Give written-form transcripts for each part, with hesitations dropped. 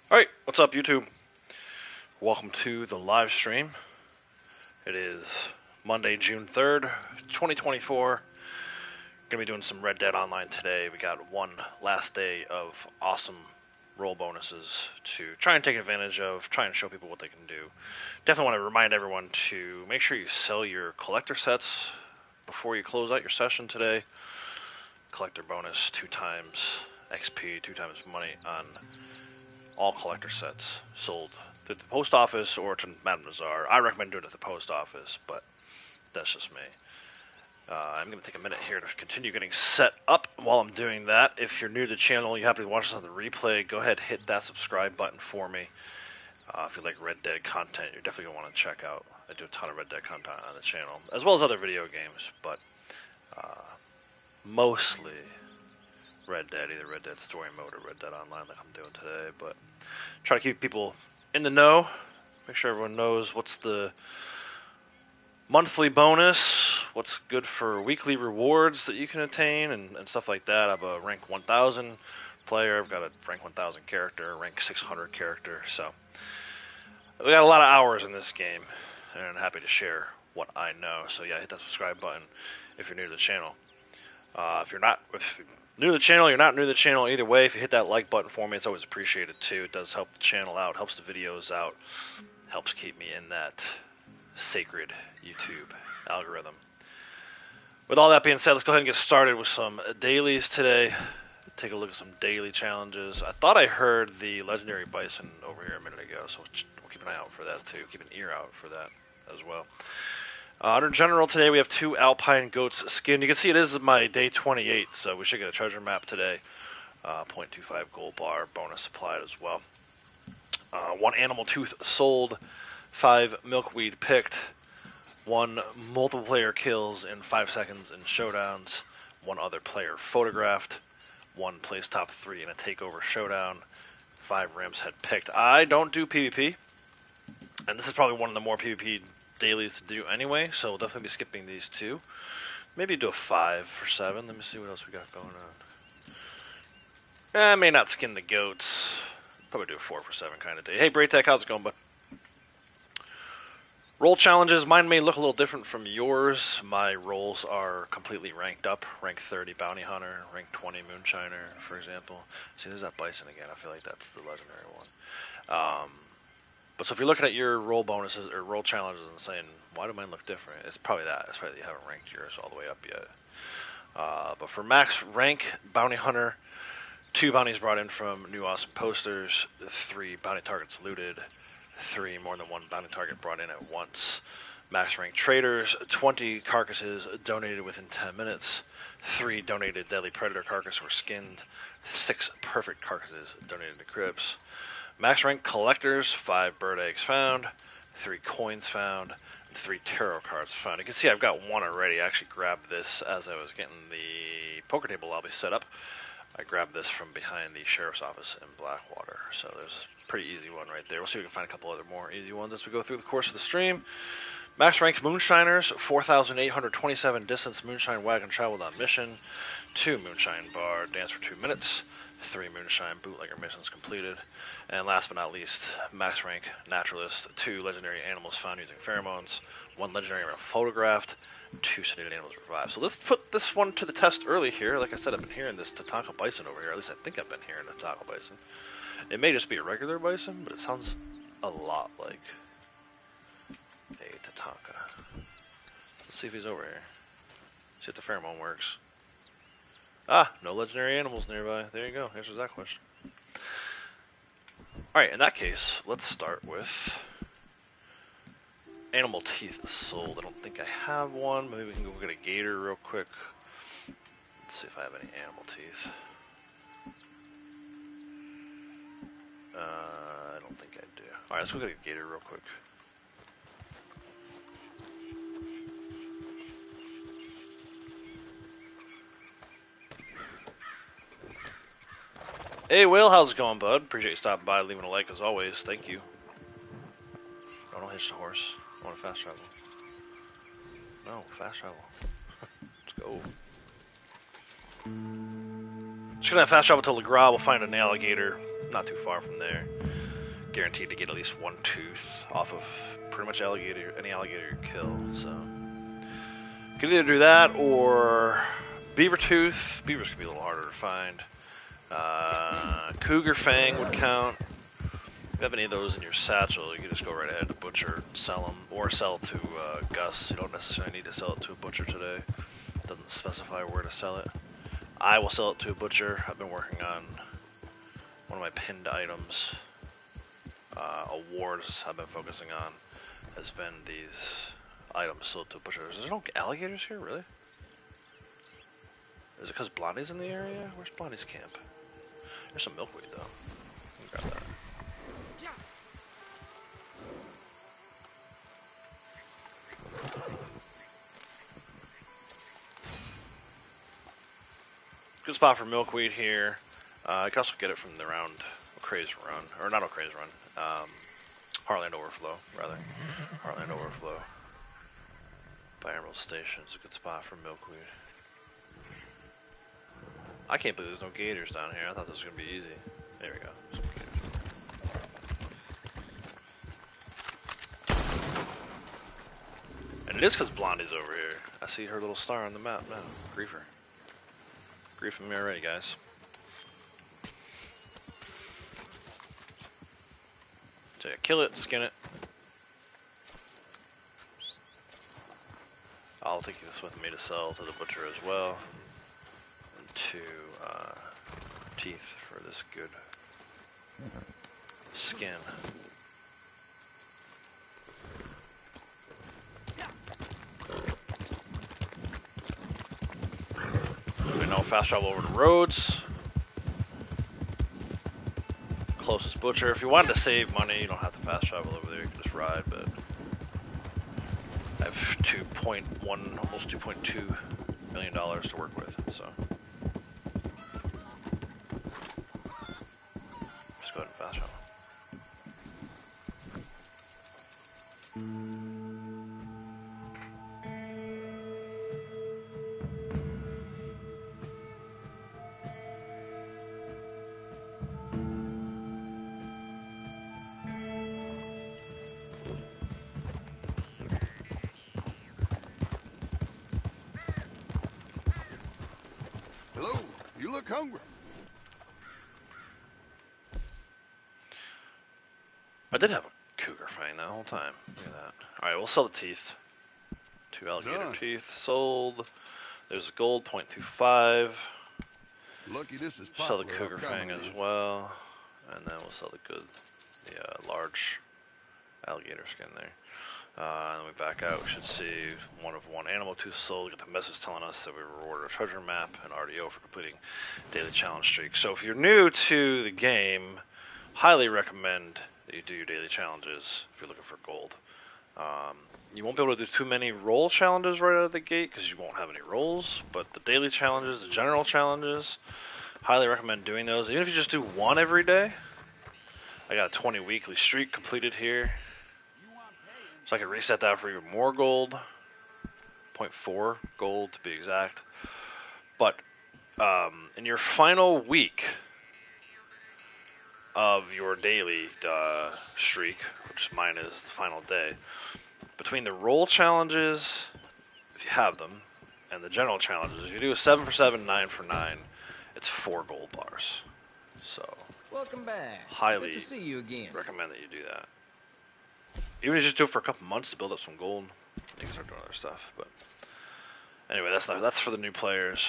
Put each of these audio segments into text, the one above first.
Alright, what's up YouTube? Welcome to the live stream. It is Monday, June 3rd, 2024. Gonna be doing some Red Dead Online today. We got one last day of awesome roll bonuses to try and take advantage of, try and show people what they can do. Definitely want to remind everyone to make sure you sell your collector sets before you close out your session today. Collector bonus 2 times XP, 2 times money on all collector sets sold to the post office or to Madame Bazaar. I recommend doing it at the post office, but that's just me. I'm going to take a minute here to continue getting set up while I'm doing that. If you're new to the channel, you happen to watch this on the replay, go ahead and hit that subscribe button for me. If you like Red Dead content, you're definitely going to want to check out. I do a ton of Red Dead content on the channel, as well as other video games, but mostly Red Dead, either Red Dead Story Mode or Red Dead Online like I'm doing today, but try to keep people in the know, make sure everyone knows what's the monthly bonus, what's good for weekly rewards that you can attain, and stuff like that. I have a rank 1000 player, I've got a rank 1000 character, a rank 600 character, so we got a lot of hours in this game, and I'm happy to share what I know. So yeah, hit that subscribe button if you're new to the channel. If you're new to the channel, you're not new to the channel, either way, if you hit that like button for me, it's always appreciated too. It does help the channel out, helps the videos out, helps keep me in that sacred YouTube algorithm. With all that being said, let's go ahead and get started with some dailies today. Take a look at some daily challenges. I thought I heard the legendary bison over here a minute ago, so we'll keep an eye out for that too. Keep an ear out for that as well. Under general today, we have 2 alpine goats skinned. You can see it is my day 28, so we should get a treasure map today. 0.25 gold bar bonus applied as well. 1 animal tooth sold, 5 milkweed picked, 1 multiple player kills in 5 seconds in showdowns, 1 other player photographed, 1 place top 3 in a takeover showdown, 5 ram's head picked. I don't do PvP, and this is probably one of the more PvP dailies to do anyway, so we'll definitely be skipping these 2. Maybe do a 5 for 7. Let me see what else we got going on. I may not skin the goats. Probably do a 4 for 7 kind of day. Hey, Braytech, how's it going, bud? Roll challenges. Mine may look a little different from yours. My rolls are completely ranked up. Rank 30 Bounty Hunter, rank 20 Moonshiner, for example. See, there's that bison again. I feel like that's the legendary one. But so if you're looking at your roll bonuses or roll challenges and saying, why do mine look different? It's probably that. It's probably that you haven't ranked yours all the way up yet. But for max rank, Bounty Hunter, 2 bounties brought in from new awesome posters, 3 bounty targets looted, 3 more than 1 bounty target brought in at once. Max rank traders, 20 carcasses donated within 10 minutes, 3 donated deadly predator carcasses were skinned, 6 perfect carcasses donated to crypts. Max rank collectors, 5 bird eggs found, 3 coins found, and 3 tarot cards found. You can see I've got 1 already. I actually grabbed this as I was getting the poker table lobby set up. I grabbed this from behind the sheriff's office in Blackwater. So there's a pretty easy one right there. We'll see if we can find a couple other more easy ones as we go through the course of the stream. Max rank Moonshiners, 4,827 distance moonshine wagon traveled on mission, 2 moonshine bar dance for 2 minutes, 3 moonshine bootlegger missions completed, and last but not least, max rank Naturalist, 2 legendary animals found using pheromones, 1 legendary animal photographed, 2 sedated animals revived. So let's put this one to the test early here. Like I said, I've been hearing this Tatanka bison over here. At least I think I've been hearing the Tatanka bison. It may just be a regular bison, but it sounds a lot like a Tatanka. Let's see if he's over here. See if the pheromone works. Ah, no legendary animals nearby. There you go. Answers that question. Alright, in that case, let's start with animal teeth sold. I don't think I have one. Maybe we can go get a gator real quick. Let's see if I have any animal teeth. I don't think I do. Alright, let's go get a gator real quick. Hey Will, how's it going, bud? Appreciate you stopping by, leaving a like as always. Thank you. Oh, don't hitch the horse. I want to fast travel. No, fast travel. Let's go. Just gonna fast travel to LaGras. We'll find an alligator not too far from there. guaranteed to get at least one tooth off of pretty much any alligator you kill. So you can either do that or beaver tooth. Beavers can be a little harder to find. Cougar fang would count. If you have any of those in your satchel, you can just go right ahead to butcher and sell them, or sell to Gus. You don't necessarily need to sell it to a butcher today. It doesn't specify where to sell it. I will sell it to a butcher. I've been working on one of my pinned items. Awards I've been focusing on has been these items sold to butchers. There's no alligators here, really? Is it because Blondie's in the area? Where's Blondie's camp? There's some milkweed though. Grab that. Good spot for milkweed here. I can also get it from the round O'Crae's run, or not O'Crae's run, Heartland Overflow, rather. Heartland Overflow by Emerald Station is a good spot for milkweed. I can't believe there's no gators down here. I thought this was going to be easy. There we go. Some gators. And it is because Blondie's over here. I see her little star on the map now. Griefer. Griefing me already, guys. So yeah, kill it, skin it. I'll take this with me to sell to the butcher as well. And 2 teeth for this good skin. We know fast travel over to Rhodes. Closest butcher. If you wanted to save money, you don't have to fast travel over there. You can just ride, but I have 2.1, almost $2.2 million to work with, so just go ahead and fast travel. Hello, you look hungry. I did have a cougar fang that whole time. Look at that. Alright, we'll sell the teeth. 2 alligator teeth sold. There's gold, 0.25. Lucky this is Sell the cougar fang as well. And then we'll sell the large alligator skin there. And then we back out, we should see 1 of 1 animal tooth sold. Get the message telling us that we rewarded a treasure map and RDO for completing daily challenge streak. So if you're new to the game, highly recommend that you do your daily challenges if you're looking for gold. You won't be able to do too many roll challenges right out of the gate because you won't have any rolls, but the daily challenges, the general challenges, highly recommend doing those. Even if you just do 1 every day. I got a 20 weekly streak completed here. So I can reset that for even more gold. 0.4 gold to be exact. But in your final week of your daily streak, which mine is the final day, between the roll challenges, if you have them, and the general challenges, if you do a 7 for 7, 9 for 9, it's 4 gold bars. So welcome back. Highly Good to see you again. recommend that you do that. Even if you just do it for a couple months to build up some gold, you can start doing other stuff. But anyway, that's for the new players.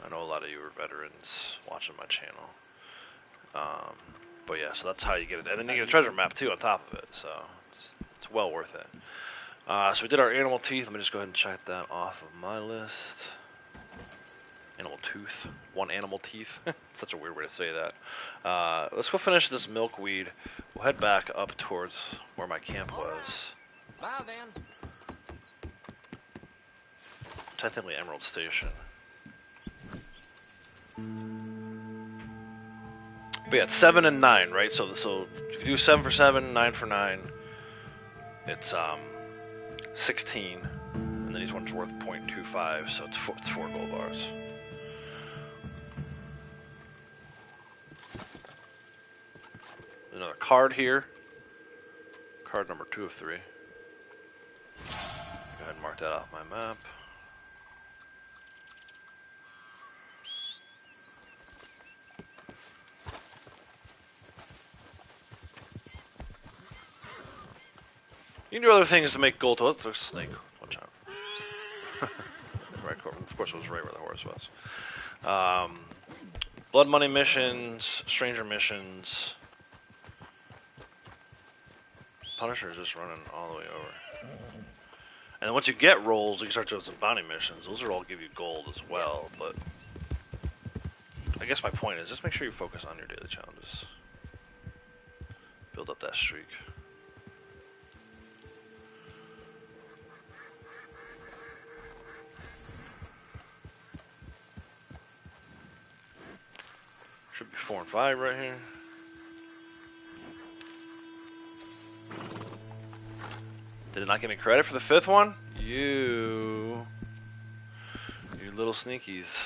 I know a lot of you are veterans watching my channel. But yeah, so that's how you get it. And then you get a treasure map too on top of it, so it's well worth it. So we did our animal teeth. Let me just go ahead and check that off of my list. Animal tooth, 1 animal teeth. Such a weird way to say that. Let's go finish this milkweed. We'll head back up towards where my camp was. Bye then. Technically Emerald Station. But yeah, it's 7 and 9, right? So if you do 7 for 7, 9 for 9, it's 16, and then each one's worth 0.25, so it's 4 gold bars. Another card here. Card number 2 of 3. Go ahead and mark that off my map. You can do other things to make gold. Oh, there's a snake. Watch out. Right, of course, it was right where the horse was. Blood money missions, stranger missions. Punisher is just running all the way over. And then once you get rolls, you can start doing some bounty missions. Those will all give you gold as well, but I guess my point is just make sure you focus on your daily challenges. Build up that streak. Should be 4 and 5 right here. Did it not give me credit for the 5th one? You little sneakies.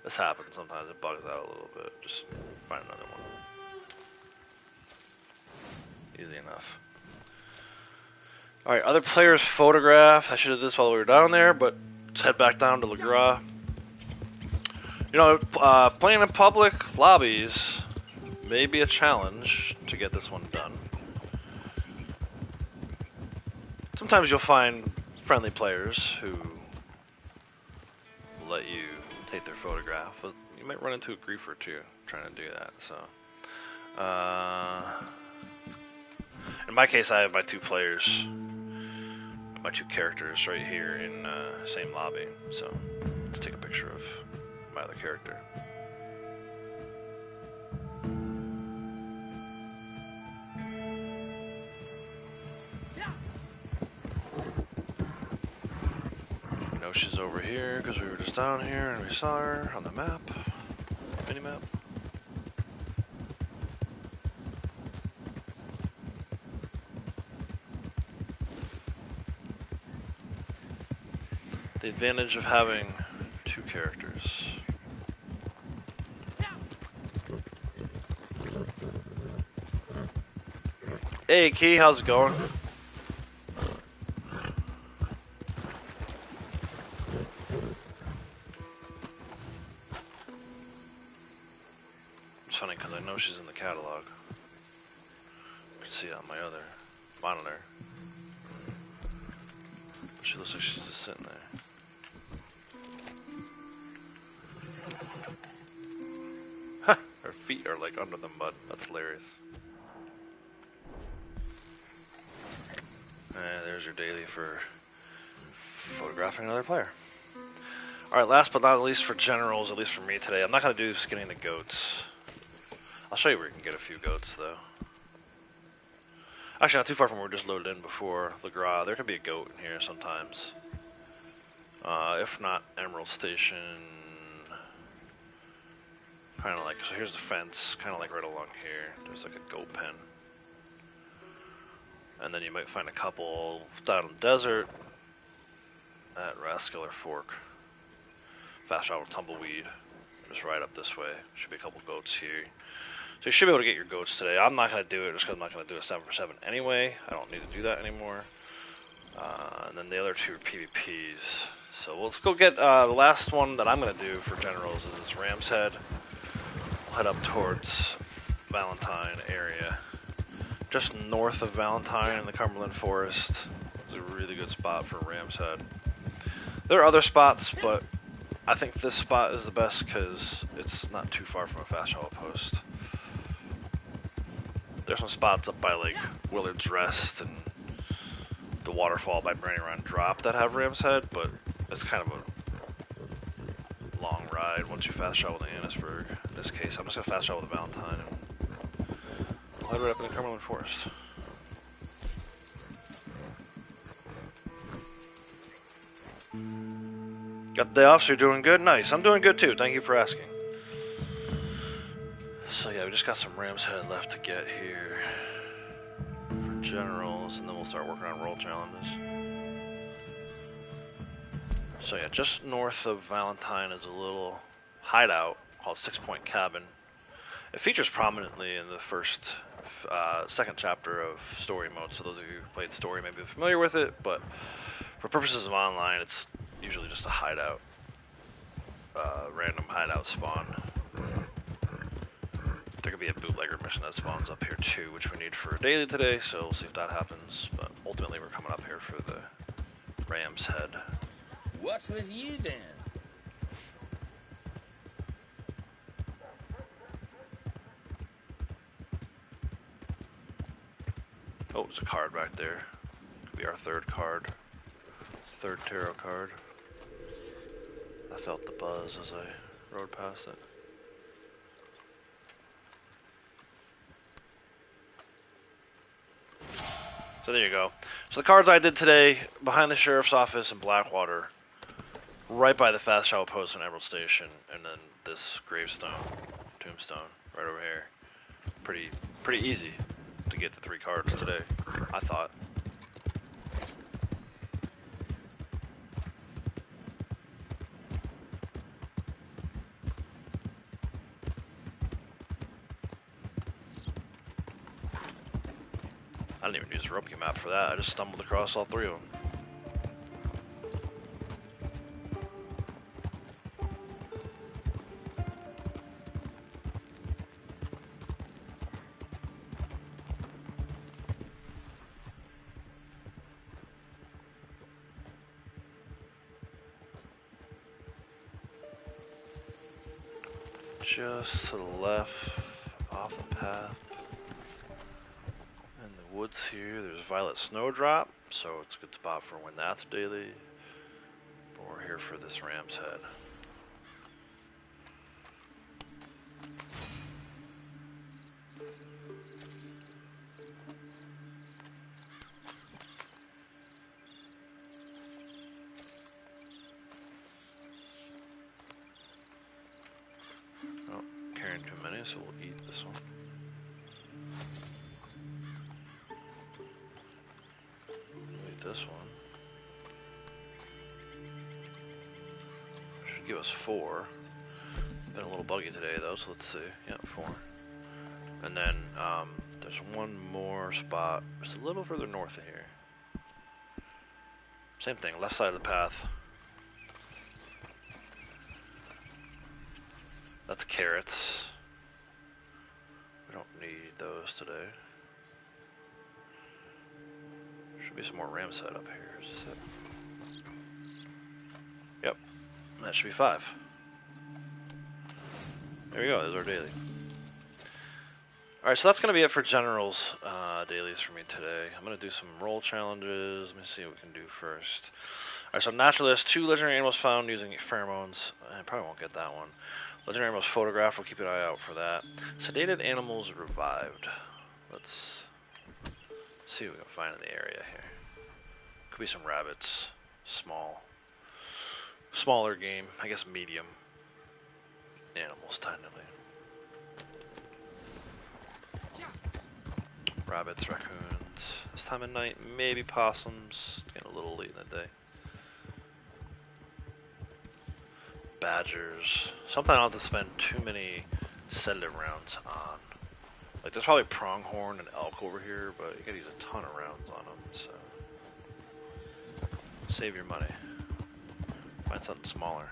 This happens sometimes, it bugs out a little bit. Just find another one. Easy enough. Alright, other players' photograph. I should have did this while we were down there, but let's head back down to LeGras. You know, playing in public lobbies may be a challenge to get this one done. Sometimes you'll find friendly players who will let you take their photograph, but you might run into a grief or two trying to do that. So, in my case, I have my 2 players, my 2 characters right here in same lobby. So, let's take a picture of my other character. We know she's over here because we were just down here and we saw her on the map, mini map. The advantage of having 2 characters. Hey Key, how's it going? It's funny because I know she's in the catalog. I can see it on my other monitor. She looks like she's just sitting there. Her feet are like under the mud. That's hilarious. And there's your daily for photographing another player. Alright, last but not least for generals, at least for me today, I'm not going to do skinning the goats. I'll show you where you can get a few goats though. Actually, not too far from where we just loaded in before LeGras. There could be a goat in here sometimes. If not, Emerald Station. Kind of like, so here's the fence, kind of like right along here. There's like a goat pen. And then you might find a couple down in the desert at Rascaler Fork. Fast travel tumbleweed. Just right up this way. Should be a couple goats here. So you should be able to get your goats today. I'm not going to do it just because I'm not going to do a 7 for 7 anyway. I don't need to do that anymore. And then the other 2 are PvPs. So let's go get the last one that I'm going to do for generals is this Ram's Head. We'll head up towards Valentine area. Just north of Valentine in the Cumberland Forest. It's a really good spot for Ram's Head. There are other spots, but I think this spot is the best because it's not too far from a fast travel post. There's some spots up by like Willard's Rest and the waterfall by Brandy Run Drop that have Ram's Head, but it's kind of a long ride once you fast travel to Annisburg. In this case, I'm just going to fast travel to Valentine and we'll head right up in the Cumberland Forest. Got the day off, so you're doing good? Nice. I'm doing good too. Thank you for asking. So yeah, we just got some Ram's Head left to get here for generals, and then we'll start working on role challenges. So yeah, just north of Valentine is a little hideout called 6 Point Cabin. It features prominently in the second chapter of story mode, so those of you who played story may be familiar with it, but for purposes of online, it's usually just a hideout, random hideout spawn. There could be a bootlegger mission that spawns up here too, which we need for a daily today, so we'll see if that happens, but ultimately we're coming up here for the Ram's Head. What's with you then? Oh, there's a card back there. Could be our third card. Third tarot card. I felt the buzz as I rode past it. So there you go. So the cards I did today, behind the sheriff's office in Blackwater, right by the fast travel post in Emerald Station, and then this gravestone, tombstone, right over here. Pretty easy to get the 3 cards today, I thought. I didn't even use a rope map for that. I just stumbled across all 3 of them. Just to the left, off the path. In the woods here, there's Violet Snowdrop, so it's a good spot for when that's a daily. But we're here for this Ram's Head. Oh, carrying too many, so we'll eat this one. This one should give us 4. Been a little buggy today though, so let's see. Yeah, 4. And then there's one more spot just a little further north of here. Same thing, left side of the path. That's carrots. We don't need those today. Be some more Ram's Head up here. Is this it? Yep, that should be 5. There we go. There's our daily. All right, so that's gonna be it for generals dailies for me today. I'm gonna do some roll challenges. Let me see what we can do first. All right, so Naturalist, 2 legendary animals found using pheromones. I probably won't get that one. Legendary animals photographed. We'll keep an eye out for that. Sedated animals revived. Let's see what we can find in the area here. Could be some rabbits, smaller game, I guess medium animals technically. Rabbits, raccoons, this time of night, maybe possums, getting a little late in the day. Badgers, something I don't have to spend too many sedative rounds on. Like there's probably pronghorn and elk over here, but you gotta use a ton of rounds on them, so. Save your money. Find something smaller.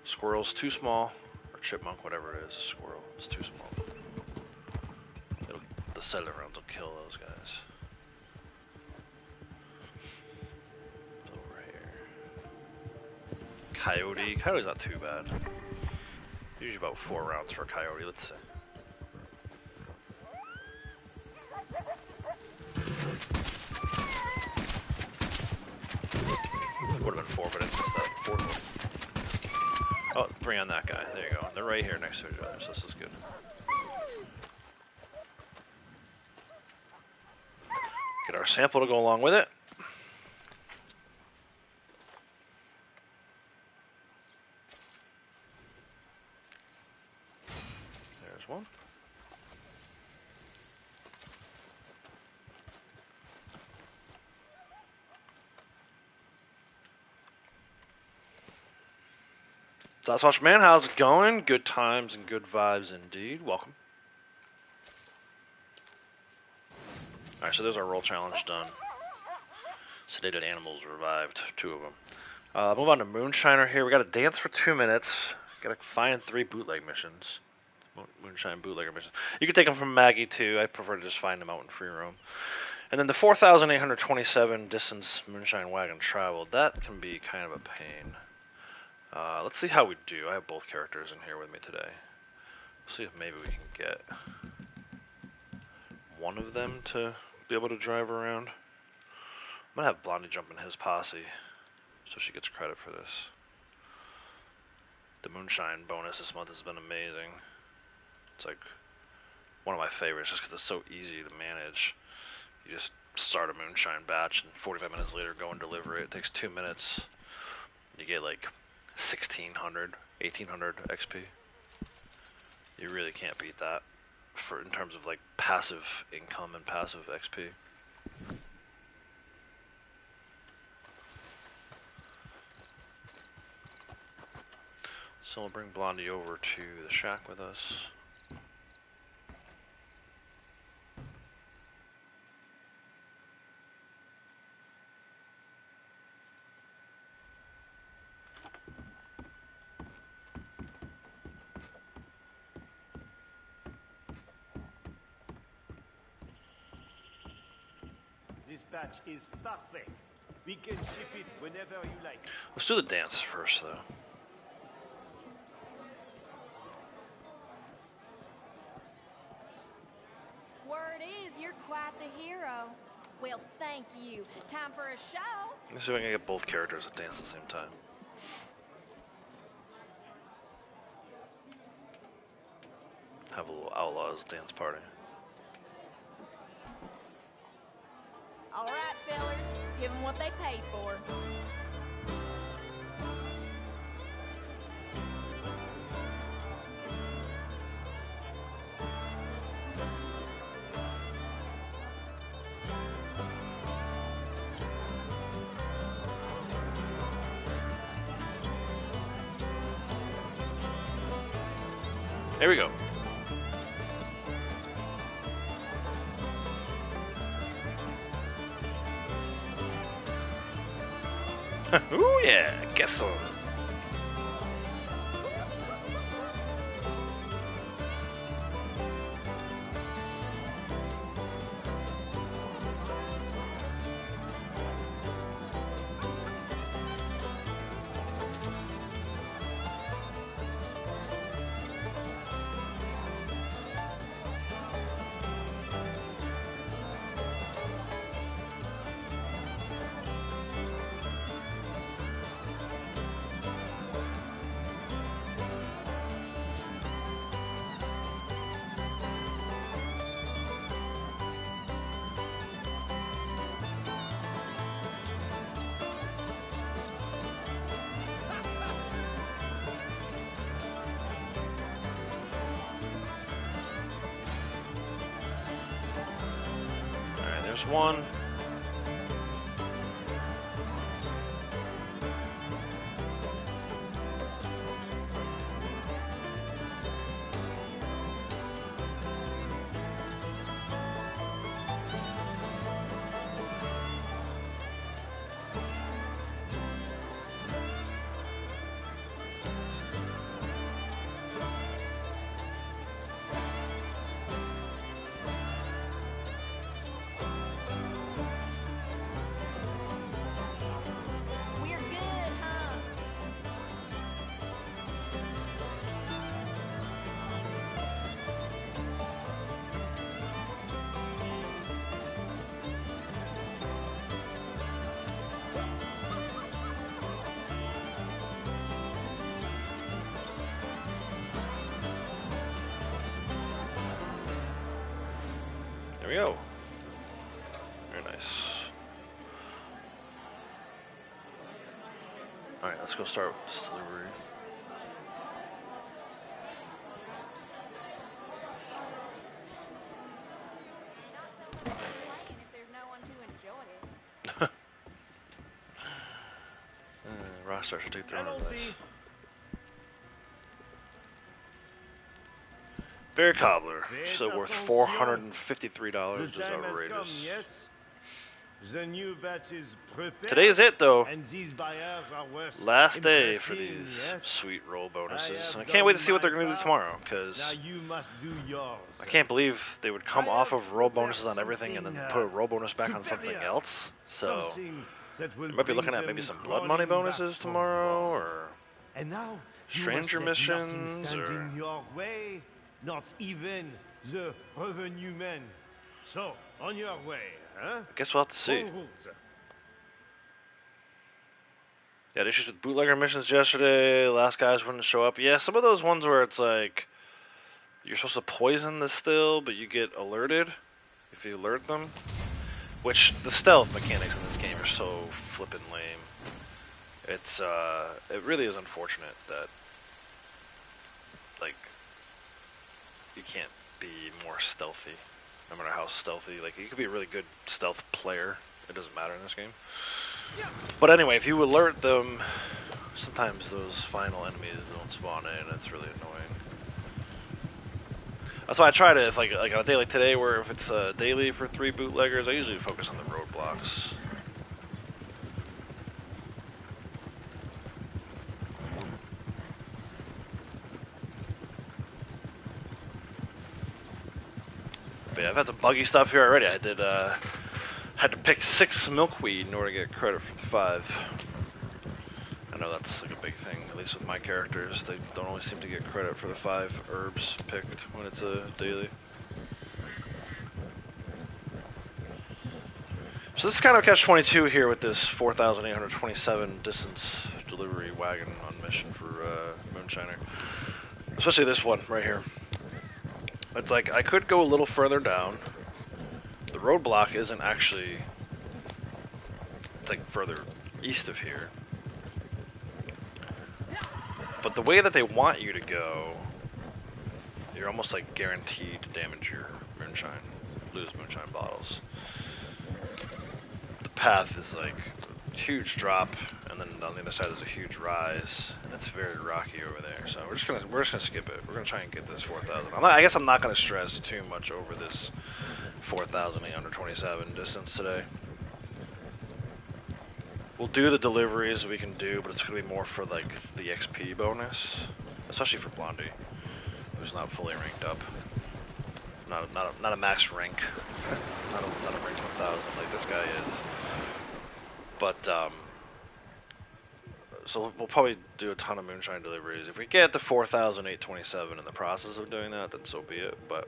Squirrel's too small, or chipmunk, whatever it is. Squirrel, it's too small. The sedative rounds will kill those guys. Over here. Coyote. Coyote's not too bad. Usually about 4 rounds for a coyote. Let's see. Would have been 4, but it's just that 4th one. Oh, 3 on that guy. There you go. They're right here next to each other, so this is good. Get our sample to go along with it. There's one. Sasquatch Man, how's it going? Good times and good vibes indeed. Welcome. Alright, so there's our roll challenge done. Sedated animals revived, 2 of them. Move on to Moonshiner here. We got to dance for 2 minutes. Got to find 3 bootleg missions. Moonshine bootlegger missions. You can take them from Maggie too. I prefer to just find them out in free roam. And then the 4,827 distance Moonshine Wagon traveled. That can be kind of a pain. Let's see how we do. I have both characters in here with me today. See if maybe we can get one of them to be able to drive around. I'm gonna have Blondie jump in his posse so she gets credit for this. The Moonshine bonus this month has been amazing. It's like one of my favorites just because it's so easy to manage. You just start a Moonshine batch and 45 minutes later go and deliver it. It takes 2 minutes. You get like 1,600, 1,800 XP. You really can't beat that in terms of like passive income and passive XP. So we'll bring Blondie over to the shack with us. This batch is perfect. We can ship it whenever you like. Let's do the dance first, though. Word is, you're quite the hero. Well, thank you. Time for a show. Let's see if I can get both characters to dance at the same time. Have a little Outlaws dance party. All right, fellers. Give them what they paid for. There we go. Ooh yeah, guess so. There's one. We're good, huh? There we go. Very nice. Alright, let's go start with this delivery. Not so plain if there's no one to enjoy it. Rockstar should take their own Allons-y. advice. Berry Cobbler, Faites still worth attention. $453, The which is time has come, outrageous. yes? The new batch is prepared. Today's it, though. And these buyers are worth Last day for impressing, these yes? sweet roll bonuses. have I can't wait to done see what they're my going to do part. tomorrow, because Now you must do yours. I can't believe they would come I off have of roll prepared bonuses on everything and then something, put a roll bonus back on something superior. else. So Something that will we might be bring looking at them maybe some blood money crawling bonuses back from tomorrow, war. or And now you stranger must let nothing missions, stand or in your way, not even the revenue men. So on your way, huh? I guess we'll have to see. En route. Yeah, issues with bootlegger missions yesterday. Last guys wouldn't show up. Yeah, some of those ones where it's like you're supposed to poison the still, but you get alerted if you alert them. Which the stealth mechanics in this game are so flippin' lame. It's it really is unfortunate that like you can't be more stealthy, no matter how stealthy. Like you could be a really good stealth player. It doesn't matter in this game. But anyway, if you alert them, sometimes those final enemies don't spawn in. It's really annoying. That's why I try to, if like on a day like today, where if it's daily for 3 bootleggers, I usually focus on the roadblocks. But yeah, I've had some buggy stuff here already. I did had to pick 6 milkweed in order to get credit for 5. I know that's like a big thing, at least with my characters. They don't always seem to get credit for the 5 herbs picked when it's a daily. So this is kind of catch-22 here with this 4,827 distance delivery wagon on mission for Moonshiner. Especially this one right here. It's like, I could go a little further down. The roadblock isn't actually, it's like further east of here. But the way that they want you to go, you're almost like guaranteed to damage your moonshine, lose moonshine bottles. The path is like a huge drop, and then on the other side there's a huge rise, and it's very rocky over there. So we're just gonna skip it. We're gonna try and get this 4,000. I guess I'm not gonna stress too much over this 4,827 distance today. We'll do the deliveries we can do, but it's gonna be more for like the XP bonus, especially for Blondie, who's not fully ranked up. Not a max rank, not a rank 1,000 like this guy is. But so we'll probably do a ton of moonshine deliveries. If we get to 4,827 in the process of doing that, then so be it. But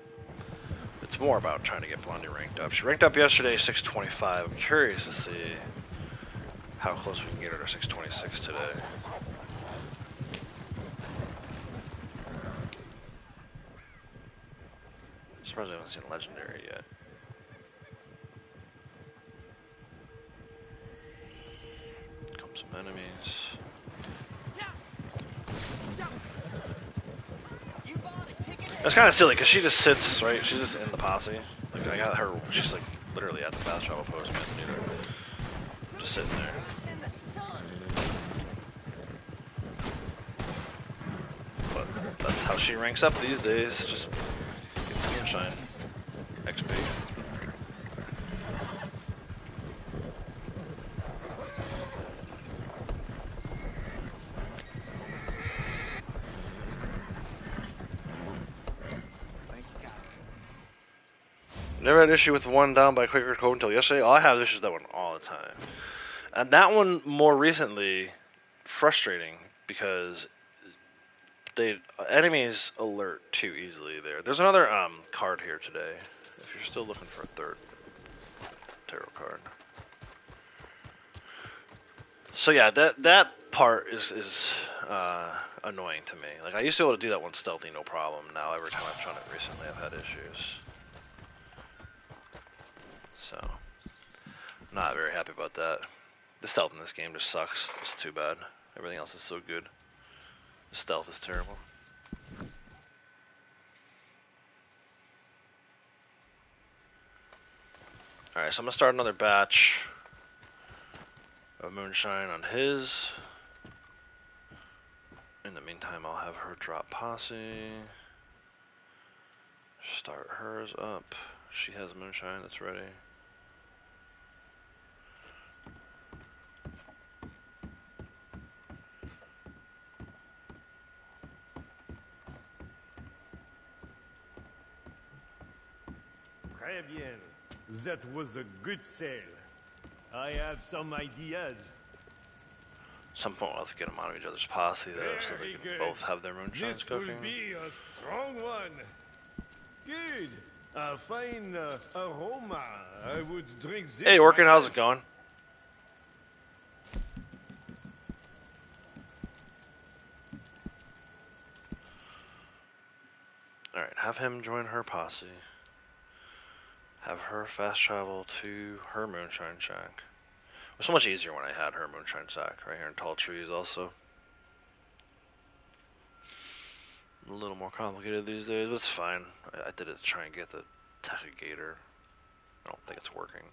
it's more about trying to get Blondie ranked up. She ranked up yesterday, 625. I'm curious to see how close we can get her to 626 today. I'm surprised I haven't seen Legendary yet. Come some enemies. It's kind of silly because she just sits, right? She's just in the posse. Like I got her, she's like literally at the fast travel post, man. You know, just sitting there. But that's how she ranks up these days. Just gets Moonshine XP. Never had issue with one down by quicker code until yesterday. I have issues with that one all the time. And that one more recently frustrating because enemies alert too easily there. There's another card here today. If you're still looking for a third tarot card. So yeah, that part is annoying to me. Like I used to be able to do that one stealthy no problem. Now every time I've done it recently I've had issues. So, not very happy about that. The stealth in this game just sucks. It's too bad. Everything else is so good. The stealth is terrible. Alright, so I'm going to start another batch of Moonshine on his. In the meantime, I'll have her drop Posse. start hers up. She has moonshine that's ready. Très bien. That was a good sale. I have some ideas. Some point we'll have to get them out of each other's posse though, so they Very can good. both have their moonshines This cooking. will be a strong one. Good. A fine aroma. I would drink this. Hey, Orchid, how's myself. it going? Alright, have him join her posse. Have her fast travel to her moonshine shack. It was so much easier when I had her moonshine shack right here in Tall Trees also. A little more complicated these days, but it's fine. I did it to try and get the Techigator. I don't think it's working.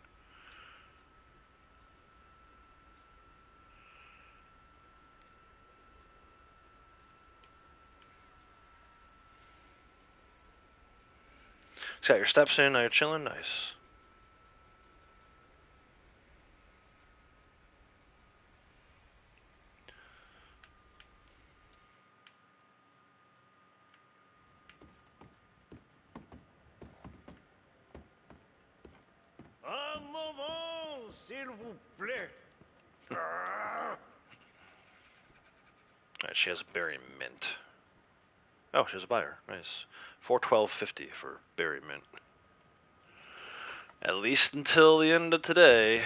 So got your steps in, now you're chilling, nice. Un moment, s'il vous plaît. Ah. Alright, she has a berry mint. Oh, she has a buyer. Nice. $412.50 for berry mint. At least until the end of today.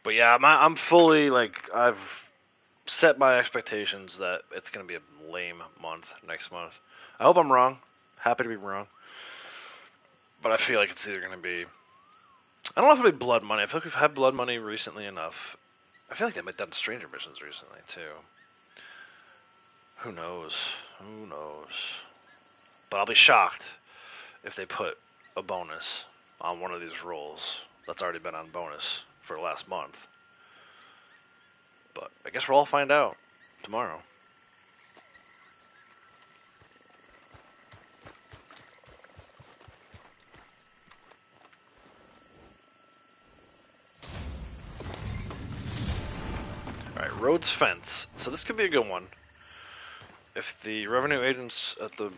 But yeah, I'm fully, like, I've set my expectations that it's going to be a lame month next month. I hope I'm wrong. Happy to be wrong. But I feel like it's either going to be... I don't know if it'll be blood money. I feel like we've had blood money recently enough. I feel like they've done stranger missions recently, too. Who knows? Who knows? But I'll be shocked if they put a bonus on one of these rolls that's already been on bonus for last month. But I guess we'll all find out tomorrow. Alright, Rhodes Fence. So this could be a good one. If the revenue agents at the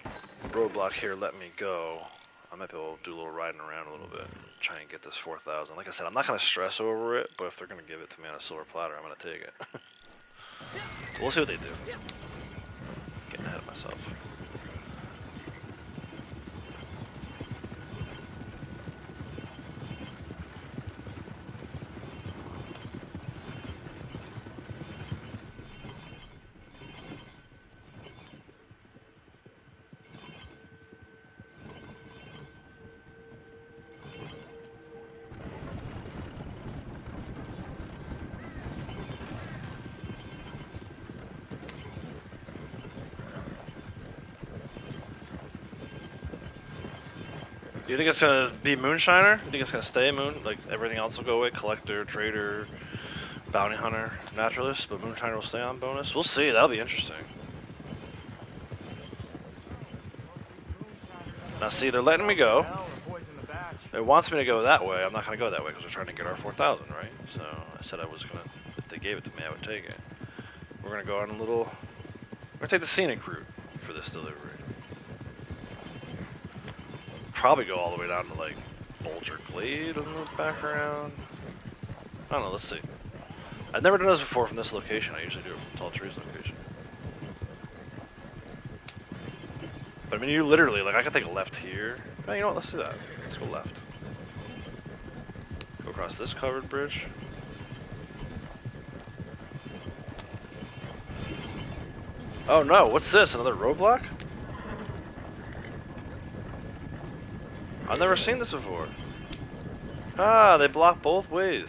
roadblock here let me go, I might be able to do a little riding around a little bit, try and get this 4,000. Like I said, I'm not going to stress over it, but if they're going to give it to me on a silver platter, I'm going to take it. We'll see what they do. Getting ahead of myself. Do you think it's gonna be Moonshiner? You think it's gonna stay Moon? Like everything else will go away? Collector, Trader, Bounty Hunter, Naturalist, but Moonshiner will stay on bonus? We'll see, that'll be interesting. Now see, they're letting me go. It wants me to go that way. I'm not gonna go that way because we're trying to get our 4,000, right? So I said I was gonna, if they gave it to me, I would take it. We're gonna go on a little, we're gonna take the scenic route for this delivery. Probably go all the way down to like Bulger Glade in the background. I don't know, let's see. I've never done this before from this location. I usually do it from Tall Trees location. But I mean, you literally, like, I could take a left here. Oh, you know what, let's do that. Let's go left. Go across this covered bridge. Oh no, what's this? Another roadblock? I've never seen this before. Ah, they block both ways.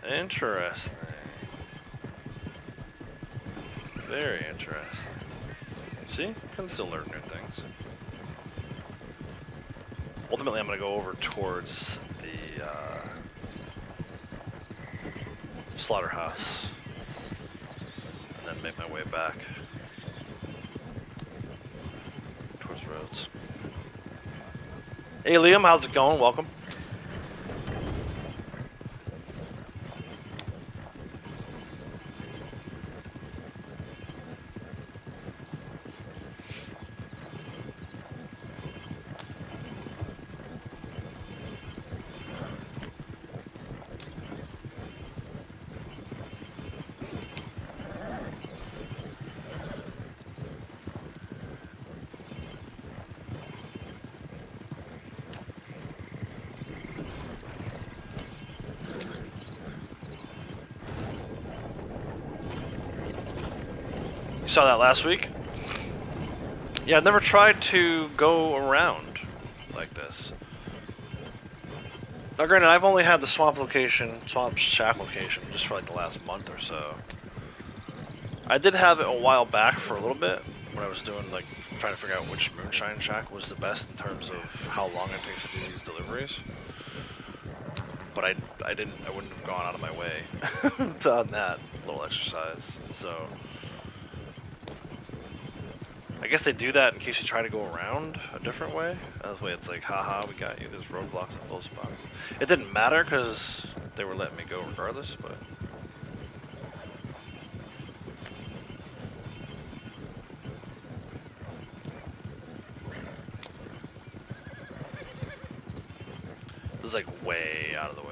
Interesting. Very interesting. See? Can still learn new things. Ultimately, I'm going to go over towards the slaughterhouse and then make my way back. episodes. Hey Liam, how's it going? Welcome. Saw that last week. Yeah, I've never tried to go around like this. Now, granted, I've only had the swamp shack location, just for like the last month or so. I did have it a while back for a little bit when I was doing like trying to figure out which moonshine shack was the best in terms of how long it takes to do these deliveries. But I wouldn't have gone out of my way on that little exercise. So. I guess they do that in case you try to go around a different way. That way it's like, haha, we got you, there's roadblocks at both spots. It didn't matter because they were letting me go regardless, but... It was like way out of the way.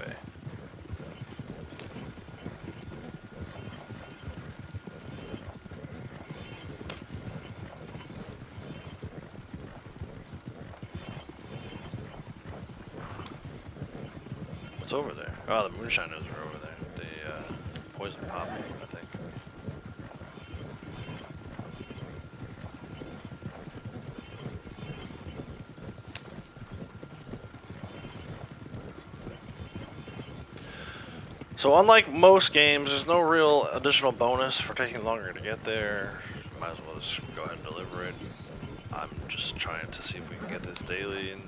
What's over there? Oh, the Moonshiners are over there. The poison poppy, I think. So unlike most games, there's no real additional bonus for taking longer to get there. Might as well just go ahead and deliver it. I'm just trying to see if we can get this daily in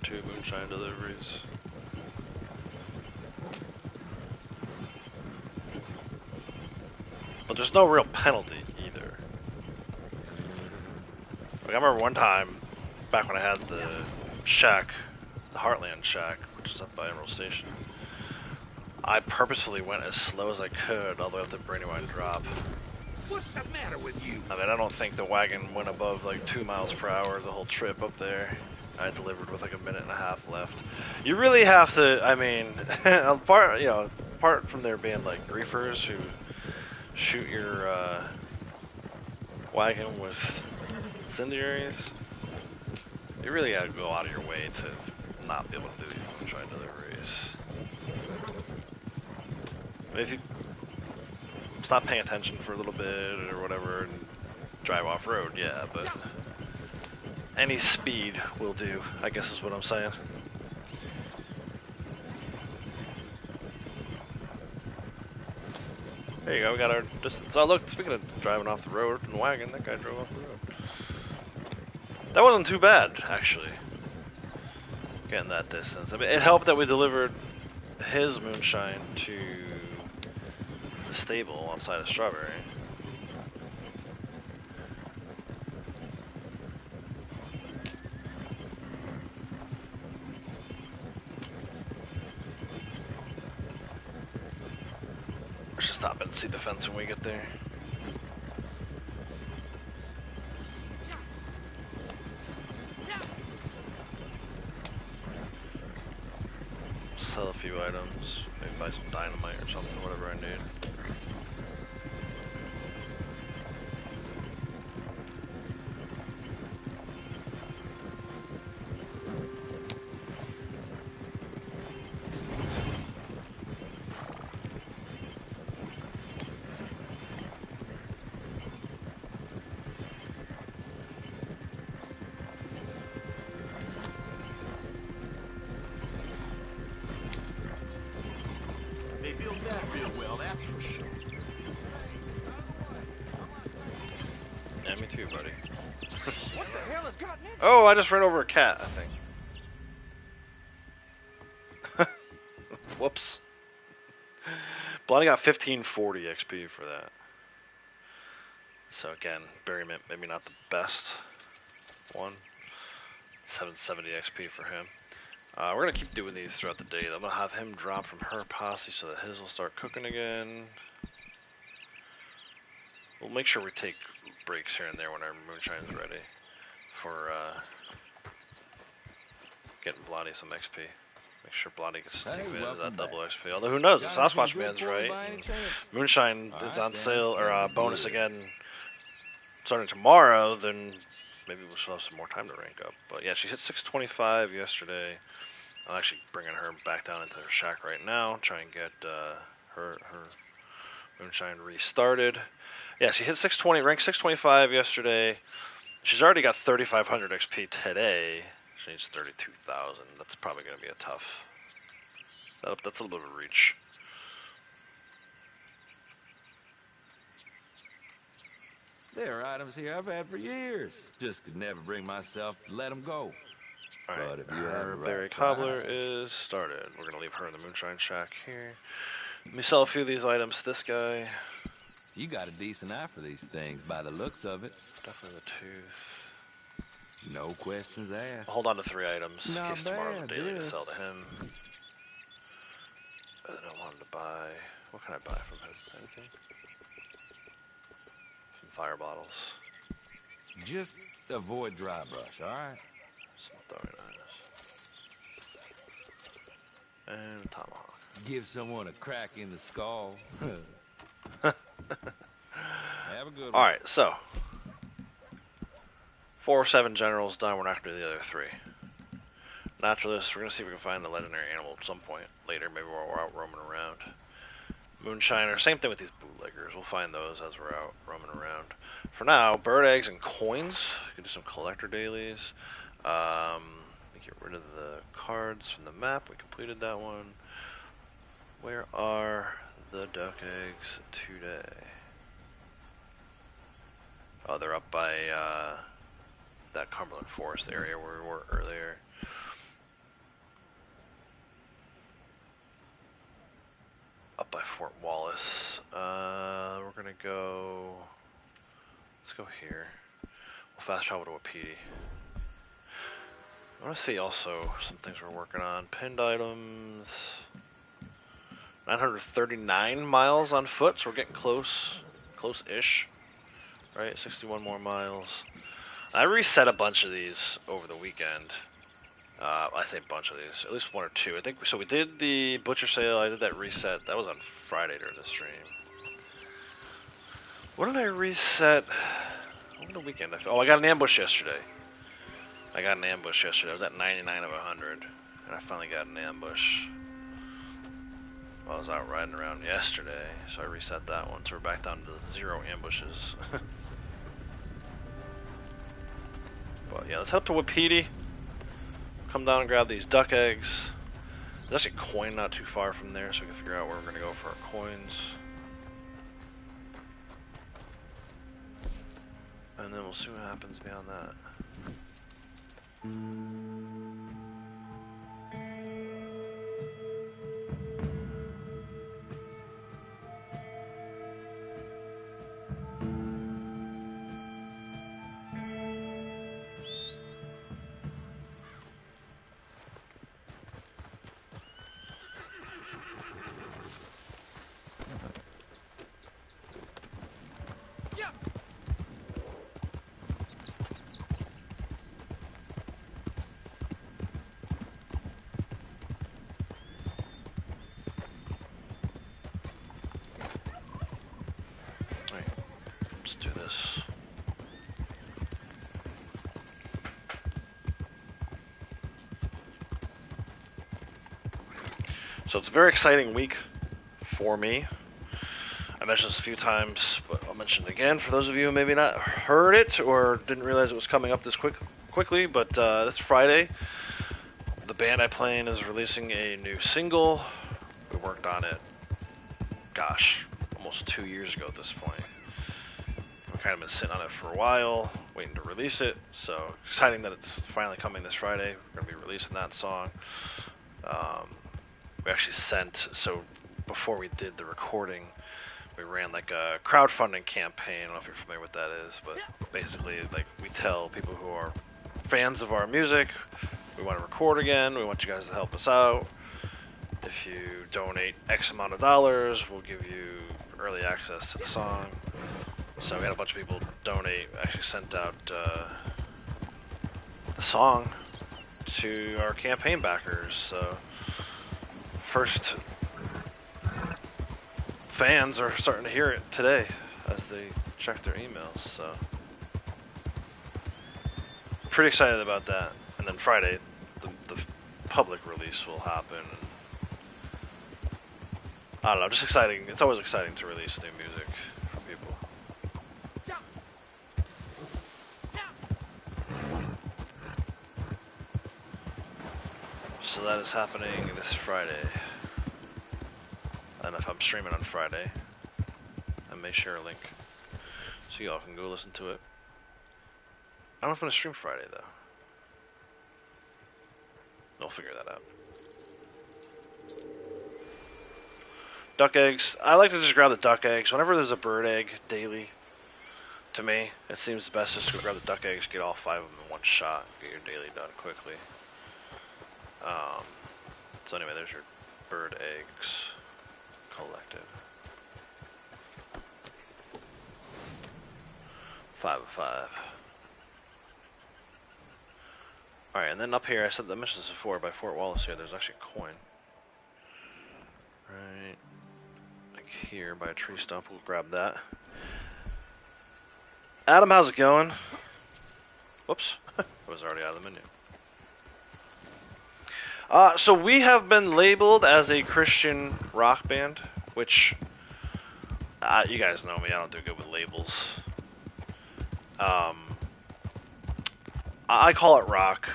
2 moonshine deliveries. But there's no real penalty either. Like I remember one time, back when I had the shack, the Heartland shack, which is up by Emerald Station, I purposefully went as slow as I could all the way up to Brandywine Drop. What's the matter with you? I mean, I don't think the wagon went above like 2 miles per hour the whole trip up there. I delivered with like a minute and a half left. You really have to, I mean, apart from there being like griefers who shoot your wagon with incendiaries, you really gotta go out of your way to not be able to do these moonshine deliveries. I mean, if you stop paying attention for a little bit or whatever and drive off road, yeah, but any speed will do, I guess is what I'm saying. There you go, we got our distance. Oh look, speaking of driving off the road in the wagon, that guy drove off the road. That wasn't too bad, actually, getting that distance. I mean, it helped that we delivered his moonshine to the stable outside of Strawberry. We should stop and see the fence when we get there. Sell a few items, maybe buy some dynamite or something, whatever I need. They built that real well, that's for sure. Yeah, me too, buddy. What the hell has gotten into Oh, I just ran over a cat, I think. Whoops. Blondie got 1540 XP for that. So again, berry mint maybe not the best 1. 770 XP for him. We're going to keep doing these throughout the day. I'm going to have him drop from her posse so that his will start cooking again. We'll make sure we take breaks here and there when our moonshine's ready for getting Blondie some XP. Make sure Blondie gets take advantage of that double XP. Although who knows, if Sasquatch Man's right, Moonshine is on sale or bonus again starting tomorrow, then maybe we'll still have some more time to rank up. But yeah, she hit 625 yesterday. I'm actually bringing her back down into her shack right now, try and get her Moonshine restarted. Yeah, she hit 620, ranked 625 yesterday. She's already got 3,500 XP today. She needs 32,000. That's probably going to be a tough. That's a little bit of a reach. There are items here I've had for years. Just could never bring myself to let them go. Alright, But if you have her the berry right cobbler price. is started. We're going to leave her in the Moonshine shack here. Let me sell a few of these items to this guy. You got a decent eye for these things by the looks of it. Definitely the tooth. No questions asked. I'll hold on to 3 items in Not case tomorrow's a bad, daily to this. sell to him. And I wanted to buy... What can I buy from him? Anything? Some fire bottles. Just avoid dry brush, all right? Some throwing items. And a tomahawk. Give someone a crack in the skull. Have a good one. Alright, so 4 or 7 generals done. We're not going to do the other 3. Naturalist, we're going to see if we can find the legendary animal at some point later, maybe while we're out roaming around. Moonshiner, same thing with these bootleggers. We'll find those as we're out roaming around. For now, bird eggs and coins. We can do some collector dailies. Get rid of the cards from the map. We completed that one. Where are the duck eggs today? Oh, they're up by that Cumberland Forest area where we were earlier. Up by Fort Wallace. We're gonna go. Let's go here. We'll fast travel to Wapiti. I want to see also some things we're working on. Pinned items. 939 miles on foot, so we're getting close. Close-ish. Right? 61 more miles. I reset a bunch of these over the weekend. I say a bunch of these. At least 1 or 2. I think so. We did the butcher sale. I did that reset. That was on Friday during the stream. What did I reset over the weekend? Oh, I got an ambush yesterday. I was at 99 of 100. And I finally got an ambush. I was out riding around yesterday. So I reset that one. So we're back down to 0 ambushes. But yeah, let's head up to Wapiti. Come down and grab these duck eggs. There's actually a coin not too far from there, so we can figure out where we're going to go for our coins. And then we'll see what happens beyond that. Let's do this. So it's a very exciting week for me. I mentioned this a few times, but I'll mention it again for those of you who maybe not heard it or didn't realize it was coming up this quickly. But this Friday, the band I play in is releasing a new single. We worked on it, gosh, almost 2 years ago at this point. We've kind of been sitting on it for a while, waiting to release it. So exciting that it's finally coming this Friday. We're going to be releasing that song. We actually sent, so before we did the recording, we ran like a crowdfunding campaign. I don't know if you're familiar with what that is, but basically like we tell people who are fans of our music, we want to record again, we want you guys to help us out. If you donate X amount of dollars, we'll give you early access to the song. So we had a bunch of people donate, actually sent out the song to our campaign backers. So first fans are starting to hear it today as they check their emails. So pretty excited about that. And then Friday, the public release will happen. I don't know, just exciting. It's always exciting to release new music for people. So that is happening this Friday. And if I'm streaming on Friday, I may share a link so y'all can go listen to it. I don't know if I'm gonna stream Friday though. We'll figure that out. Duck eggs. I like to just grab the duck eggs. Whenever there's a bird egg daily, to me, it seems best just to grab the duck eggs, get all 5 of them in one shot, get your daily done quickly. So anyway, there's your bird eggs collected. 5 of 5. Alright, and then up here, I mentioned this before, by Fort Wallace here, there's actually a coin. Right, like here by a tree stump, we'll grab that. Adam, how's it going? Whoops, I was already out of the menu. So we have been labeled as a Christian rock band, which, you guys know me, I don't do good with labels. I call it rock.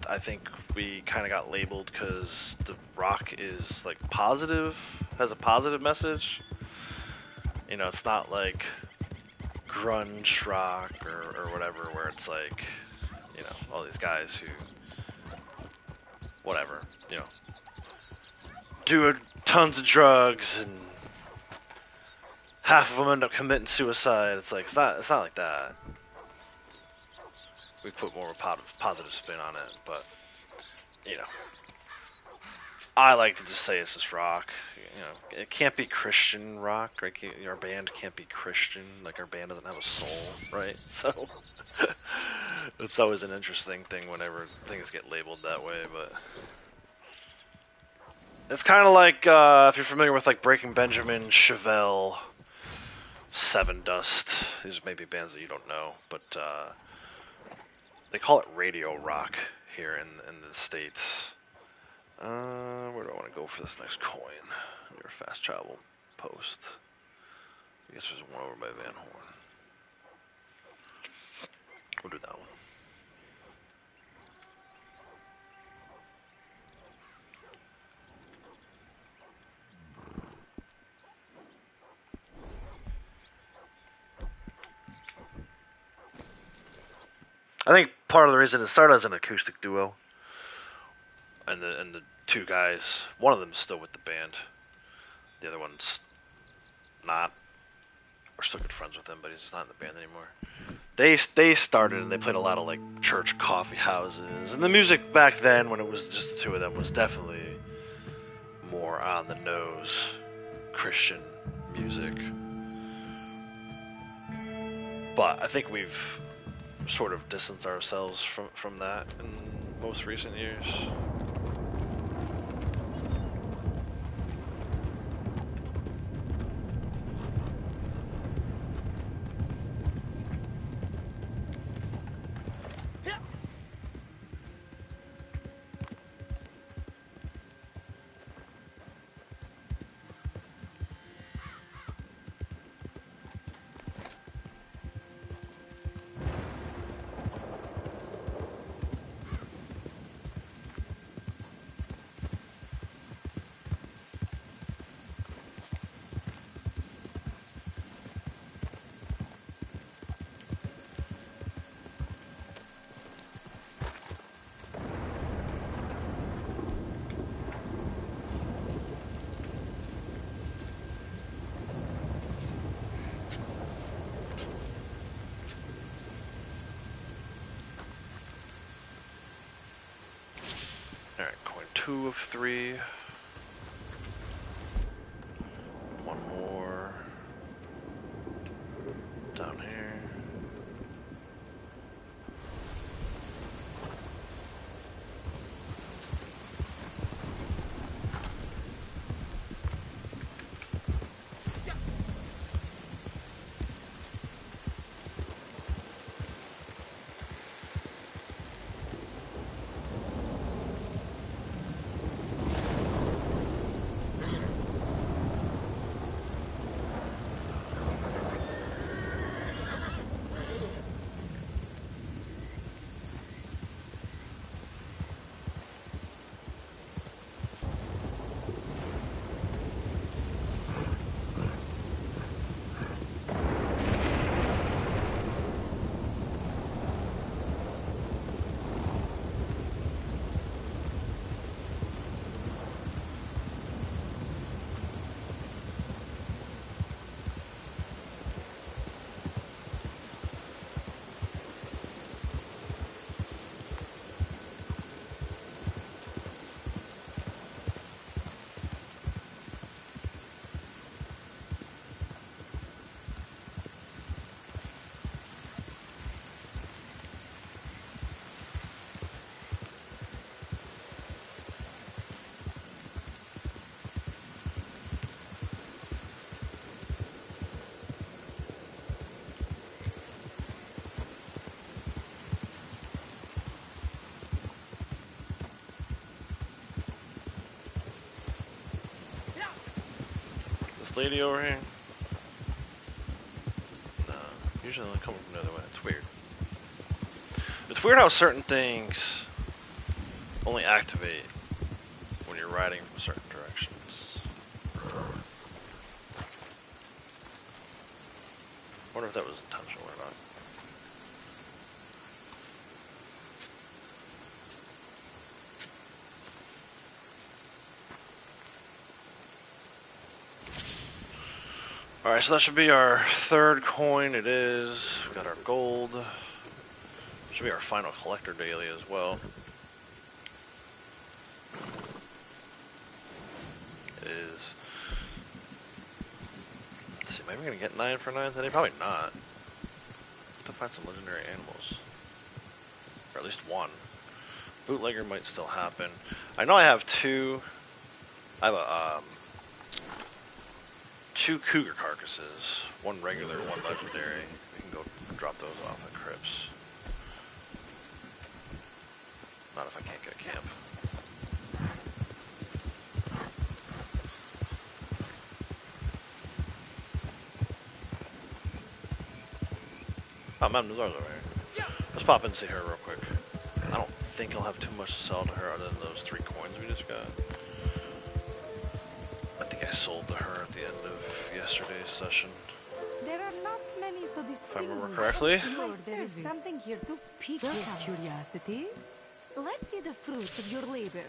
I think we kind of got labeled because the rock is like positive, has a positive message. You know, it's not like grunge rock or whatever, where it's like, you know, all these guys who, whatever, you know, do tons of drugs and half of them end up committing suicide. It's like, it's not like that. We put more of a positive spin on it, but, you know, I like to just say it's just rock. You know, it can't be Christian rock, right? Our band can't be Christian. Like, our band doesn't have a soul, right? So, it's always an interesting thing whenever things get labeled that way, but it's kind of like, if you're familiar with, like, Breaking Benjamin, Chevelle, Seven Dust. These may be bands that you don't know, but, they call it radio rock here in the States. Where do I want to go for this next coin? Your fast travel post. I guess there's one over by Van Horn. We'll do that one. I think part of the reason it started as an acoustic duo, and the 2 guys, one of them's still with the band, the other one's not. We're still good friends with him, but he's just not in the band anymore. They started and they played a lot of like church coffee houses, and the music back then, when it was just the 2 of them, was definitely more on the nose Christian music. But I think we've sort of distance ourselves from that in most recent years. 2 of 3. One more down here. Lady over here? No, usually they come from the other way. It's weird. It's weird how certain things only activate when you're riding from certain directions. I wonder if that was intentional or not. Alright, so that should be our third coin. It is. We got our gold. Should be our final collector daily as well. It is. Let's see, maybe we're gonna get 9 for 9 today? Probably not. Have to find some legendary animals. Or at least one. Bootlegger might still happen. I know I have 2. I have a 2 cougar carcasses, 1 regular, 1 legendary. We can go drop those off at Crypts. Not if I can't get a camp. Oh, Madame Nazar's over here. Let's pop in and see her real quick. I don't think I'll have too much to sell to her other than those 3 coins we just got. I think I sold to her at the end of yesterday's session. There are not many so If I remember distinguished. correctly. Sure, there is something here to pique your curiosity. Let's see the fruits of your labor.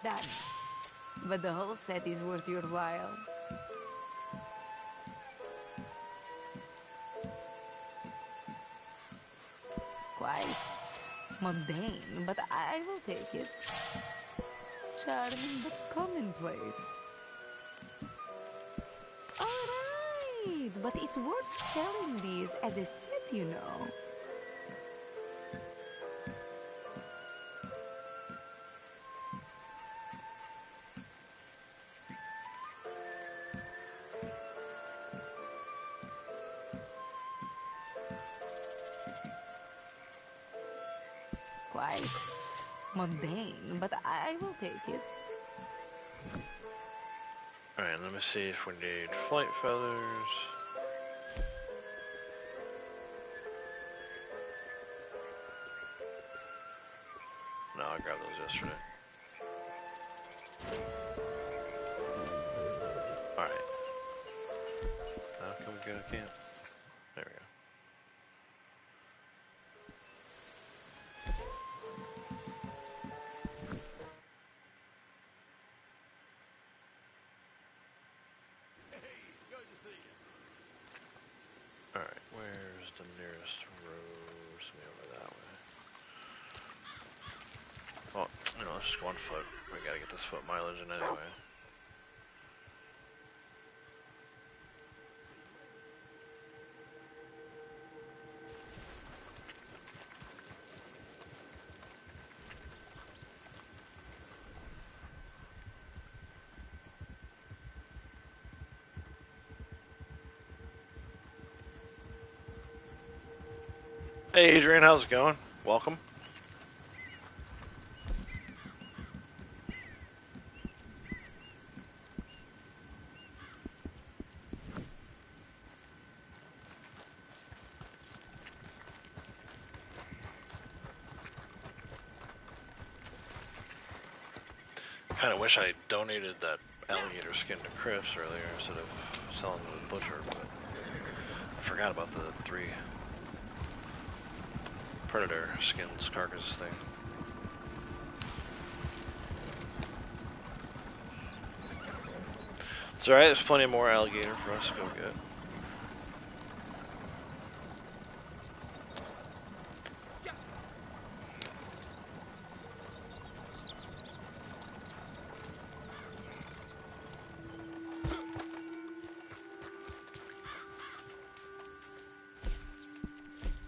Done. But the whole set is worth your while. Quite mundane, but I will take it. Charming but commonplace. Alright, but it's worth selling these as a set, you know. Quite mundane, but I will take it. Alright, let me see if we need flight feathers. No, I grabbed those yesterday. Alright. Now can we get a camp? There we go. Alright, where's the nearest road? Send me over that way. Well, you know, let's just go on foot. We gotta get this foot mileage in anyway. Hey Adrian, how's it going? Welcome. Kind of wish I donated that alligator skin to Chris earlier instead of selling it to the butcher, but I forgot about the 3 predator skins carcass thing. It's alright, there's plenty more alligator for us to go get.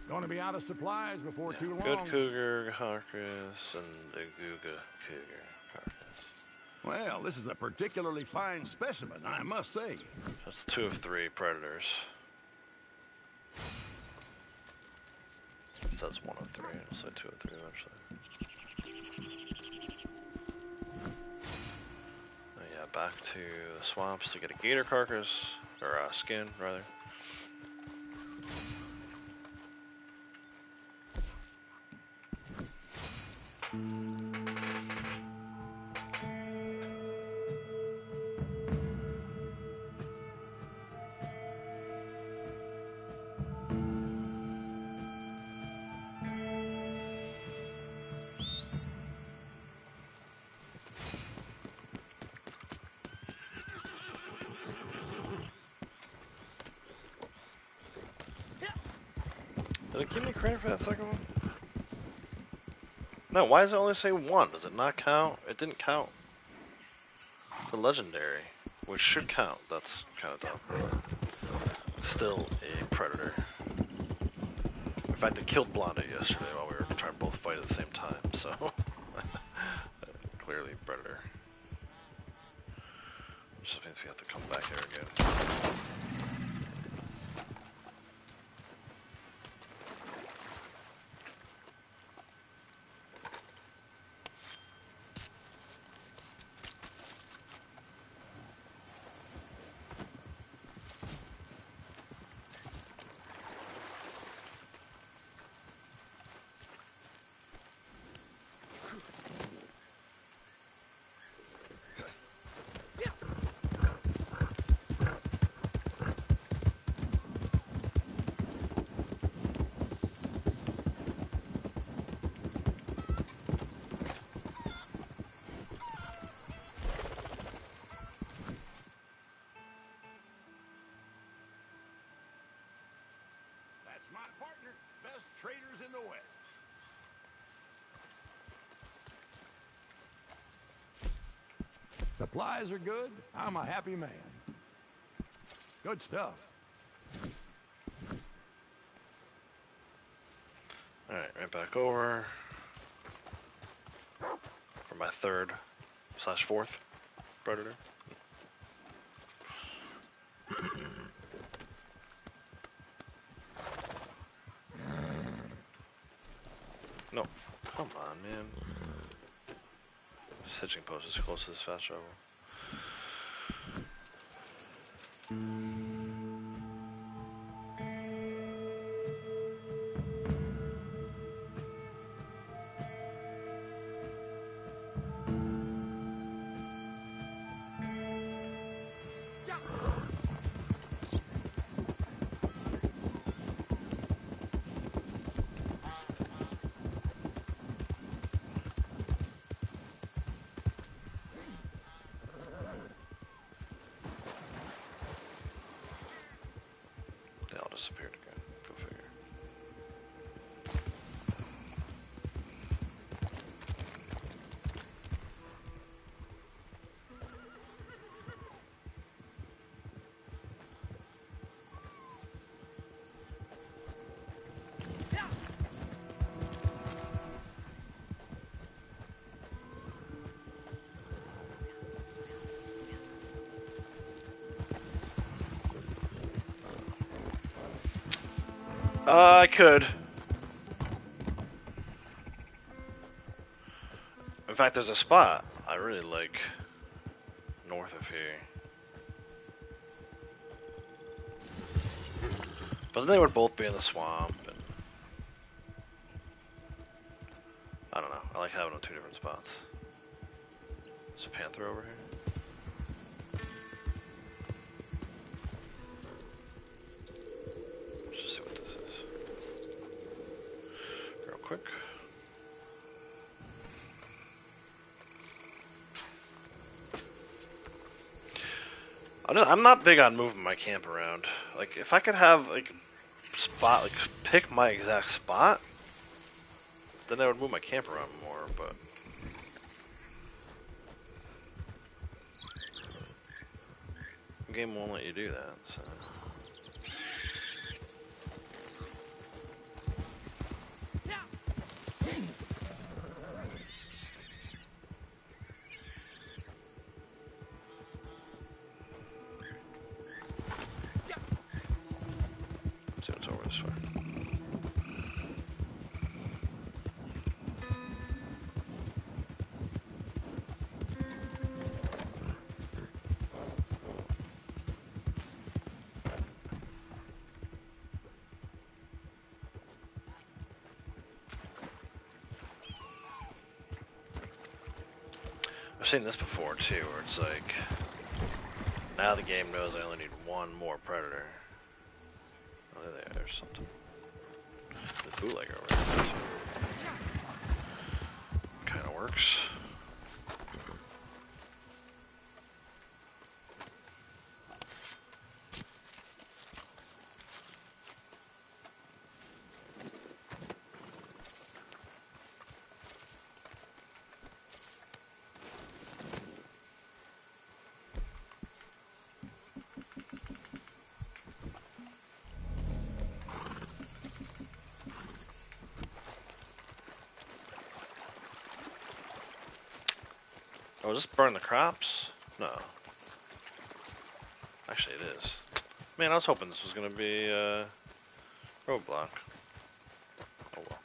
Gonna be out of supplies before too long. Good cougar carcass and a Guga cougar carcass. Well, this is a particularly fine specimen, I must say. That's 2 of 3 predators. It says 1 of 3, it'll say 2 of 3 eventually. Oh yeah, back to the swamps to get a gator carcass, or skin rather. Did it give me credit for that second one? No, why does it only say 1? Does it not count? It didn't count. The legendary, which should count. That's kind of dumb. Still a predator. In fact, I killed Blonde yesterday while we were trying to both fight at the same time, so... Clearly predator. Just means we have to come back here again. My partner, best traders in the West. Supplies are good. I'm a happy man. Good stuff. Alright, right back over. For my 3rd/4th predator. No, come on, man. Hitching post is close to this fast travel. They all disappeared again. Go figure. I could. In fact, there's a spot I really like north of here. But then they would both be in the swamp, and I don't know. I like having them in 2 different spots. There's a panther over here. Let's just see what this is. Real quick. I'm not big on moving my camp around. Like, if I could have, like, spot, like, pick my exact spot, then I would move my camp around more, but... the game won't let you do that, so... see what's over this way. I've seen this before too, where it's like, now the game knows I only need 1 more predator. Oh, there's something. The bootlegger over there. Kind of works. Oh, just burn the crops? No. Actually, it is. Man, I was hoping this was gonna be a roadblock. Oh well.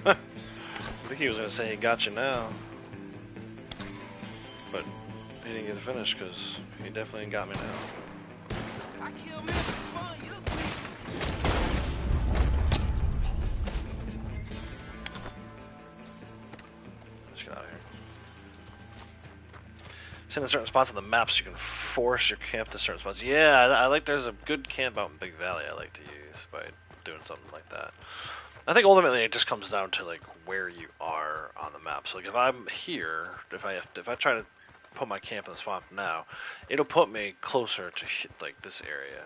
I think he was gonna say he got you now, but he didn't get to finish because he definitely got me now. I kill men for fun, you'll see. Let's get out of here. Send in certain spots on the maps, you can force your camp to certain spots. Yeah, I like. There's a good camp out in Big Valley I like to use by doing something like that. I think ultimately it just comes down to like where you are on the map. So like if I'm here, if I try to put my camp in the swamp now, it'll put me closer to like this area.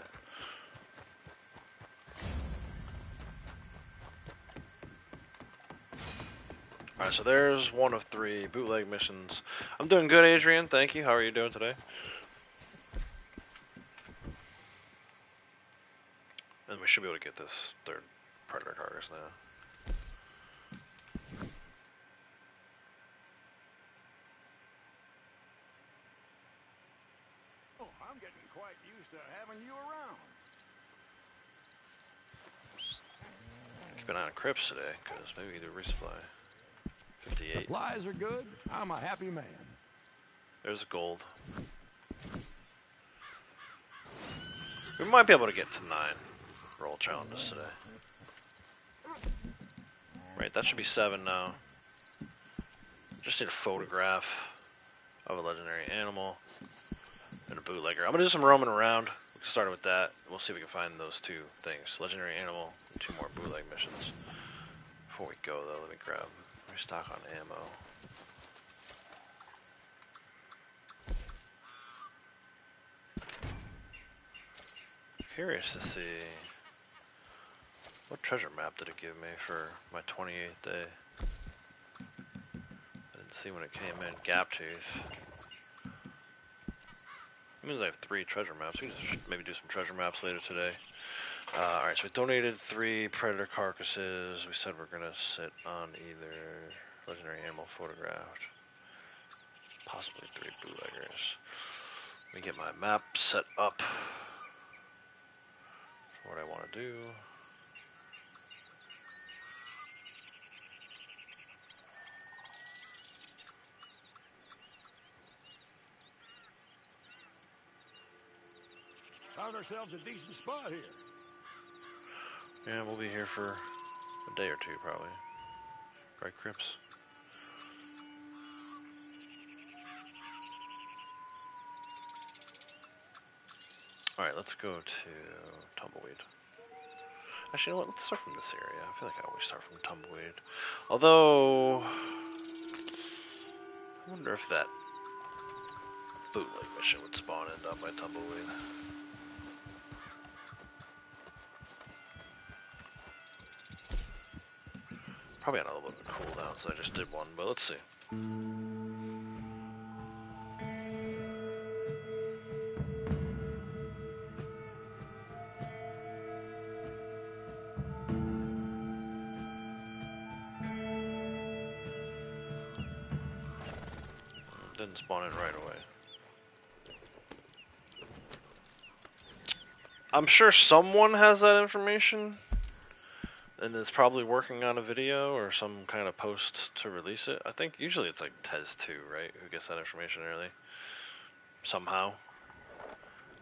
Alright, so there's 1 of 3 bootleg missions. I'm doing good, Adrian. Thank you. How are you doing today? And we should be able to get this third predator carcass now. Oh, I'm getting quite used to having you around. Keep an eye on crypts today, because maybe we can do a resupply. 58. Supplies are good. I'm a happy man. There's gold. We might be able to get to 9 roll challenges today. Right, that should be 7 now. Just need a photograph of a legendary animal and a bootlegger. I'm gonna do some roaming around. We can start with that. We'll see if we can find those 2 things. Legendary animal, 2 more bootleg missions. Before we go though, let me grab, restock on ammo. Curious to see what treasure map did it give me for my 28th day. I didn't see when it came in. Gap tooth. That means I have 3 treasure maps. We should maybe do some treasure maps later today. Alright, so we donated 3 predator carcasses. We said we're gonna sit on either legendary animal photographed, possibly 3 bootleggers. Let me get my map set up. What I want to do. Found ourselves a decent spot here. Yeah, we'll be here for a day or 2 probably. Right, Crips? Alright, let's go to Tumbleweed. Actually, you know what? Let's start from this area. I feel like I always start from Tumbleweed. Although, I wonder if that bootleg mission would spawn end up by Tumbleweed. Probably on a little bit of cooldown, so I just did one, but let's see. Didn't spawn in right away. I'm sure someone has that information and is probably working on a video or some kind of post to release it. I think usually it's like Tez 2, right? Who gets that information early. Somehow.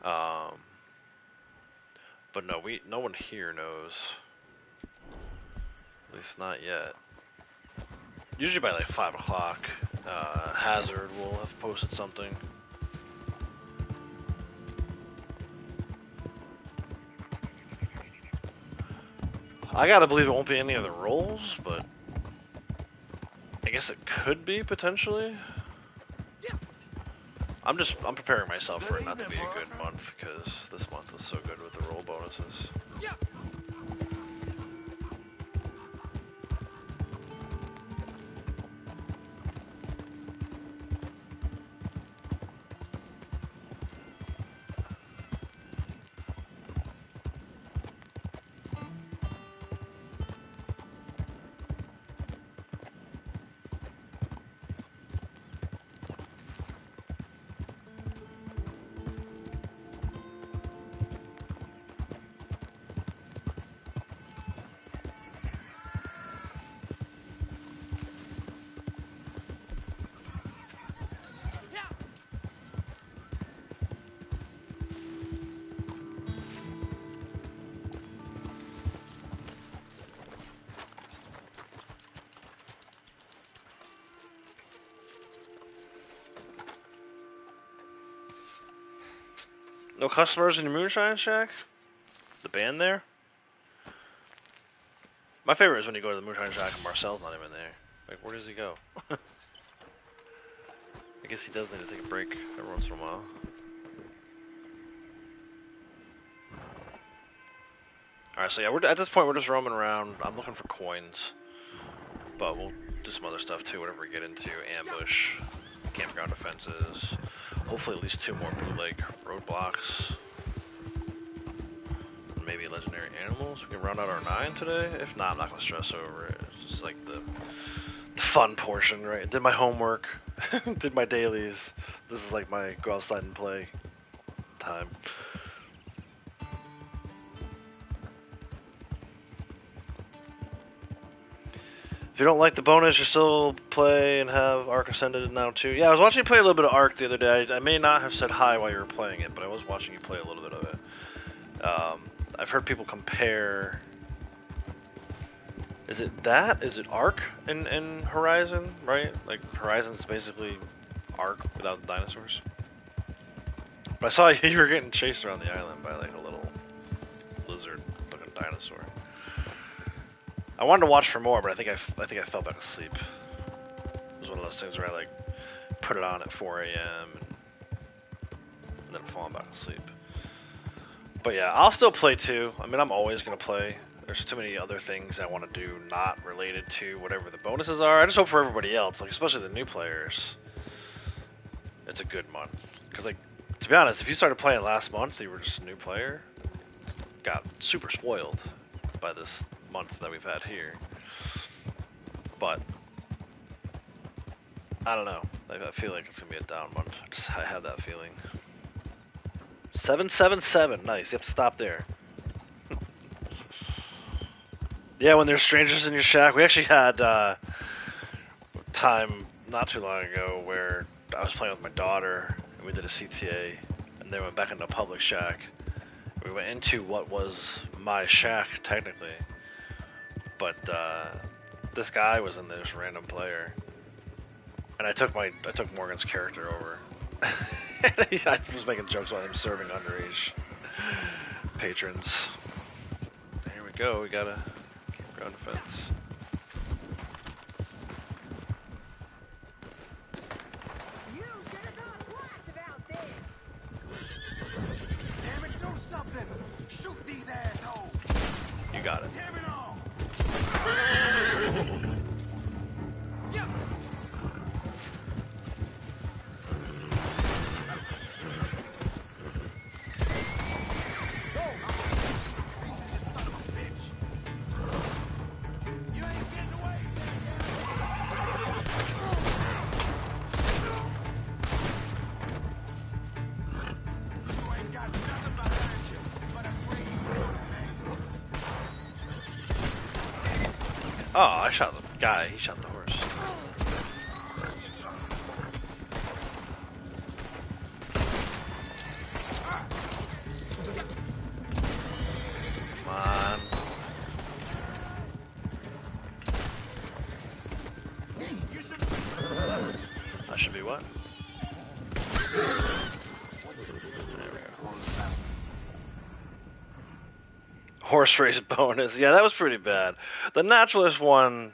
But no, no one here knows. At least not yet. Usually by like 5 o'clock. Hazard will have posted something. I gotta believe it won't be any of the rolls, but I guess it could be potentially. I'm preparing myself for it not to be a good month because this month was so good with the roll bonuses. No customers in the Moonshine Shack? The band there? My favorite is when you go to the Moonshine Shack and Marcel's not even there. Like, where does he go? I guess he does need to take a break every once in a while. Alright, so yeah, at this point we're just roaming around. I'm looking for coins. But we'll do some other stuff too, whatever we get into. Ambush, campground defenses. Hopefully at least 2 more bootleg roadblocks. Maybe a legendary so we can round out our 9 today. If not, I'm not gonna stress over it. It's just like the fun portion, right? Did my homework, did my dailies. This is like my go outside and play time. If you don't like the bonus, you still play and have Arc Ascended now too. Yeah, I was watching you play a little bit of Arc the other day. I may not have said hi while you were playing it, but I was watching you play a little bit of it. I've heard people compare. Is it that? Is it Arc in Horizon, right? Like Horizon's basically Arc without the dinosaurs. But I saw you were getting chased around the island by like a little lizard-looking dinosaur. I wanted to watch for more, but I think I fell back asleep. It was one of those things where I like put it on at 4 a.m. and then falling back asleep. But yeah, I'll still play too. I mean, I'm always gonna play. There's too many other things I want to do not related to whatever the bonuses are. I just hope for everybody else, like especially the new players, it's a good month. Because like, to be honest, if you started playing last month, you were just a new player, got super spoiled by this month that we've had here. But I don't know. I feel like it's gonna be a down month. I have that feeling. 777. Nice. You have to stop there. Yeah, when there's strangers in your shack. We actually had time not too long ago where I was playing with my daughter and we did a CTA and then went back into a public shack. We went into what was my shack technically, but this guy was in there, this random player, and I took Morgan's character over. I was making jokes about him serving underage patrons. Here we go. We got a campground defense. You should have thought twice about this. Damn it, do something! Shoot these assholes! You got it. Damn it all! Oh, I shot the guy. He shot the horse. Come on. I should be what? There we go. Horse race bonus. Yeah, that was pretty bad. The Naturalist one,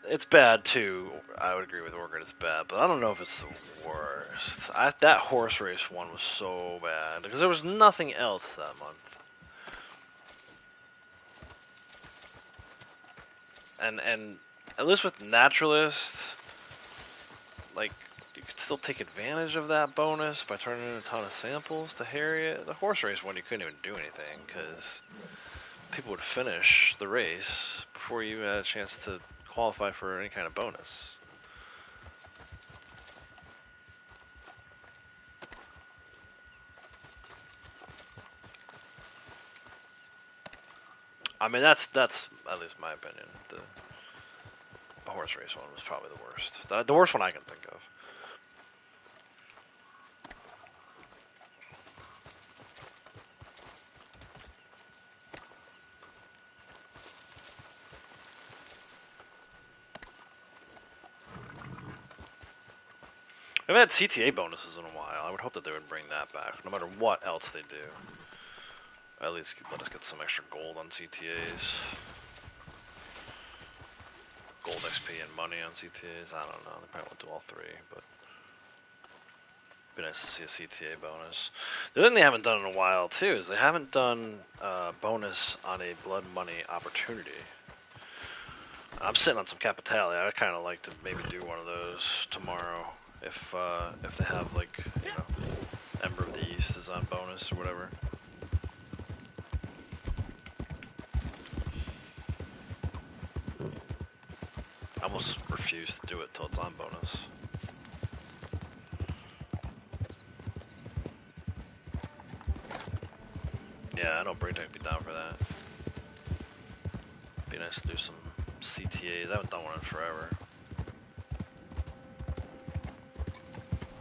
it's bad too. I would agree with Orchid, it's bad, but I don't know if it's the worst. That horse race one was so bad because there was nothing else that month. And at least with Naturalist, like you could still take advantage of that bonus by turning in a ton of samples to Harriet. The horse race one, you couldn't even do anything because people would finish the race before you had a chance to qualify for any kind of bonus. I mean, that's at least my opinion. The horse race one was probably the worst. The worst one I can think of. We haven't had CTA bonuses in a while. I would hope that they would bring that back, no matter what else they do. At least let us get some extra gold on CTAs. Gold XP and money on CTAs. I don't know. They probably won't do all three, but it'd be nice to see a CTA bonus. The other thing they haven't done in a while too is they haven't done a bonus on a blood money opportunity. I'm sitting on some Capitalia. I'd kind of like to maybe do one of those tomorrow if they have like, you know, Ember of the East is on bonus or whatever. almost refuse to do it till it's on bonus. Yeah, I know Breakdown would be down for that. Be nice to do some CTAs. I haven't done one in forever.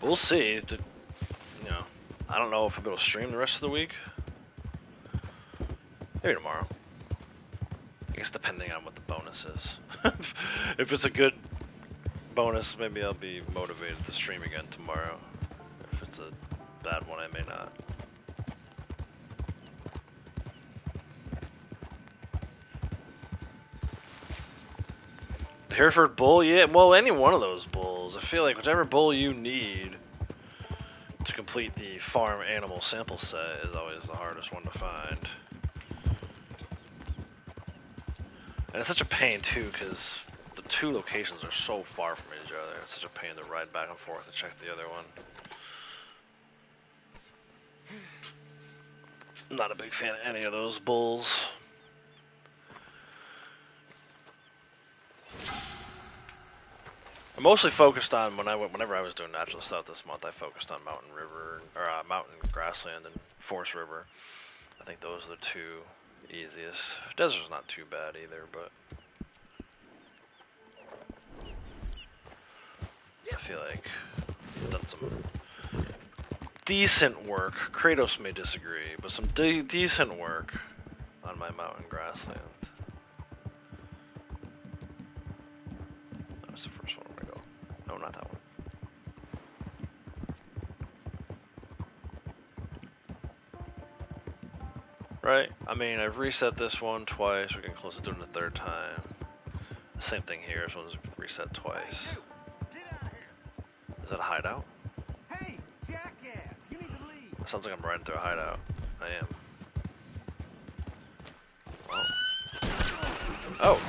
We'll see. You know, I don't know if I'll be able to stream the rest of the week. Maybe tomorrow. I guess depending on what the bonus is. If it's a good bonus, maybe I'll be motivated to stream again tomorrow. If it's a bad one, I may not. Hereford Bull? Yeah, well, any one of those bulls. I feel like whichever bull you need to complete the farm animal sample set is always the hardest one to find. And it's such a pain, too, because the two locations are so far from each other. It's such a pain to ride back and forth and check the other one. I'm not a big fan of any of those bulls. I'm mostly focused on whenever I was doing Naturalist out this month. I focused on Mountain River or Mountain Grassland and Forest River. I think those are the two easiest. Desert's not too bad either, but I feel like I've done some decent work. Kratos may disagree, but some decent work on my Mountain Grassland. That was the first one. No, not that one. Right? I mean, I've reset this one twice. We're getting close to doing it the third time. Same thing here. This one's reset twice. Is that a hideout? Hey, jackass! You need to leave. Sounds like I'm riding through a hideout. I am. Oh.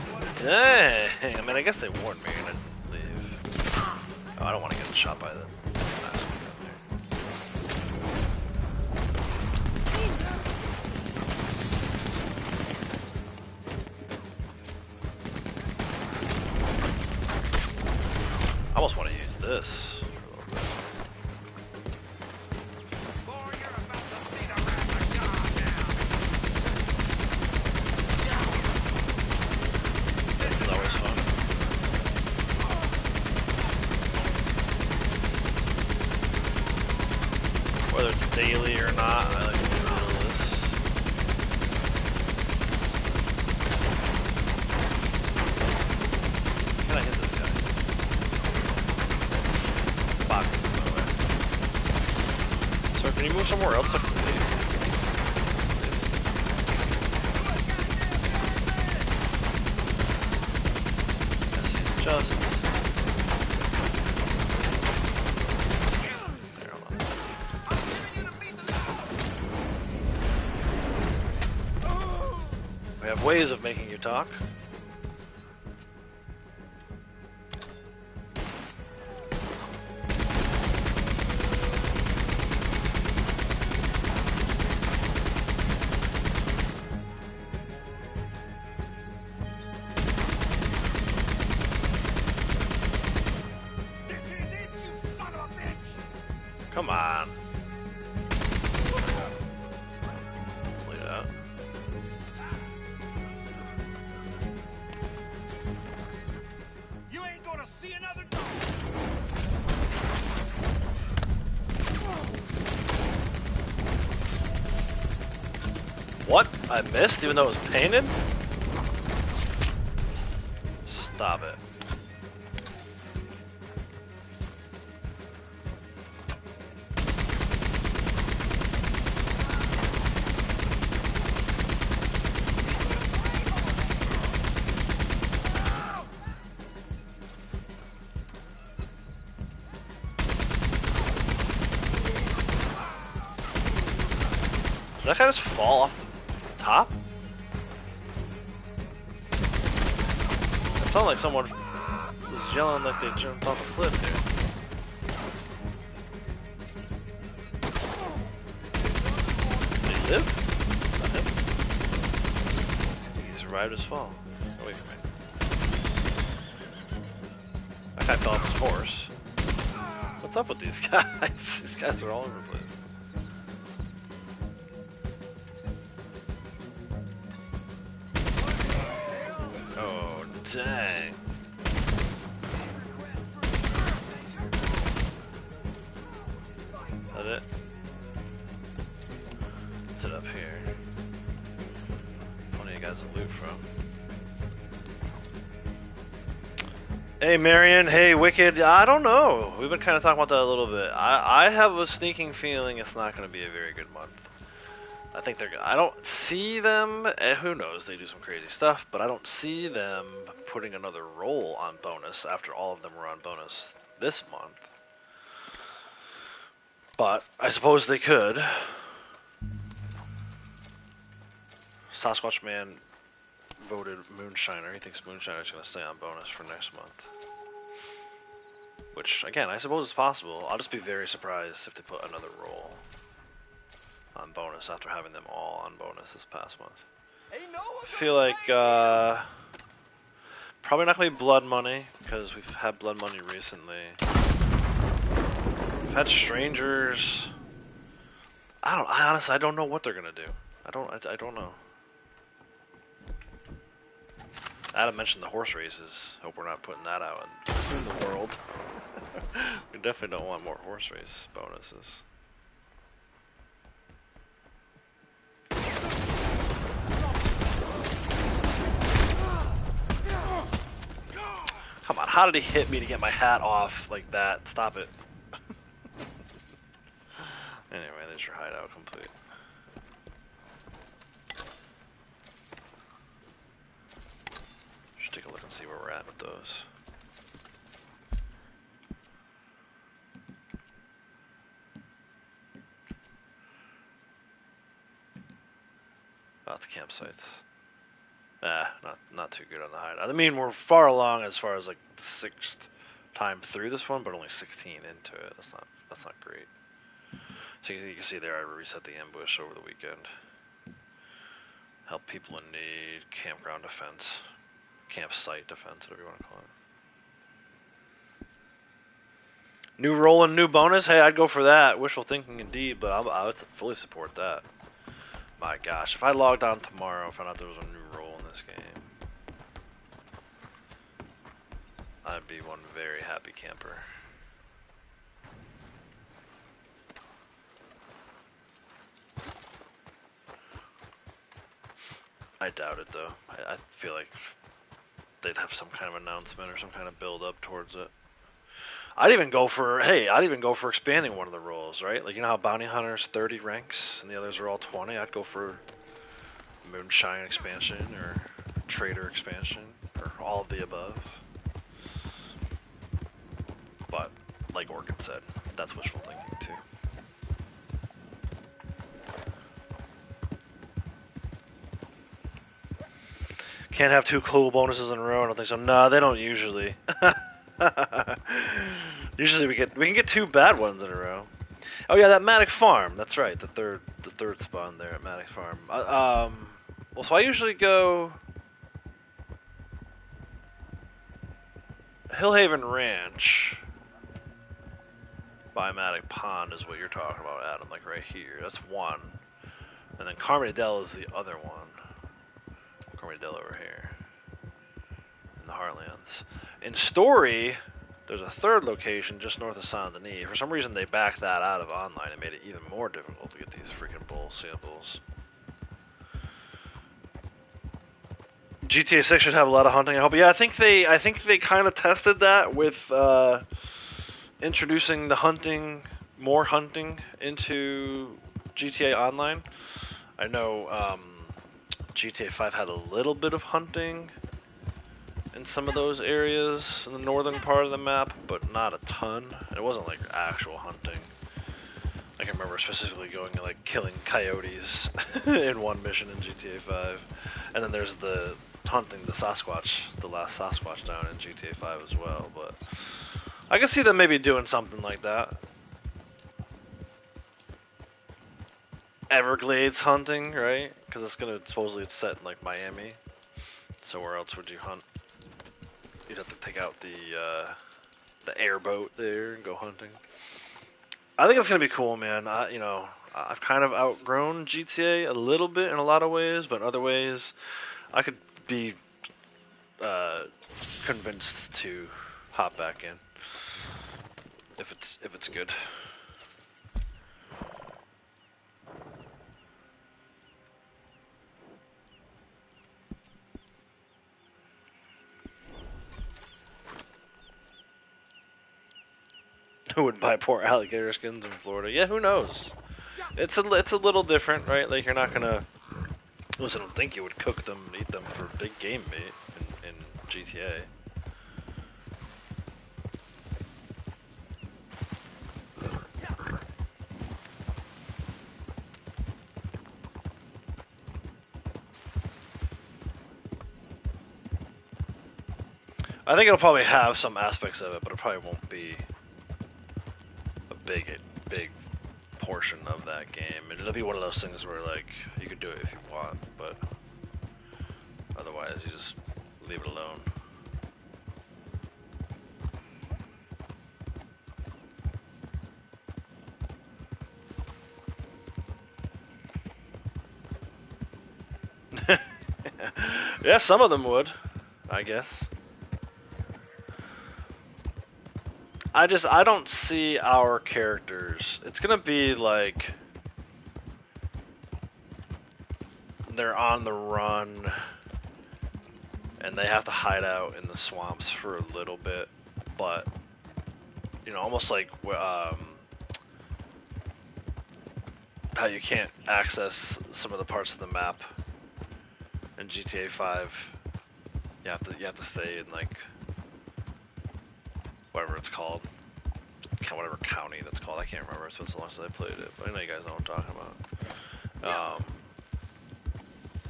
Dang! I mean, I guess they warned me and I didn't leave. Oh, I don't want to get shot by the last one up there. I almost want to use this for a little bit. Boy, you're about to see the wrath of God now. This is always fun. Whether it's daily or not, I like to do this. Can I hit this guy? Box, by the way. Sir, can you move somewhere else? I can leave. Yes, just. We have ways of making you talk. This is it, you son of a bitch! Come on. Look at that. You ain't gonna see another dog! What? I missed even though it was painted? Stop it. Did that guy just fall off the top? It sounded like someone was yelling like they jumped off a cliff there. Did he live? Not him. I think he survived his fall. Oh, wait for me. guy fell off his horse. What's up with these guys? These guys are all over the place. Oh, dang. That it? Sit up here. Plenty of guys to loot from. Hey Marion, hey Wicked, I don't know. We've been kind of talking about that a little bit. I have a sneaking feeling it's not going to be a very good month. I think they're. I don't see them. Who knows? They do some crazy stuff, but I don't see them putting another roll on bonus after all of them were on bonus this month. But I suppose they could. Sasquatch Man voted Moonshiner. He thinks Moonshiner is going to stay on bonus for next month. Which, again, I suppose is possible. I'll just be very surprised if they put another roll on bonus after having them all on bonus this past month. I feel like probably not going to be Blood Money, because we've had Blood Money recently. We've had Strangers. I honestly don't know what they're going to do. I don't know. Adam mentioned the horse races. Hope we're not putting that out in the world. We definitely don't want more horse race bonuses. Come on, how did he hit me to get my hat off like that? Stop it. Anyway, there's your hideout complete. Take a look and see where we're at with those. About the campsites. Not too good on the hideout. I mean, we're far along as far as like the 6th time through this one, but only 16 into it. That's not great. So you can see there, I reset the ambush over the weekend. Help people in need, campground defense. Campsite defense, whatever you want to call it. New roll and new bonus? Hey, I'd go for that. Wishful thinking indeed, but I would fully support that. My gosh, if I logged on tomorrow and found out there was a new roll in this game, I'd be one very happy camper. I doubt it though. I feel like they'd have some kind of announcement or some kind of build up towards it. I'd even go for expanding one of the roles, right? Like, you know how Bounty Hunter's 30 ranks and the others are all 20? I'd go for Moonshine expansion or Trader expansion or all of the above. But, like Orchid said, that's wishful thinking too. Can't have 2 cool bonuses in a row. I don't think so. No, they don't usually. Usually we can get 2 bad ones in a row. Oh yeah, that Matic Farm. That's right. The third spawn there at Matic Farm. Well, so I usually go Hillhaven Ranch by Matic Pond is what you're talking about, Adam. Like right here. That's one. And then Carmadale is the other one. Carmadale over here in the Heartlands. In Story, there's a 3rd location just north of Saint Denis. For some reason, they backed that out of online and made it even more difficult to get these freaking bull samples. GTA 6 should have a lot of hunting, I hope. Yeah, I think they kind of tested that with introducing the more hunting into GTA Online. I know GTA 5 had a little bit of hunting in some of those areas in the northern part of the map, but not a ton. It wasn't like actual hunting. I can remember specifically going and like killing coyotes in one mission in GTA 5. And then there's the hunting the Sasquatch, the last Sasquatch down in GTA 5 as well, but I can see them maybe doing something like that. Everglades hunting, right? Because supposedly it's set in like Miami. So where else would you hunt? You'd have to take out the the airboat there and go hunting. I think it's gonna be cool, man. I've kind of outgrown GTA a little bit in a lot of ways, but in other ways, I could be convinced to hop back in if it's good. Who would buy poor alligator skins in Florida? Yeah, who knows? It's a little different, right? Like you're not gonna. Listen, I don't think you would cook them, eat them for big game meat in GTA. I think it'll probably have some aspects of it, but it probably won't be a big portion of that game. It'll be one of those things where like you could do it if you want, but otherwise you just leave it alone. Yeah, some of them would, I guess. I don't see our characters. It's gonna be like they're on the run and they have to hide out in the swamps for a little bit, but almost like how you can't access some of the parts of the map in GTA 5. You have to stay in like whatever it's called, whatever county that's called. I can't remember. It's been so long since I played it, but I know you guys know what I'm talking about.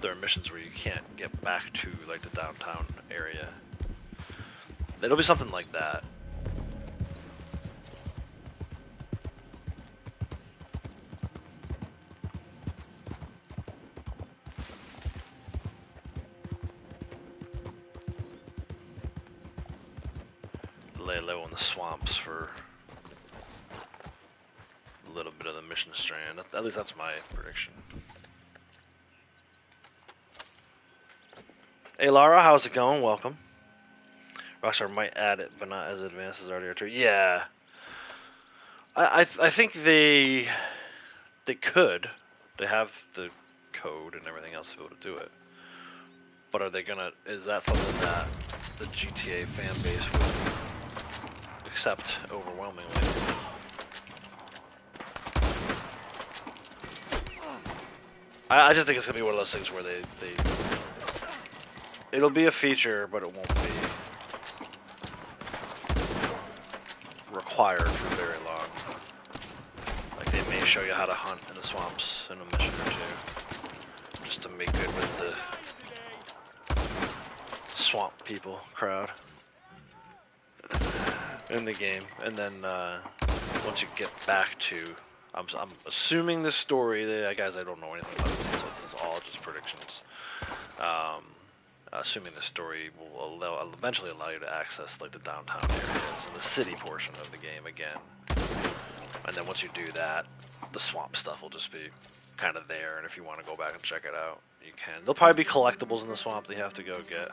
There are missions where you can't get back to like the downtown area. It'll be something like that. Lay low in the swamps for a little bit of the mission strand. At least that's my prediction. Hey Lara, how's it going? Welcome. Rockstar might add it, but not as advanced as RDR2. Yeah, I think they could. They have the code and everything else to be able to do it. But are they gonna? Is that something that the GTA fan base would accept overwhelmingly? I just think it's gonna be one of those things where it'll be a feature, but it won't be required for very long. Like they may show you how to hunt in the swamps in a mission or two, just to make good with the swamp people crowd in the game. And then once you get back to, I'm assuming the story. Guys, I don't know anything about this, so this is all just predictions. Assuming the story will eventually allow you to access like the downtown areas and the city portion of the game again. And then once you do that, the swamp stuff will just be kind of there, and if you want to go back and check it out, you can. There'll probably be collectibles in the swamp that you have to go get.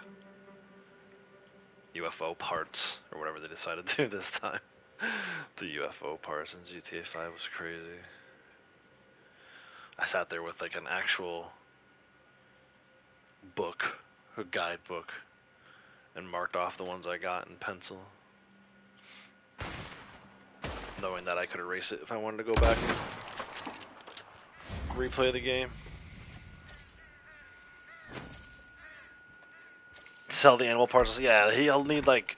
UFO parts, or whatever they decided to do this time. The UFO parts in GTA 5 was crazy. I sat there with like an actual book, a guidebook, and marked off the ones I got in pencil, knowing that I could erase it if I wanted to go back and replay the game. Sell the animal parts. Yeah, he'll need like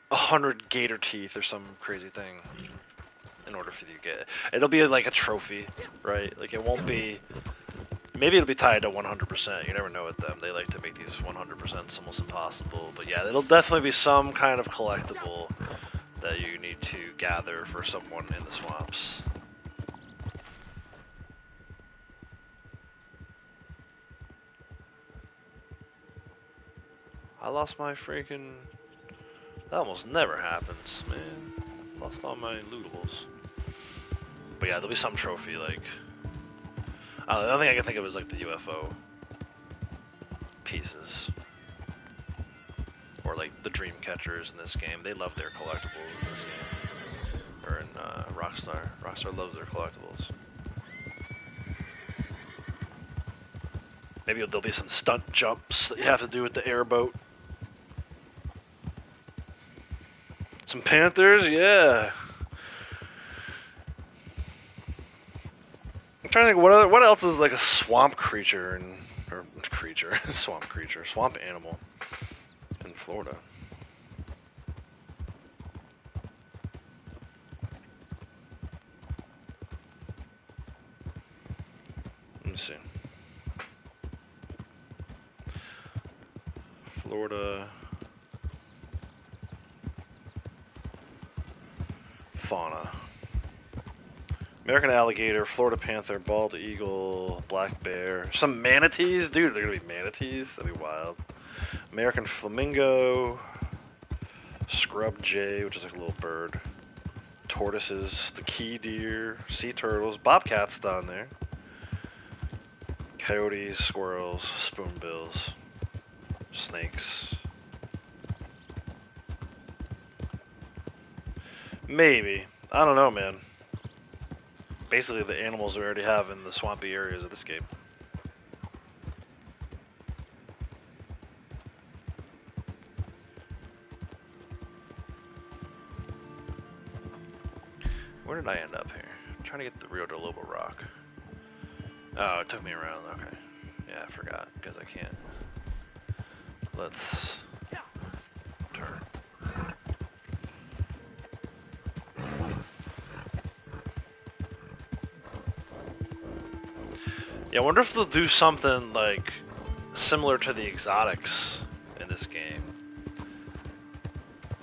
100 gator teeth or some crazy thing in order for you to get it. It'll be like a trophy, right? Like it won't be. Maybe it'll be tied to 100%. You never know with them. They like to make these 100% almost impossible. But yeah, it'll definitely be some kind of collectible that you need to gather for someone in the swamps. I lost my freaking That almost never happens, man. Lost all my lootables. But yeah, there'll be some trophy, like... the only thing I can think of is like the UFO pieces. Or like the dream catchers in this game. They love their collectibles in this game. Or in Rockstar. Rockstar loves their collectibles. Maybe there'll be some stunt jumps that you have to do with the airboat. Some panthers, yeah. I'm trying to think what else is like a swamp creature swamp animal in Florida. Let me see. Florida fauna. American alligator, Florida panther, bald eagle, black bear. Some manatees? Dude, they're gonna be manatees? That'd be wild. American flamingo. Scrub jay, which is like a little bird. Tortoises, the key deer, sea turtles, bobcats down there. Coyotes, squirrels, spoonbills, snakes. Maybe. I don't know, man. Basically the animals we already have in the swampy areas of this game. Where did I end up here? I'm trying to get the Rio de Lobo rock. Oh, it took me around. Okay. Yeah, I forgot because I can't. Let's turn. Yeah, I wonder if they'll do something like similar to the exotics in this game,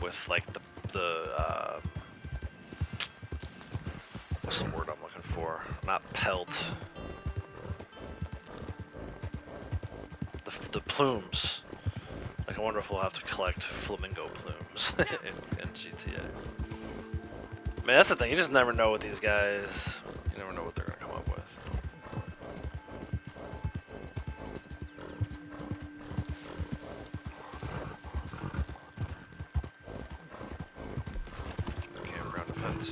with like the what's the word I'm looking for? Not pelt. The plumes. Like I wonder if we'll have to collect flamingo plumes in GTA. Man, that's the thing. You just never know with these guys. You never know what they're gonna come up with. Campground defense.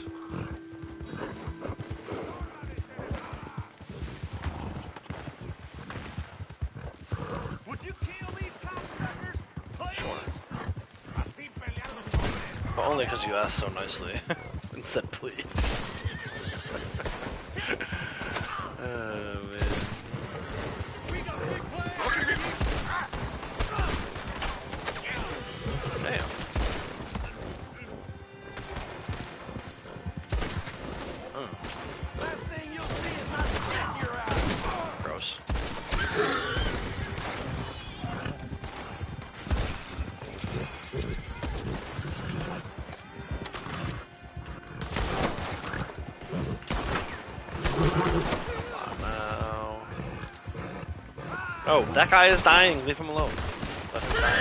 Would you kill these cocksuckers? Please? But only because you asked so nicely and said please. Oh man. Damn. Last thing you'll see is my spit in your eye. Gross. Oh, that guy is dying. Leave him alone. Let him die.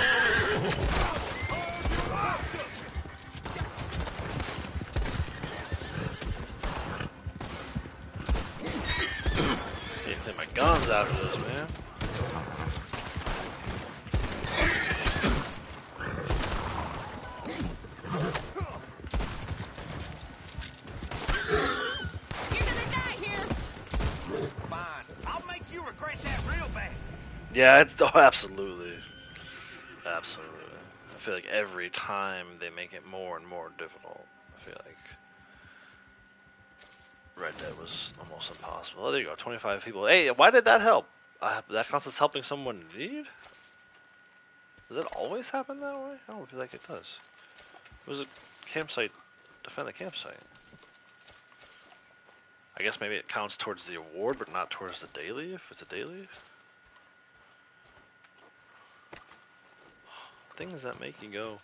Need to clean my guns out of this, man. You're gonna die here. Fine. I'll make you regret that real bad. Yeah, it's absolutely. Absolutely. I feel like every time they make it more and more difficult. I feel like Red Dead was almost impossible. Oh, there you go, 25 people. Hey, why did that help? That counts as helping someone in need? Does it always happen that way? I don't feel like it does. It was a campsite. Defend the campsite. I guess maybe it counts towards the award, but not towards the daily, if it's a daily. Things that make you go,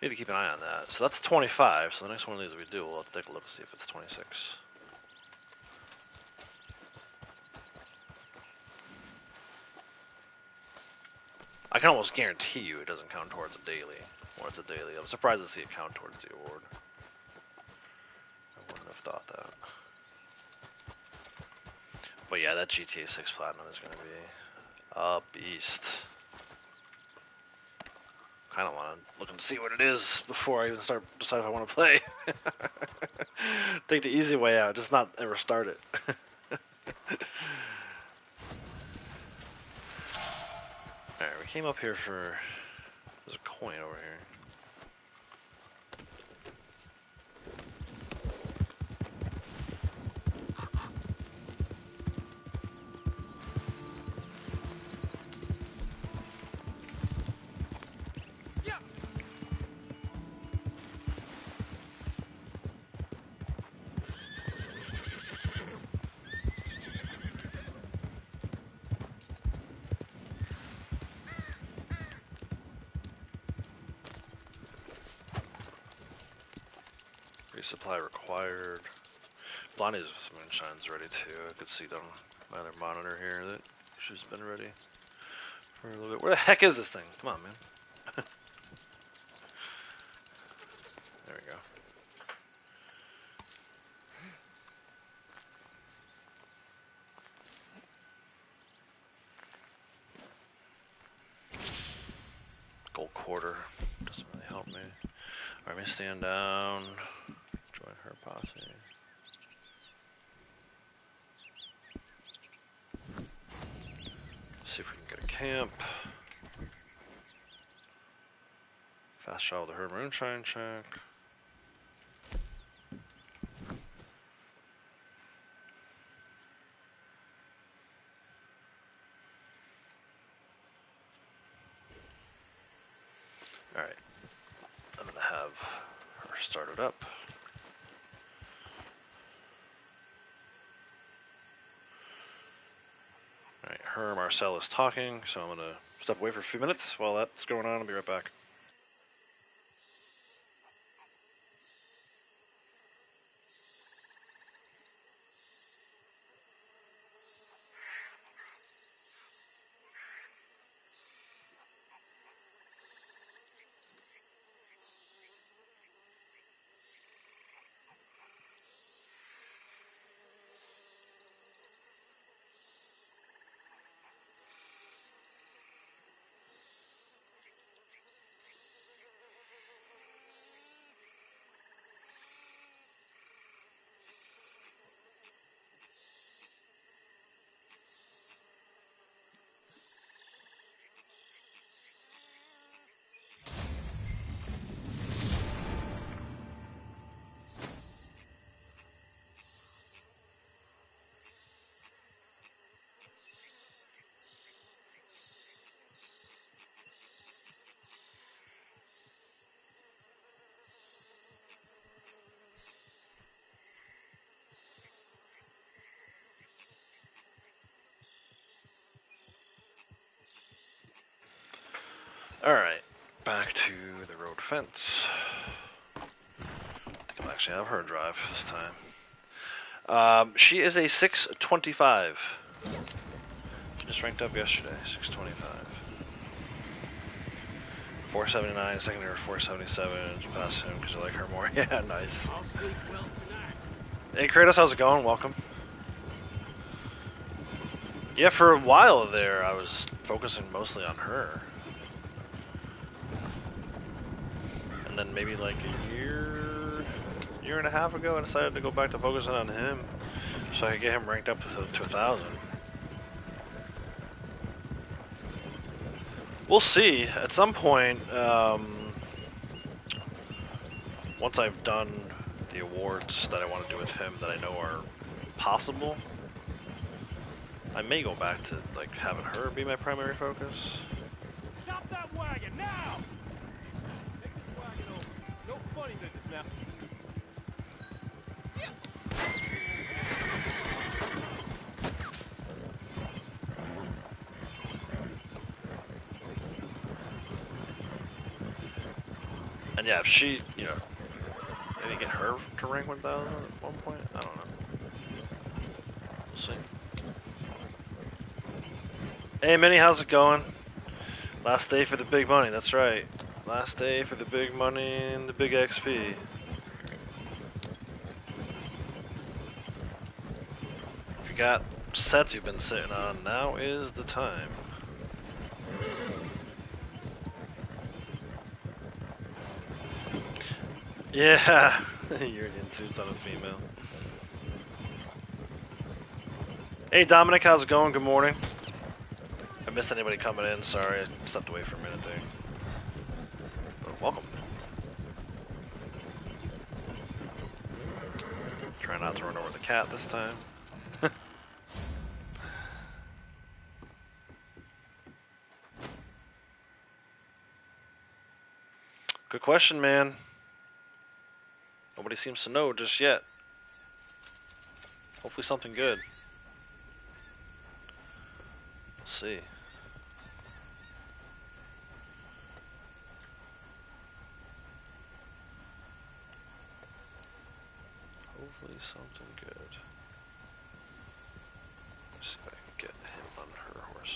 Need to keep an eye on that. So that's 25, so the next one of these we do, we'll have to take a look and see if it's 26. I can almost guarantee you it doesn't count towards a daily. Or it's a daily. I'm surprised to see it count towards the award. I wouldn't have thought that. But yeah, that GTA 6 Platinum is going to be a beast. Kind of want to look and see what it is before I even decide if I want to play. Take the easy way out, just not ever start it. Alright, we came up here for... There's a coin over here. Resupply required. Blondie's Moonshine's ready too. I could see on my other monitor here that she's been ready for a little bit. Where the heck is this thing? Come on, man. There we go. Gold quarter doesn't really help me. Alright, let me stand down. Join her posse. See if we can get a camp. Fast travel to her moonshine check. Alright. I'm gonna have her start it up. Alright, her and Marcel is talking, so I'm gonna step away for a few minutes while that's going on. I'll be right back. Alright, back to the road fence. I think I'll actually have her drive this time. She is a 625. She just ranked up yesterday, 625. 479, secondary 477. Just pass him because you like her more. Yeah, nice. Hey Kratos, how's it going? Welcome. Yeah, for a while there, I was focusing mostly on her. And then maybe like a year and a half ago, I decided to go back to focusing on him, so I could get him ranked up to 1,000. We'll see. At some point, once I've done the awards that I want to do with him that I know are possible, I may go back to like having her be my primary focus. Stop that wagon now! Take this wagon over. No funny business now. And yeah, if she, you know, maybe get her to rank 1,000 at one point. I don't know. We'll see. Hey, Minnie, how's it going? Last day for the big money, that's right. Last day for the big money and the big XP. If you got sets you've been sitting on, now is the time. Yeah, you're getting suits on a female. Hey Dominic, how's it going? Good morning. I missed anybody coming in, sorry, I stepped away for a minute there. But welcome. Try not to run over the cat this time. Good question, man. Nobody seems to know just yet. Hopefully something good. We'll see. Hopefully something good. Let's see if I can get him on her horse.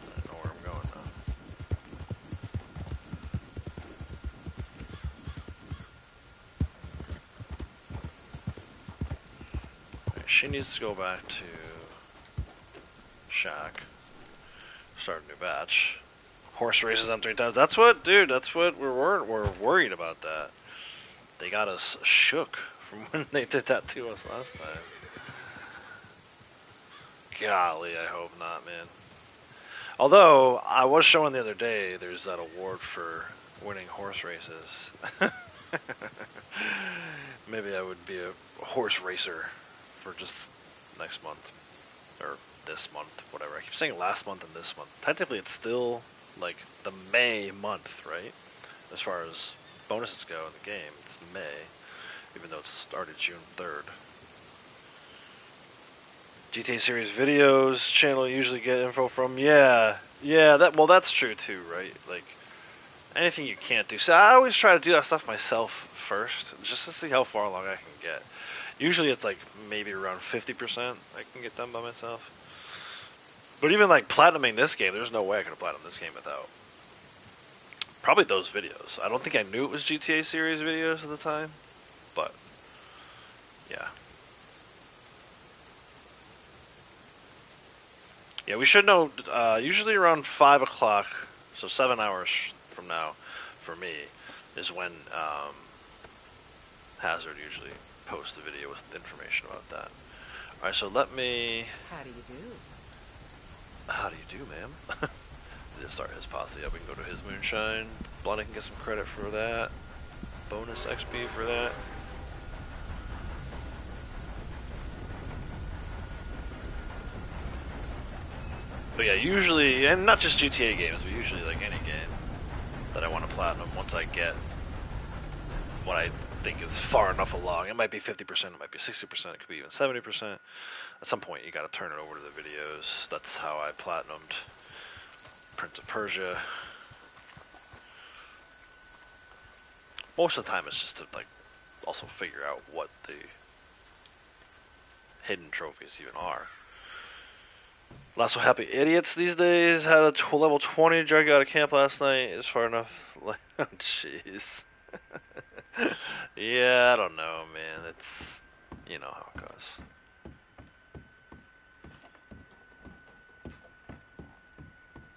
I know where I'm going now. Right, she needs to go back to shack. Start a new batch. Horse races on 3 times. That's what, dude. That's what we're worried about. That they got us shook from when they did that to us last time. Golly, I hope not, man. Although I was showing the other day, there's that award for winning horse races. Maybe I would be a horse racer for just next month or this month, whatever. I keep saying last month and this month. Technically, it's still like the May month, right? As far as bonuses go in the game, it's May, even though it's already June 3rd. GTA series videos channel usually get info from. Yeah, that's true too, right? Like anything you can't do. So I always try to do that stuff myself first, just to see how far along I can get. Usually it's like maybe around 50% I can get done by myself. But even like platinuming this game, there's no way I could have platinumed this game without probably those videos. I don't think I knew it was GTA series videos at the time, but yeah. Yeah, we should know, usually around 5 o'clock, so 7 hours from now, for me, is when Hazard usually posts a video with information about that. Alright, so let me... How do you do? How do you do, ma'am? Just start his posse up. We can go to his Moonshine. Blondie can get some credit for that. Bonus XP for that. But yeah, usually, and not just GTA games, but usually like any game that I want to platinum, once I get what I think is far enough along, it might be 50%, it might be 60%, it could be even 70%. At some point, you got to turn it over to the videos. That's how I platinumed Prince of Persia. Most of the time, it's just to like also figure out what the hidden trophies even are. Not so happy idiots these days. Had a level 20 drug out of camp last night. It's far enough. Like, oh, jeez. Yeah, I don't know, man. It's, you know how it goes.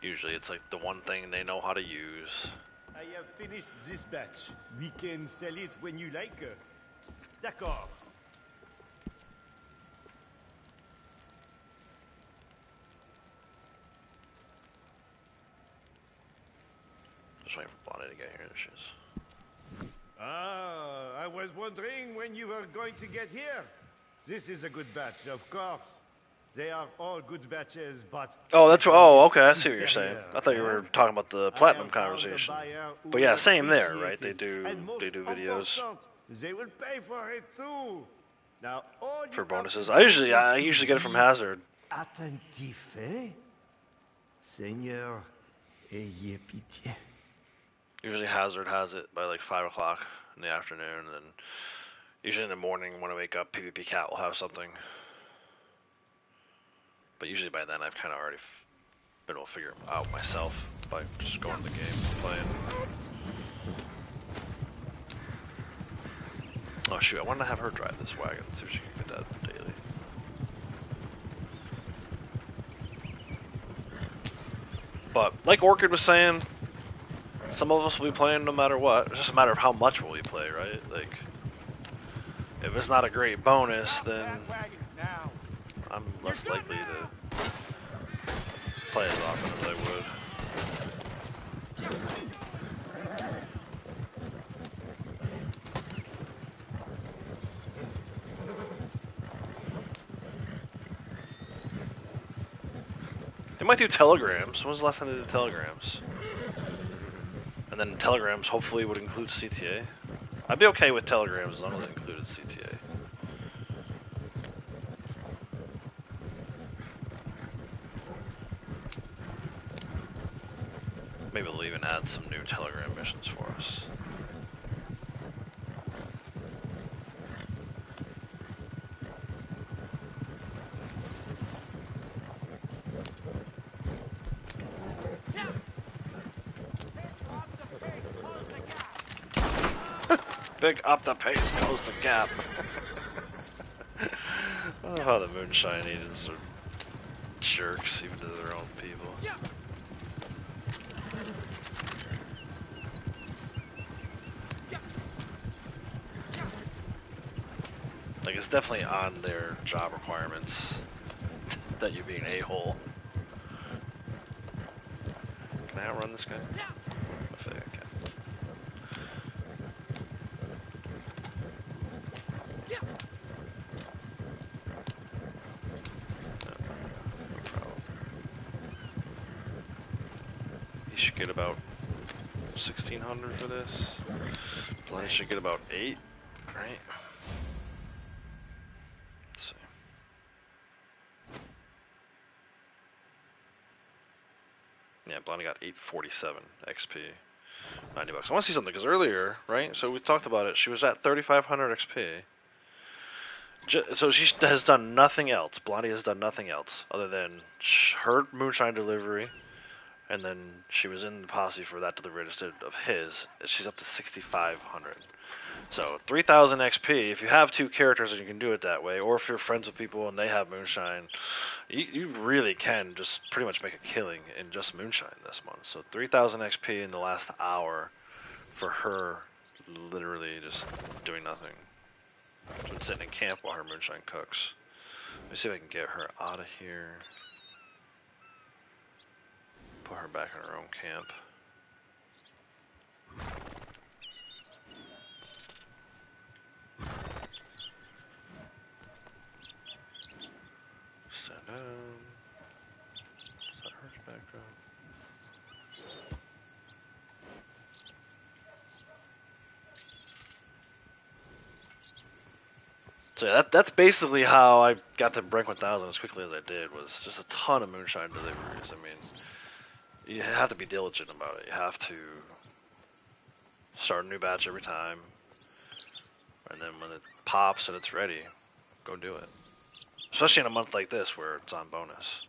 Usually it's like the one thing they know how to use. I have finished this batch. We can sell it when you like. D'accord. Just waiting for Blondie to get here. There she is. Ah, I was wondering when you were going to get here. This is a good batch, of course. They are all good batches, but... Oh, that's what... Oh, okay, I see what you're saying. I thought you were talking about the platinum conversation. But yeah, same there, right? They do videos. They will pay for it too. Now, for bonuses. I usually get it from Hazard. Attentif, eh? Seigneur, ayez pitié. Usually Hazard has it by like 5 o'clock in the afternoon, and then usually in the morning when I wake up, PvP Cat will have something. But usually by then I've kind of already been able to figure it out myself by just going to the game and playing. Oh shoot, I wanted to have her drive this wagon, see if she can get that daily. But like Orchid was saying, some of us will be playing no matter what. It's just a matter of how much will we play, right? Like, if it's not a great bonus, then I'm less likely to play as often as I would. They might do telegrams. When was the last time they did telegrams? And then telegrams hopefully would include CTA. I'd be okay with telegrams as long as it included CTA. Maybe they'll even add some new telegram missions for us. Big up the pace, close the gap. I love how the Moonshine agents are jerks even to their own people. Like, it's definitely on their job requirements that you be an a-hole. Can I outrun this guy? I feel like I can. No problem. He should get about 1,600 for this. Bloody should get about 8, right? Let's see. Yeah, Blondie got 847 XP. 90 bucks. I want to see something, because earlier, right? So we talked about it. She was at 3,500 XP. So she has done nothing else. Blondie has done nothing else other than her moonshine delivery, and then she was in the posse for that delivery instead of his. She's up to 6,500. So 3,000 XP. If you have 2 characters and you can do it that way, or if you're friends with people and they have moonshine, you really can just pretty much make a killing in just moonshine this month. So 3,000 XP in the last hour for her, literally just doing nothing. She's been sitting in camp while her moonshine cooks. Let me see if I can get her out of here. Put her back in her own camp. Stand down. Is that her background? So yeah, that's basically how I got to break 1,000 as quickly as I did, was just a ton of moonshine deliveries. I mean, you have to be diligent about it. You have to start a new batch every time, and then when it pops and it's ready, go do it. Especially in a month like this where it's on bonus.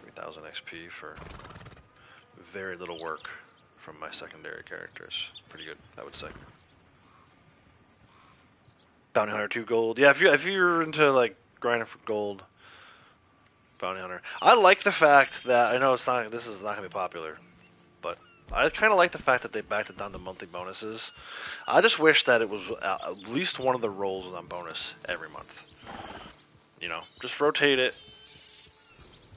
3,000 XP for very little work from my secondary characters. Pretty good, I would say. Bounty Hunter 2 gold. Yeah, if you're into like grinding for gold, Bounty Hunter. I like the fact that, I know this is not gonna be popular, but I kind of like the fact that they backed it down to monthly bonuses. I just wish that it was at least one of the roles was on bonus every month. You know, just rotate it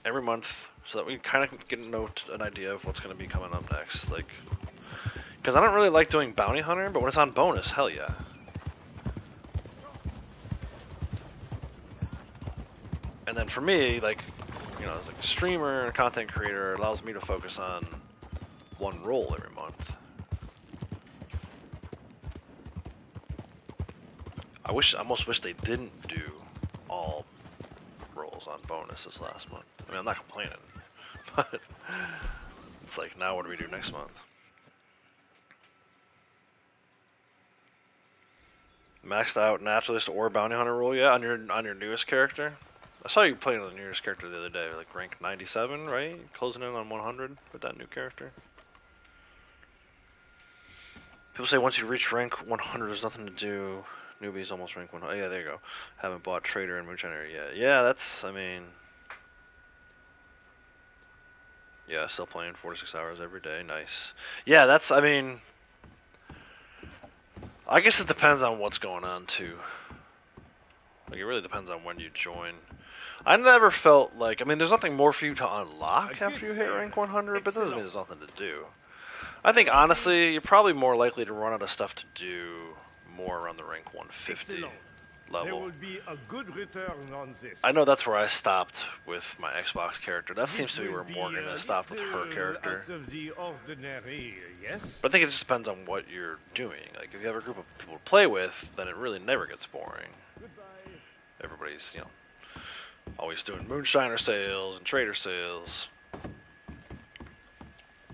every month so that we kind of get an idea of what's gonna be coming up next. Like, because I don't really like doing Bounty Hunter, but when it's on bonus, hell yeah. And then for me, like, you know, as like a streamer and content creator, it allows me to focus on one role every month. I almost wish they didn't do all roles on bonuses last month. I mean, I'm not complaining, but it's like, now what do we do next month? Maxed out Naturalist or Bounty Hunter role, yeah, on your newest character. I saw you playing on the newest character the other day, like rank 97, right? Closing in on 100 with that new character. People say once you reach rank 100, there's nothing to do. Newbies almost rank 100. Oh, yeah, there you go. Haven't bought Trader and Moonshiner yet. Yeah, that's, I mean... Yeah, still playing 46 hours every day. Nice. Yeah, that's, I mean... I guess it depends on what's going on, too. Like, it really depends on when you join. I never felt like... I mean, there's nothing more for you to unlock after you hit rank 100, but that doesn't mean there's nothing to do. I think, honestly, you're probably more likely to run out of stuff to do more around the rank 150 level. There will be a good return on this. I know that's where I stopped with my Xbox character. That seems to be where Morgan has stopped with her character. Out of the ordinary, yes? But I think it just depends on what you're doing. Like, if you have a group of people to play with, then it really never gets boring. Everybody's, you know, always doing Moonshiner sales and Trader sales.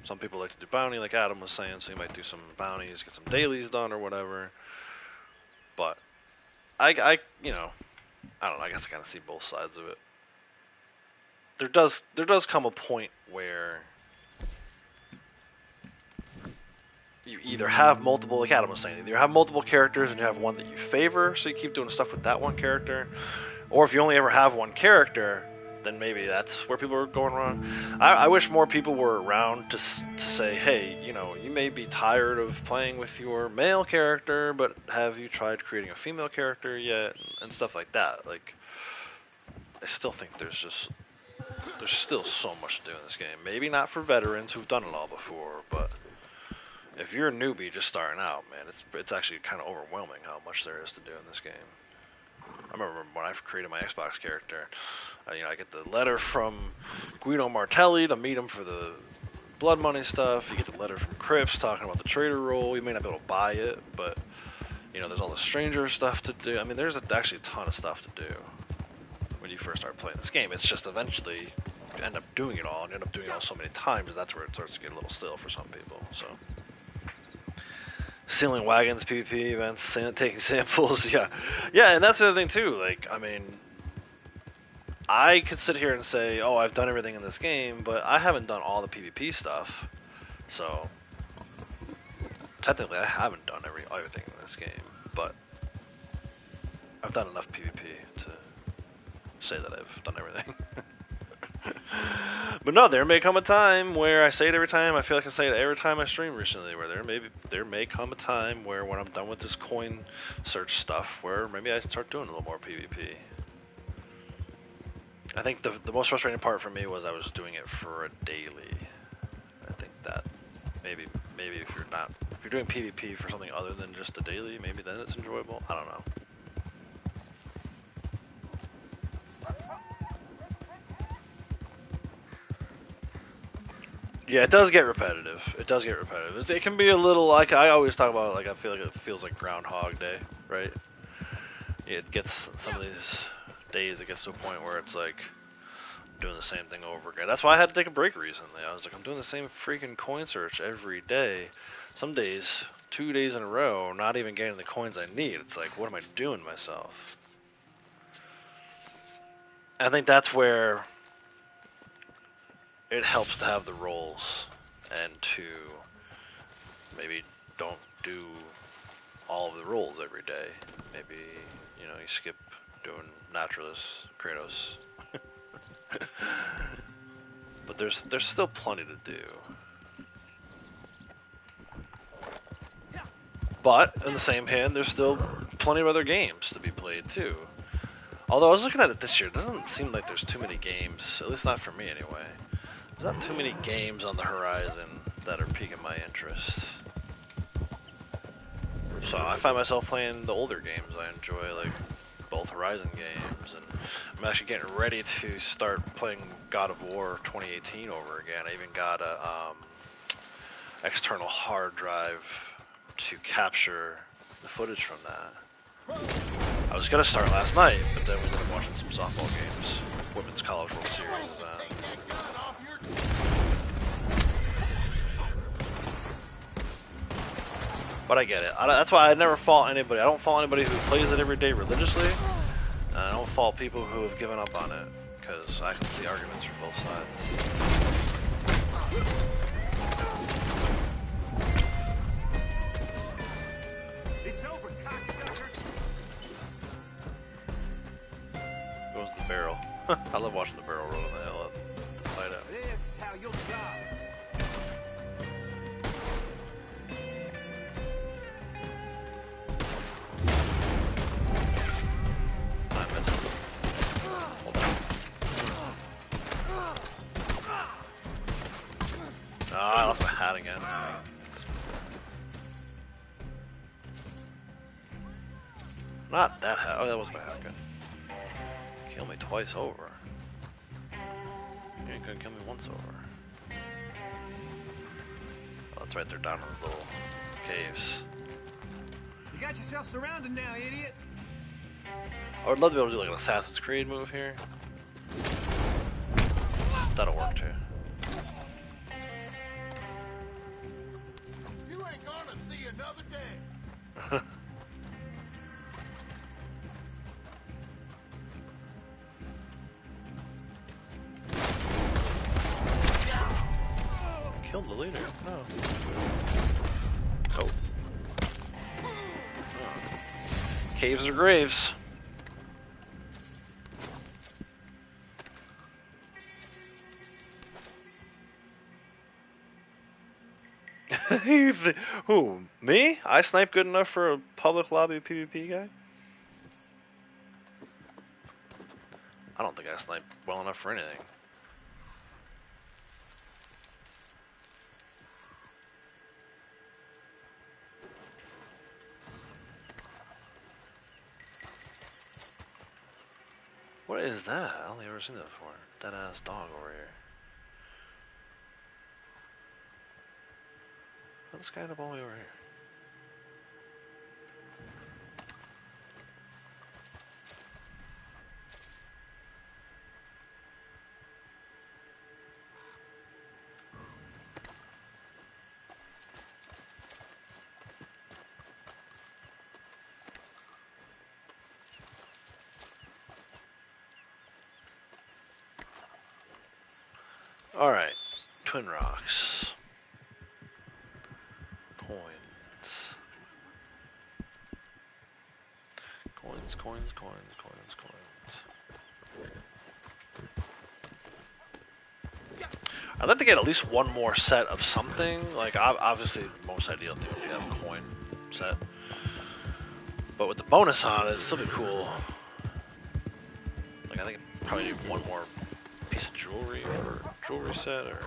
Some people like to do bounty, like Adam was saying, so you might do some bounties, get some dailies done or whatever. But I you know, I don't know. I guess I kind of see both sides of it. There does come a point where you either have multiple, like Adam was saying, either you have multiple characters and you have one that you favor, so you keep doing stuff with that one character, or if you only ever have one character, then maybe that's where people are going wrong. I wish more people were around to say, hey, you know, you may be tired of playing with your male character, but have you tried creating a female character yet? And stuff like that. Like, I still think there's still so much to do in this game. Maybe not for veterans who've done it all before, but if you're a newbie just starting out, man, it's actually kind of overwhelming how much there is to do in this game. I remember when I created my Xbox character, you know, I get the letter from Guido Martelli to meet him for the blood money stuff. You get the letter from Cripps talking about the trader role. You may not be able to buy it, but, you know, there's all the stranger stuff to do. I mean, there's actually a ton of stuff to do when you first start playing this game. It's just eventually you end up doing it all, and you end up doing it all so many times, and that's where it starts to get a little still for some people, so... Sealing wagons, PvP events, taking samples, yeah. Yeah, and that's the other thing, too. Like, I mean, I could sit here and say, oh, I've done everything in this game, but I haven't done all the PvP stuff. So, technically, I haven't done everything in this game, but I've done enough PvP to say that I've done everything. But no, there may come a time where I say it every time. I feel like I say it every time I stream recently. Where there may come a time where when I'm done with this coin search stuff, where maybe I start doing a little more PvP. I think the most frustrating part for me was I was doing it for a daily. I think that maybe if you're doing PvP for something other than just a daily, maybe then it's enjoyable. I don't know. Yeah, it does get repetitive. It does get repetitive. It can be a little, like I always talk about, like I feel like it feels like Groundhog Day, right? It gets, some of these days it gets to a point where it's like doing the same thing over again. That's why I had to take a break recently. I was like, I'm doing the same freaking coin search every day. Some days, 2 days in a row, not even getting the coins I need. It's like, what am I doing to myself? I think that's where it helps to have the roles and to maybe don't do all of the roles every day. Maybe, you know, you skip doing Naturalist, Kratos. But there's still plenty to do. But, in the same hand, there's still plenty of other games to be played, too. Although I was looking at it this year, it doesn't seem like there's too many games, at least not for me anyway. There's not too many games on the horizon that are piquing my interest. So I find myself playing the older games I enjoy, like both Horizon games, and I'm actually getting ready to start playing God of War 2018 over again. I even got a external hard drive to capture the footage from that. I was gonna start last night, but then we ended up watching some softball games. Women's College World Series is that. But I get it. That's why I never fault anybody. I don't fault anybody who plays it every day religiously. I don't fault people who have given up on it, because I can see arguments from both sides. It's over, cocksucker. Goes the barrel. I love watching the barrel roll on the hill at the side out. This is how you'll die. I missed. Hold on. I lost my hat again. Not that hat. Oh, that was my hat. Good. Kill me twice over. You ain't gonna kill me once over. Oh, that's right. They're down in the little caves. You got yourself surrounded now, idiot. I would love to be able to do like an Assassin's Creed move here. That'll work too. You ain't gonna see another day. Killed the leader. No. Oh. Caves or graves. Who? Me? I snipe good enough for a public lobby PvP guy? I don't think I snipe well enough for anything. What is that? I only ever seen that before. That ass dog over here. What's this guy up all the way over here? Alright, Twin Rocks. Coins. Coins, coins, coins, coins, coins. I'd like to get at least one more set of something. Like, obviously, the most ideal thing would be to have a coin set. But with the bonus on it, it'd still be cool. Like, I think I'd probably need one more piece of jewelry or jewelry set, or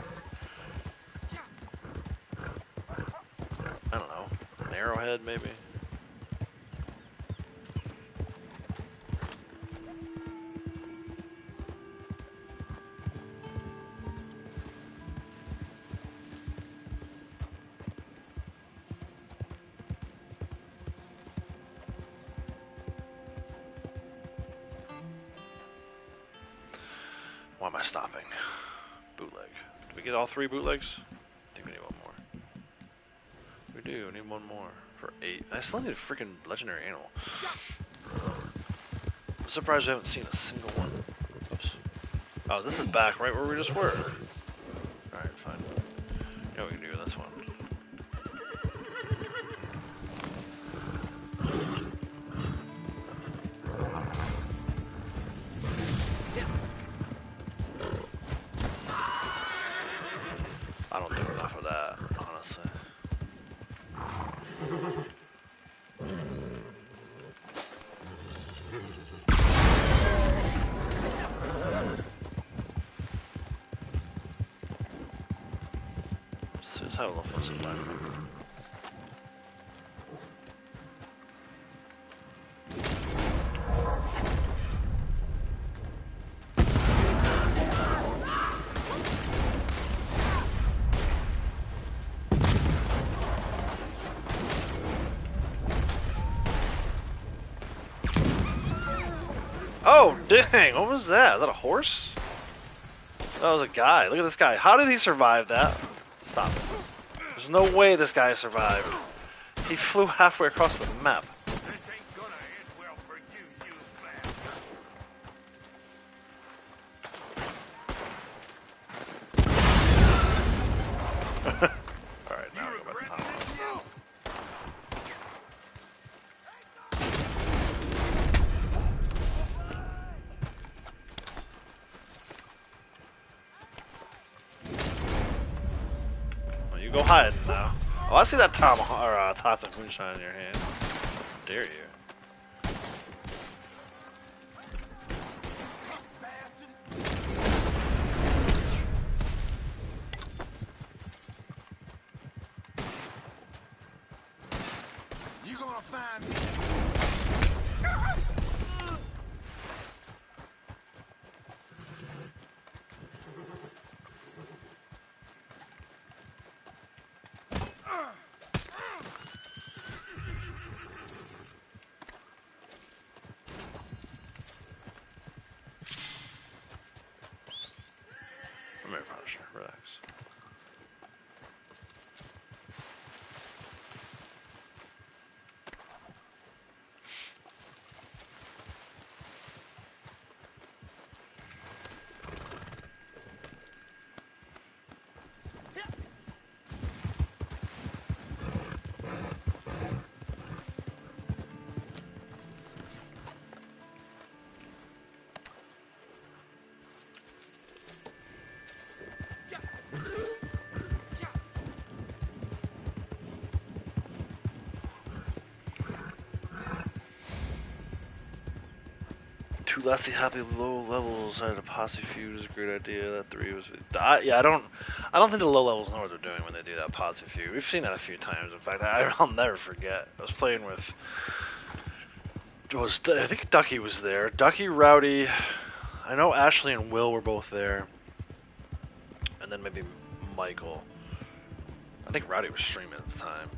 I don't know, an arrowhead maybe. Why am I stopping? Bootleg. Did we get all 3 bootlegs? I think we need one more. We do, we need one more for 8. I still need a freaking legendary animal. I'm surprised we haven't seen a single one. Oops. Oh, this is back right where we just were. Alright, fine. You know what we can do with this one. I don't do enough of that, honestly. Let's have a little fun sometime. Oh, dang, what was that? Is that a horse? That was a guy. Look at this guy. How did he survive that? Stop it. There's no way this guy survived He flew halfway across the map. This ain't gonna end well for you, you bastard. Alright, now we go back to Tom. Well, you go hiding now. Oh, I see that toxic moonshine in your hand. How dare you? You gonna find me. Come here, Punisher. Relax. Two lasty happy low levels at a posse feud is a great idea. That 3 was yeah. I don't think the low levels know what they're doing when they do that posse feud. We've seen that a few times. In fact, I'll never forget. I was playing with I think Ducky was there. Ducky, Rowdy. I know Ashley and Will were both there, and then maybe Michael. I think Rowdy was streaming at the time,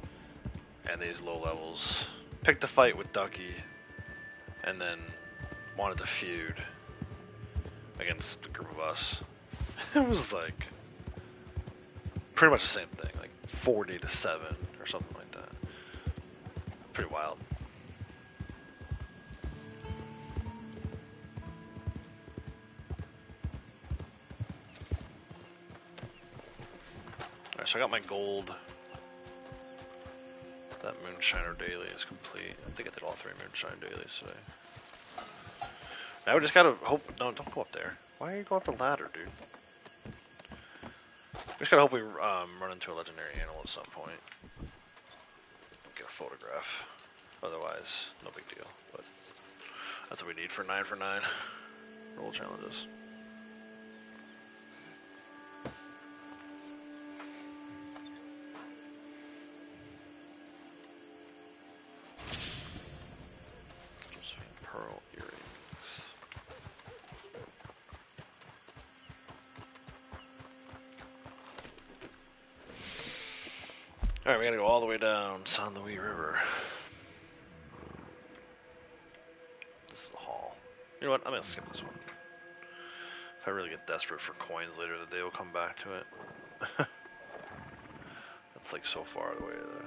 and these low levels picked a fight with Ducky, and then wanted to feud against a group of us. It was like pretty much the same thing, like 40-7 or something like that. Pretty wild. Alright, so I got my gold. That Moonshiner daily is complete. I think I did all 3 Moonshine dailies today. Now we just gotta hope. No, don't go up there. Why are you going up the ladder, dude? We just gotta hope we run into a legendary animal at some point. Get a photograph. Otherwise, no big deal. But that's what we need for 9 for 9 roll challenges. Pearl earrings. Alright, we gotta go all the way down San Luis River. This is the hall. You know what? I'm gonna skip this one. If I really get desperate for coins later in the day, we'll come back to it. That's like so far away there.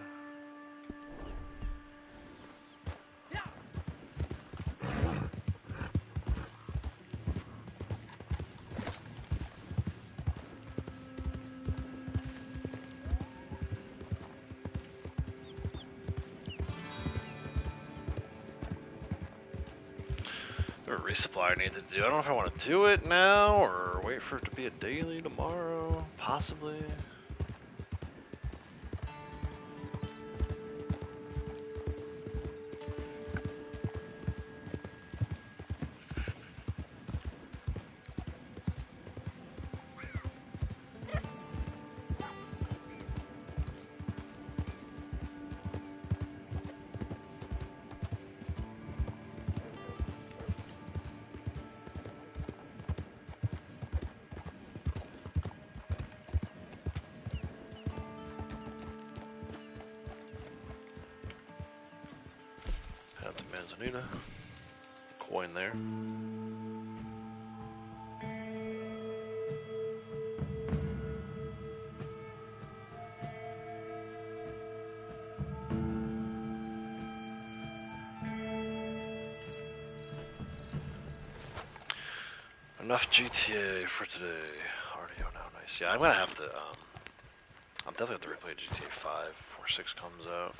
Resupply I need to do. I don't know if I want to do it now or wait for it to be a daily tomorrow, possibly. Out to Manzanita. Coin there. enough GTA for today. Audio now, nice. Yeah, I'm gonna have to. I'm definitely have to replay GTA 5 before 6 comes out.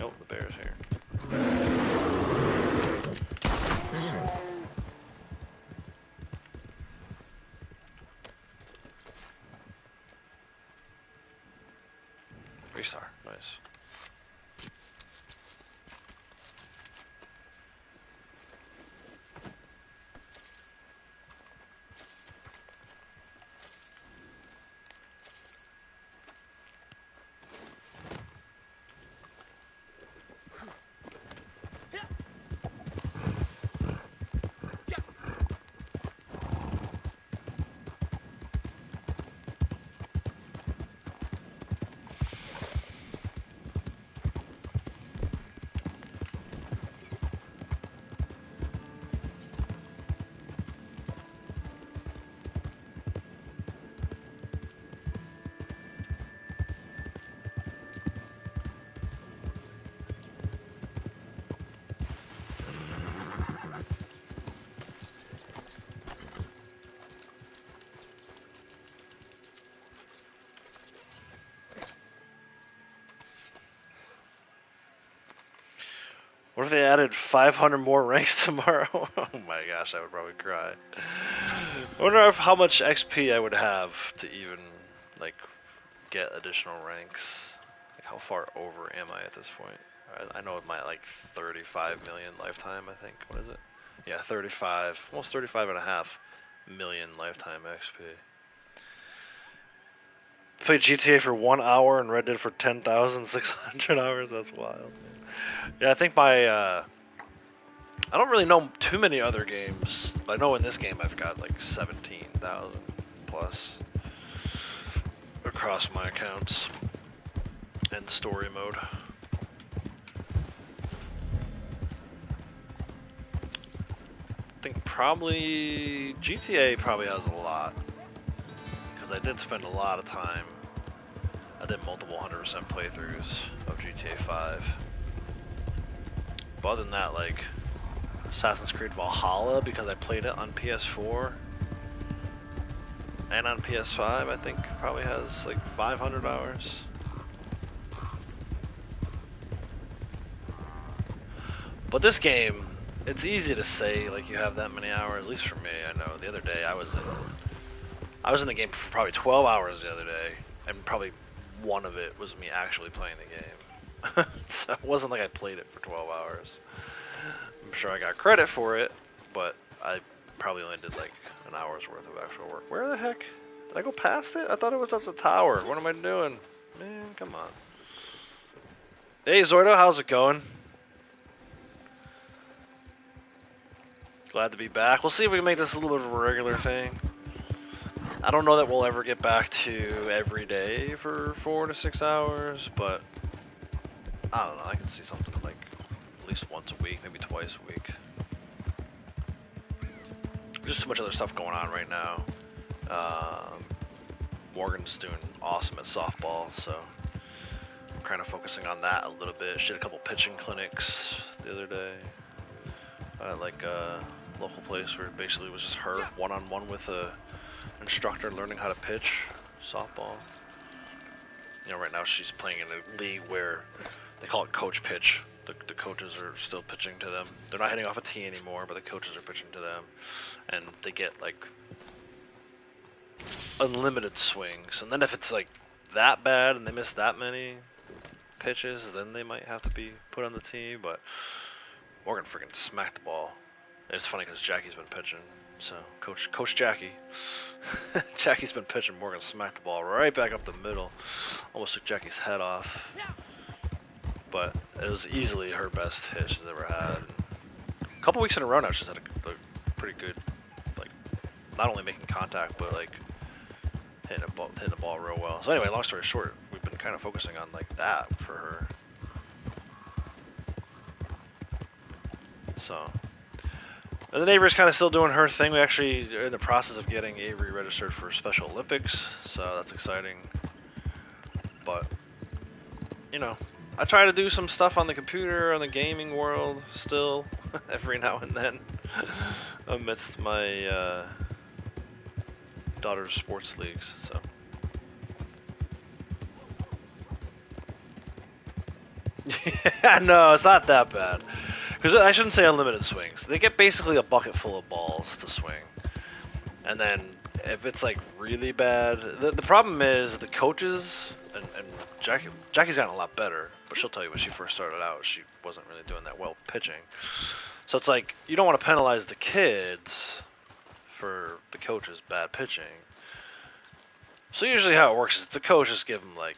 Oh, the bear's here. Three-star, nice. What if they added 500 more ranks tomorrow? Oh my gosh, I would probably cry. I wonder how much XP I would have to even, like, get additional ranks. Like, how far over am I at this point? I know my, like, 35 million lifetime, I think. What is it? Yeah, 35, almost 35 and a half million lifetime XP. Played GTA for 1 hour and Red Dead for 10,600 hours. That's wild. Yeah, I think my, I don't really know too many other games. I know in this game I've got like 17,000 plus across my accounts and story mode. I think probably GTA probably has a lot because I did spend a lot of time. I did multiple 100% playthroughs of GTA 5. But other than that, like Assassin's Creed Valhalla, because I played it on PS4 and on PS5, I think probably has like 500 hours. But this game, it's easy to say like you have that many hours, at least for me. I know the other day I was in the game for probably 12 hours the other day, and probably one of it was me actually playing the game. So it wasn't like I played it for 12 hours. I'm sure I got credit for it, but I probably only did like an hour's worth of actual work. Where the heck? Did I go past it? I thought it was up the tower. What am I doing? Man, come on. Hey Zordo, how's it going? Glad to be back. We'll see if we can make this a little bit of a regular thing. I don't know that we'll ever get back to every day for 4 to 6 hours, but I don't know. I can see something like at least once a week, maybe twice a week. There's just too much other stuff going on right now. Morgan's doing awesome at softball, so I'm kind of focusing on that a little bit. She did a couple pitching clinics the other day. Like a local place where basically it was just her one-on-one with a instructor learning how to pitch softball. You know, right now she's playing in a league where they call it coach pitch. The coaches are still pitching to them. They're not hitting off a tee anymore, but the coaches are pitching to them. And they get like unlimited swings. And then if it's like that bad and they miss that many pitches, then they might have to be put on the tee. But Morgan freaking smacked the ball It's funny because Jackie's been pitching, so Coach Jackie, Jackie's been pitching. Morgan smacked the ball right back up the middle, almost took Jackie's head off. But it was easily her best hit she's ever had. A couple weeks in a row now, she's had a pretty good, like, not only making contact, but like hitting the ball real well. So anyway, long story short, we've been kind of focusing on like that for her. So, and the neighbor's kind of still doing her thing. We actually are in the process of getting Avery registered for Special Olympics, so that's exciting. But, you know, I try to do some stuff on the computer, on the gaming world, still, every now and then, amidst my daughter's sports leagues, so. Yeah, no, it's not that bad. Because I shouldn't say unlimited swings. They get basically a bucket full of balls to swing. And then if it's like really bad, the problem is the coaches, and Jackie's gotten a lot better, but she'll tell you when she first started out, she wasn't really doing that well pitching. So it's like, you don't want to penalize the kids for the coach's bad pitching. So usually how it works is the coaches give them like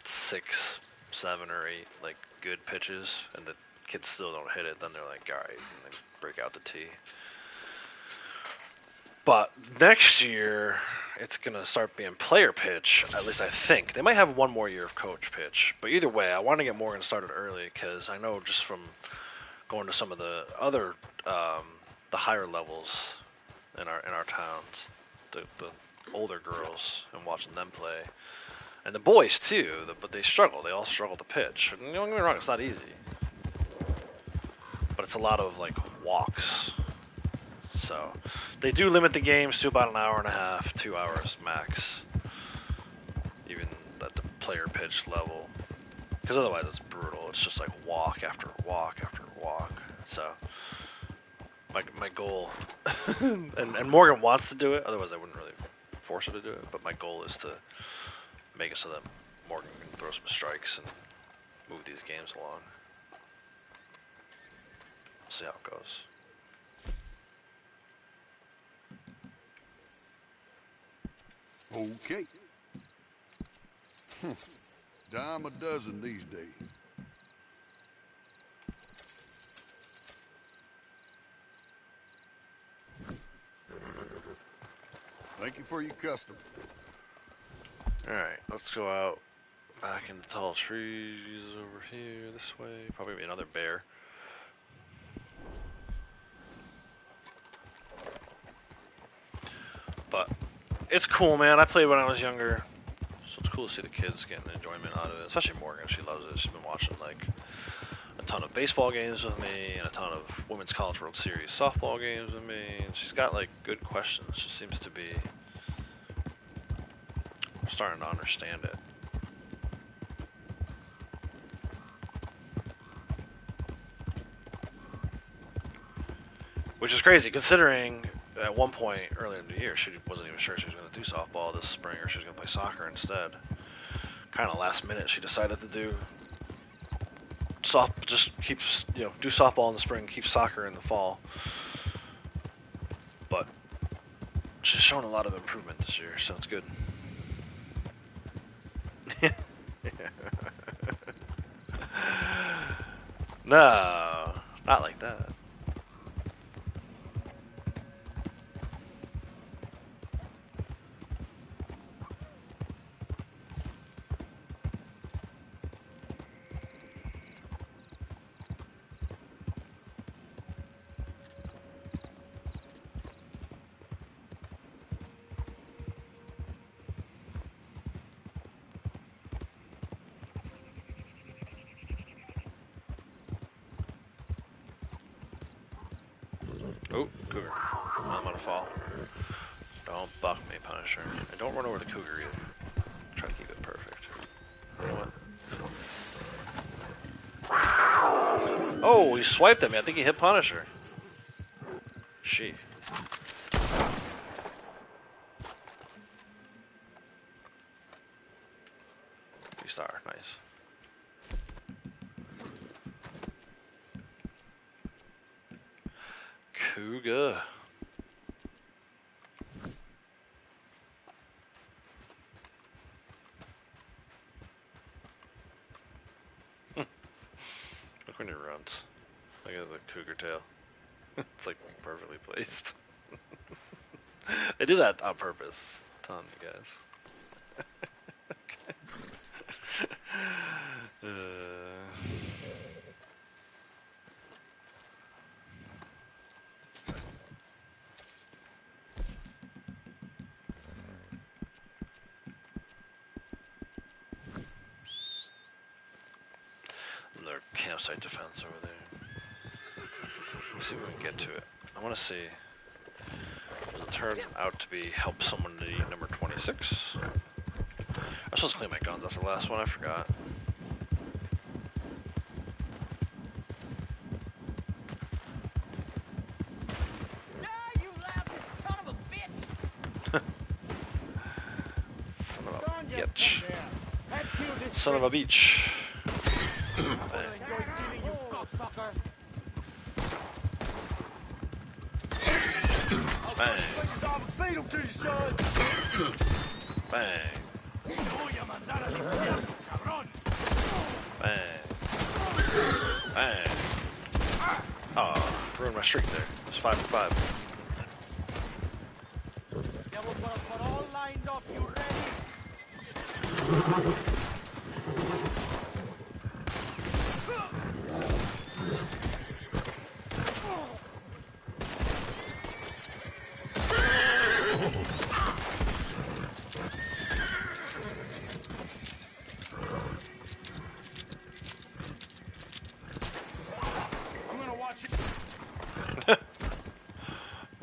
6, 7, or 8 like good pitches, and the kids still don't hit it, then they're like, alright, and they break out the tee. But next year, it's going to start being player pitch, at least I think. They might have one more year of coach pitch, but either way, I want to get Morgan started early, because I know just from going to some of the other, the higher levels in our towns, the older girls, and watching them play, and the boys too, but they struggle. They all struggle to pitch. And don't get me wrong, it's not easy. But it's a lot of like walks. So they do limit the games to about an hour and a half, 2 hours max. Even at the player pitch level. Because otherwise it's brutal. It's just like walk after walk after walk. So my goal, and Morgan wants to do it, otherwise I wouldn't really force her to do it, but my goal is to make it so that Morgan can throw some strikes and move these games along. See how it goes. Okay. Dime a dozen these days. Thank you for your custom. Alright, let's go out back into tall trees over here this way. Probably another bear. But it's cool, man. I played when I was younger, so it's cool to see the kids getting enjoyment out of it. Especially Morgan, she loves it. She's been watching like a ton of baseball games with me and a ton of Women's College World Series softball games with me. And she's got like good questions. She seems to be starting to understand it. Which is crazy, considering at one point earlier in the year, she wasn't even sure she was going to do softball this spring, or she was going to play soccer instead. Kind of last minute, she decided to do just keep, do softball in the spring, keep soccer in the fall. But she's shown a lot of improvement this year, so it's good. No, not like that. Oh, cougar. I'm gonna fall. Don't buck me, Punisher. And don't run over the cougar either. Try to keep it perfect. You know what? Oh, he swiped at me. I think he hit Punisher. She. Star, nice. Cougar. Look when he runs. Look at the cougar tail. It's like perfectly placed. They do that on purpose. Ton, you guys. Another campsite defense over there. Let's see if we can get to it. I want to see. Does it turn out to be help someone to need number 26? I'm supposed to clean my guns. That's the last one I forgot. You loud son of a bitch! Son of a bitch. Son of a beach. Bang. Bang. Bang. Bang. Oh, ruined my streak there. It's 5 for 5. All lined up, you ready?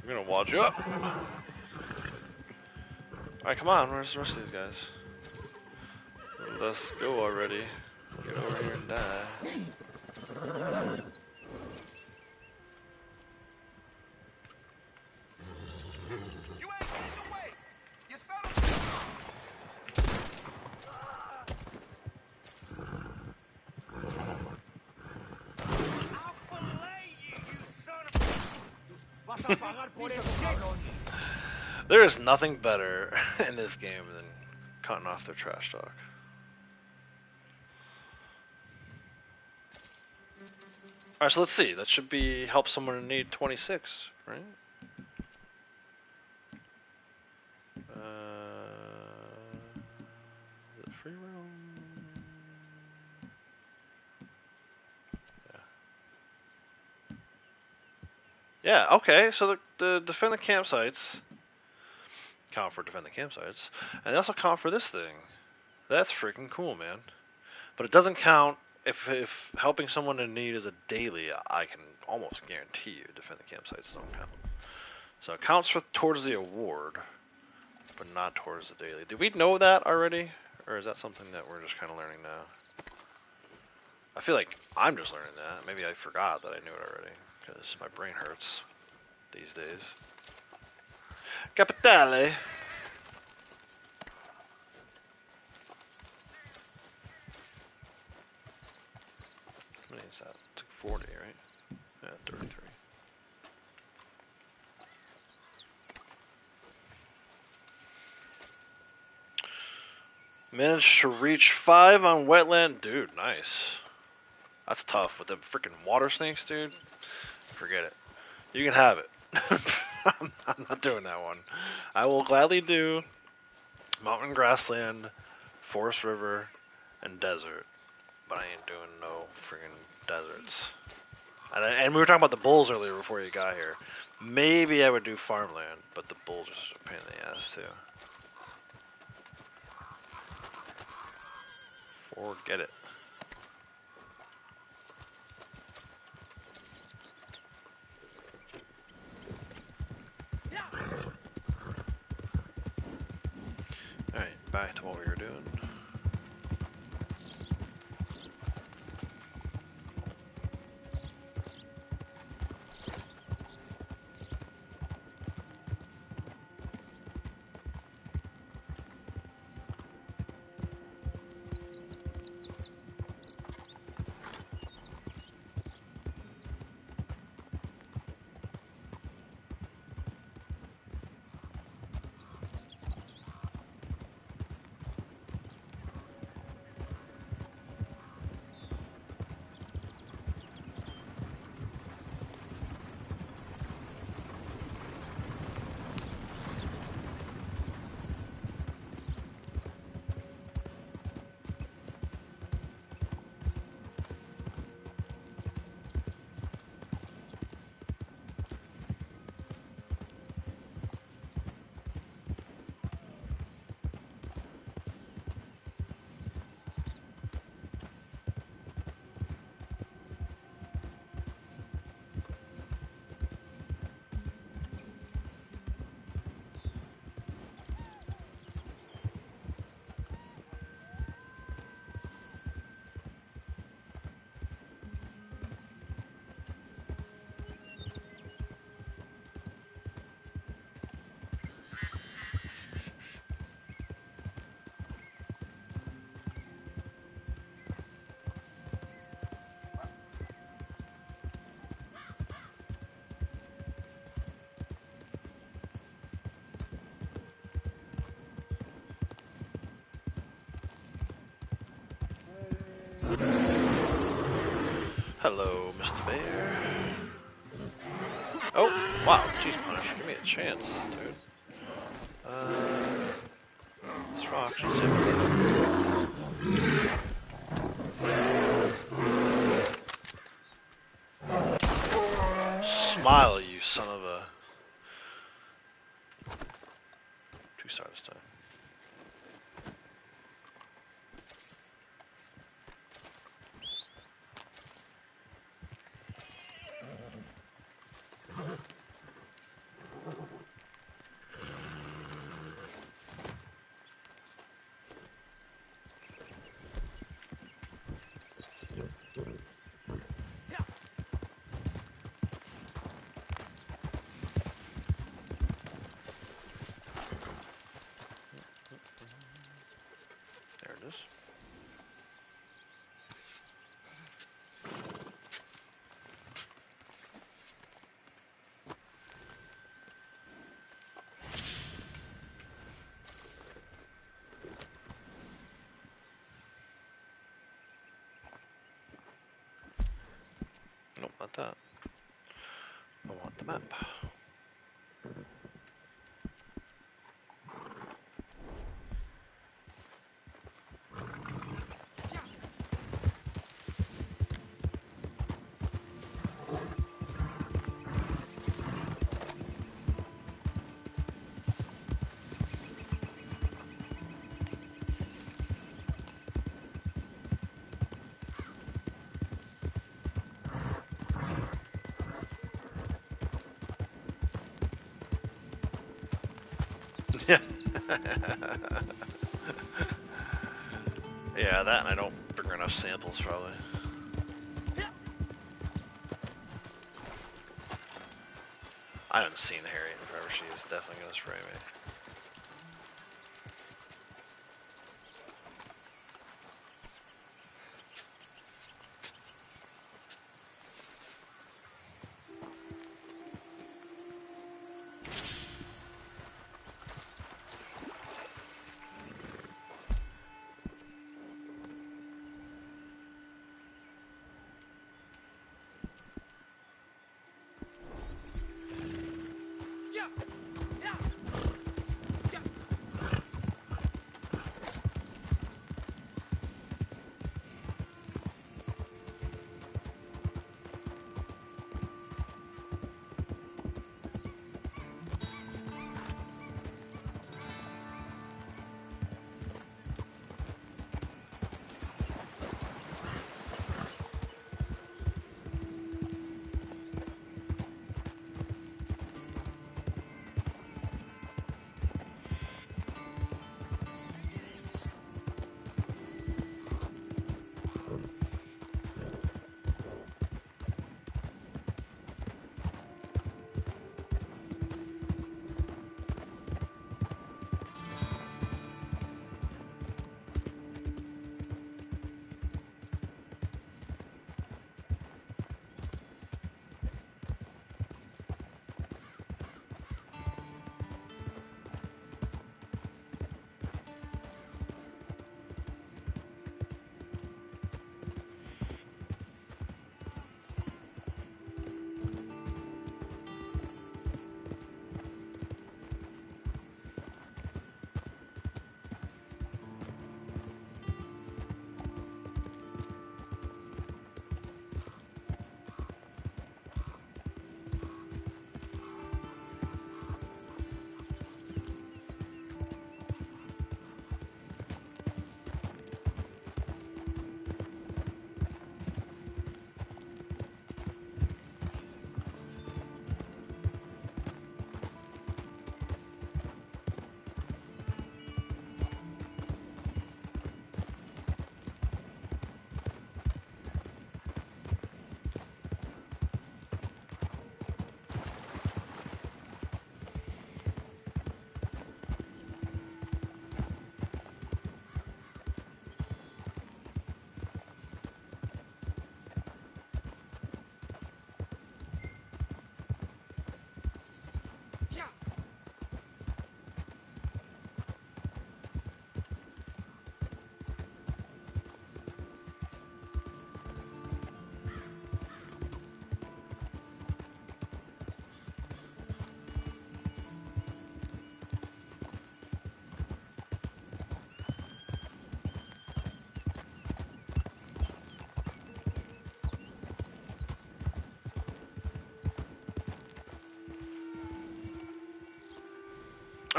I'm gonna watch you up. Alright, come on. Where's the rest of these guys? Let's go already. Get over here and die. You ain't getting away! You son of I'll fillet you, you son of Vas a pagar por eso, cabrón. There is nothing better in this game than cutting off their trash talk. Alright, so let's see. That should be help someone in need 26, right? Is it free roam? Yeah, okay, so the defend the campsites count for defend the campsites, and they also count for this thing. That's freaking cool, man. But it doesn't count if helping someone in need is a daily. I can almost guarantee you defend the campsites don't count. So it counts towards the award, but not towards the daily. Did we know that already, or is that something that we're just kind of learning now? I feel like I'm just learning that. Maybe I forgot that I knew it already, because my brain hurts these days. Capitale! How many is that? It's like 40, right? Yeah, 33. Managed to reach 5 on wetland. Dude, nice. That's tough with the freaking water snakes, dude. Forget it. You can have it. I'm not doing that one. I will gladly do mountain grassland, forest river, and desert. But I ain't doing no freaking deserts. And we were talking about the bulls earlier before you got here. Maybe I would do farmland, but the bulls are just a pain in the ass too. Forget it. Alright, back to what we were doing. Hello, Mr. Bear. Oh, wow, jeez, Punisher, give me a chance, dude. This rock should save me. Smile, you son of a... 2-star this time. There it is. Nope, not that. I want the map. Yeah. Yeah, that and I don't bring enough samples probably. I haven't seen Harriet in forever. She is definitely gonna spray me.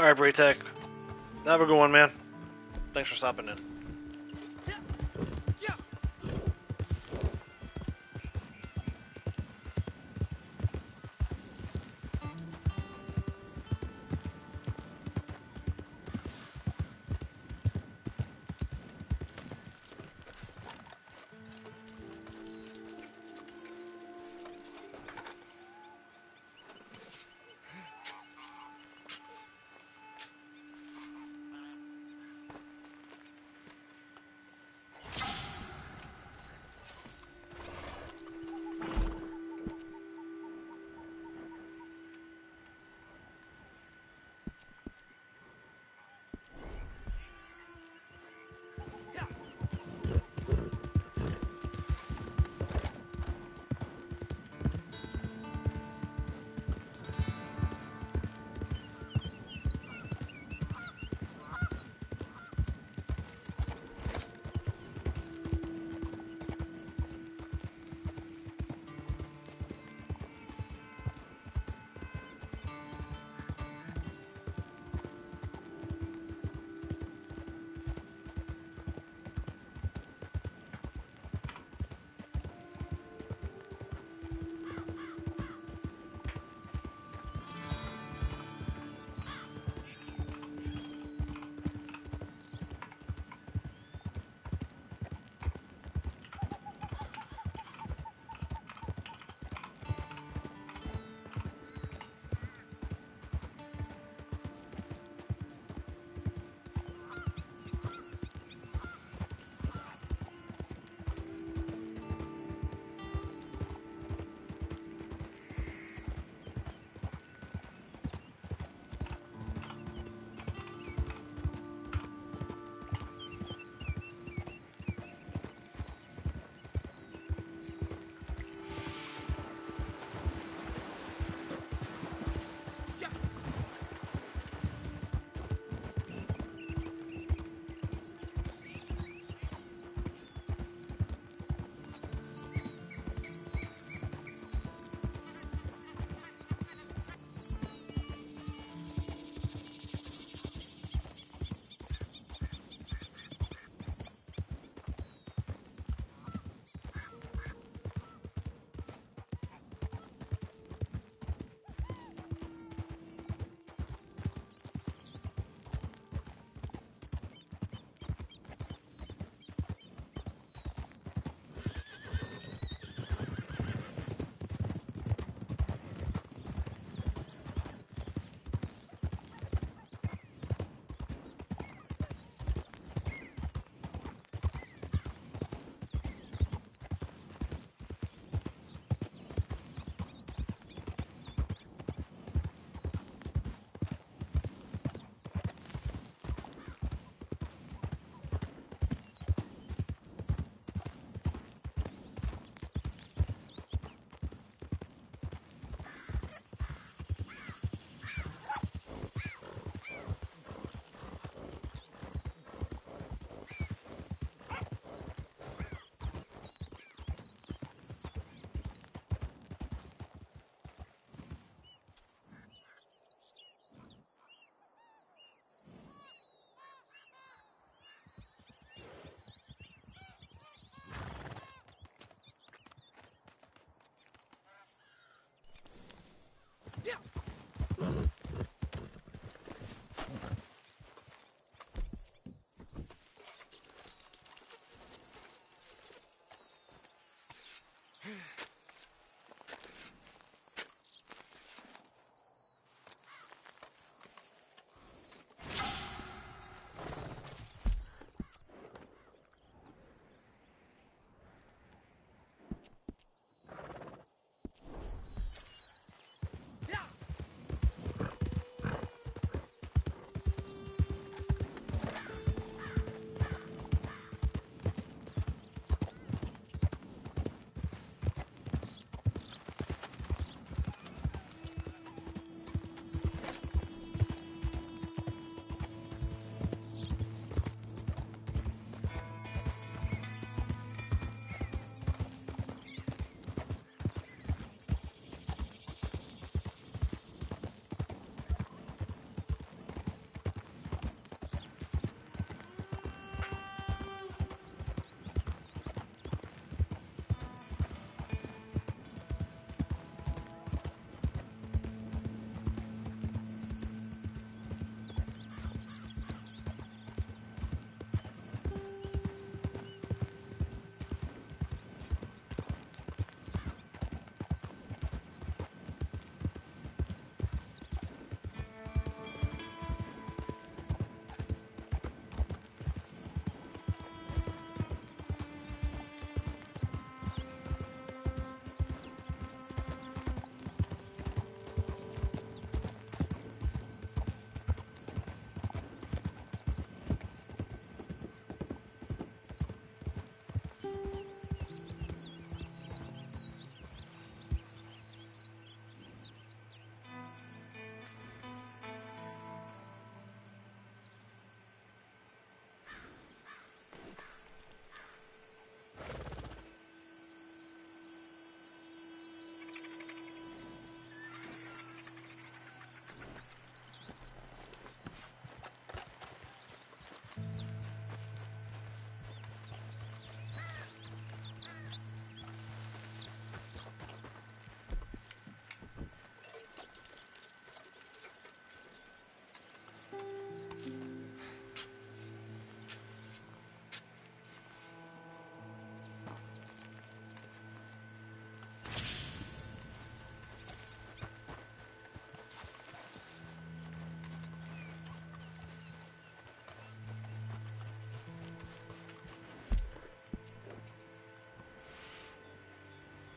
All right, Braytech. Have a good one, man. Thanks for stopping in.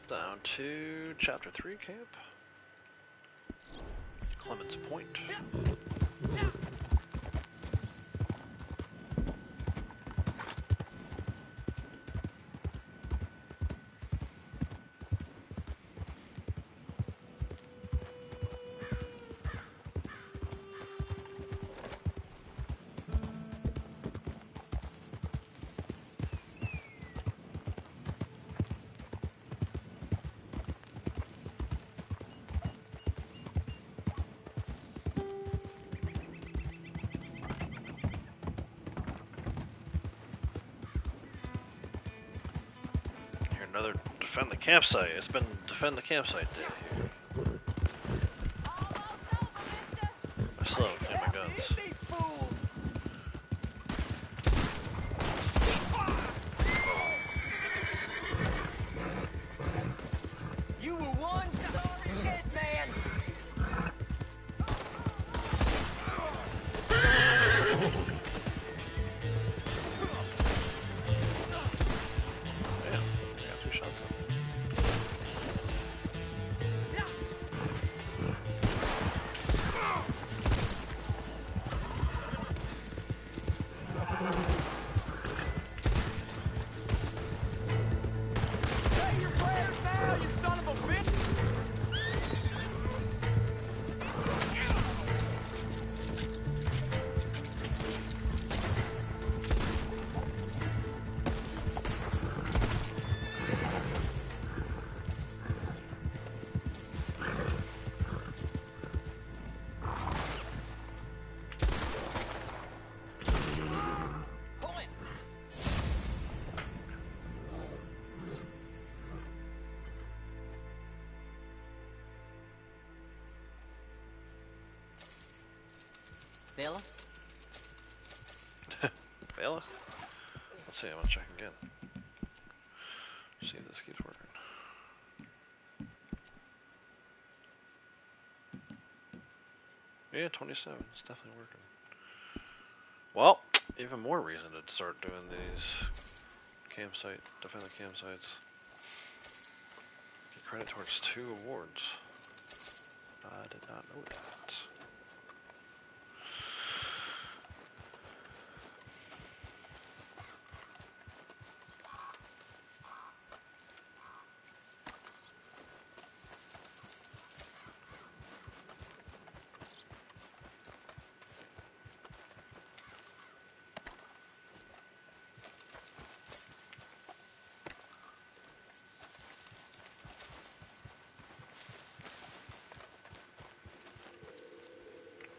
Down to Chapter 3 camp. Clements Point. Another defend the campsite. It's been defend the campsite day here. I still haven't cleaned my guns. These fools! You were one sorry shit, man! Damn, I got 2 shots up. Say your prayers now, you son of a bitch! Fella? Fella? Let's see, I'm gonna check again. See if this keeps working. Yeah, 27. It's definitely working. Well, even more reason to start doing these defend the campsites. Get credit towards 2 awards. I did not know that.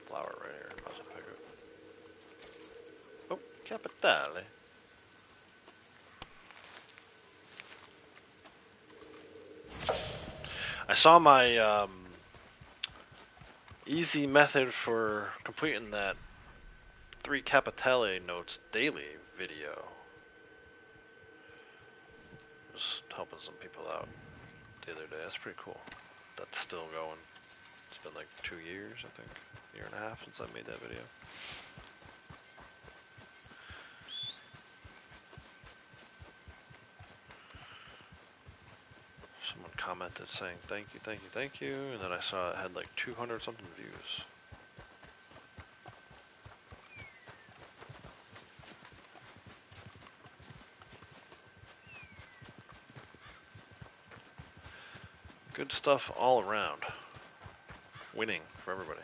Flower right here, must pick it. Oh, capitale. I saw my easy method for completing that 3 capitale notes daily video. Just helping some people out the other day. That's pretty cool. That's still going. It's been like 2 years, I think. 1.5 years since I made that video. Someone commented saying thank you, thank you, thank you, and then I saw it had like 200 something views. Good stuff all around. Winning for everybody.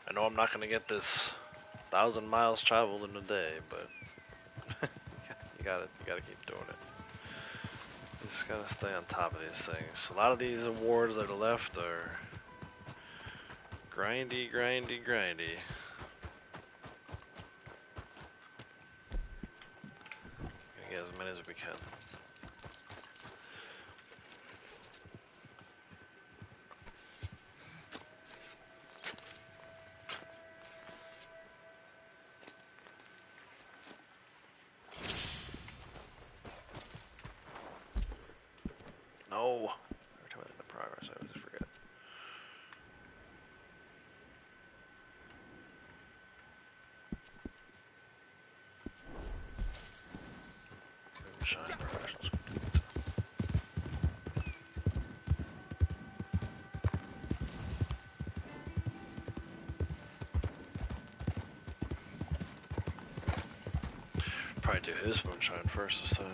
I know I'm not going to get this 1,000 miles traveled in a day, but you gotta keep doing it. You just gotta stay on top of these things. A lot of these awards that are left are grindy, grindy, grindy. Gotta get as many as we can. moonshine professionals. Probably do his moonshine first this time.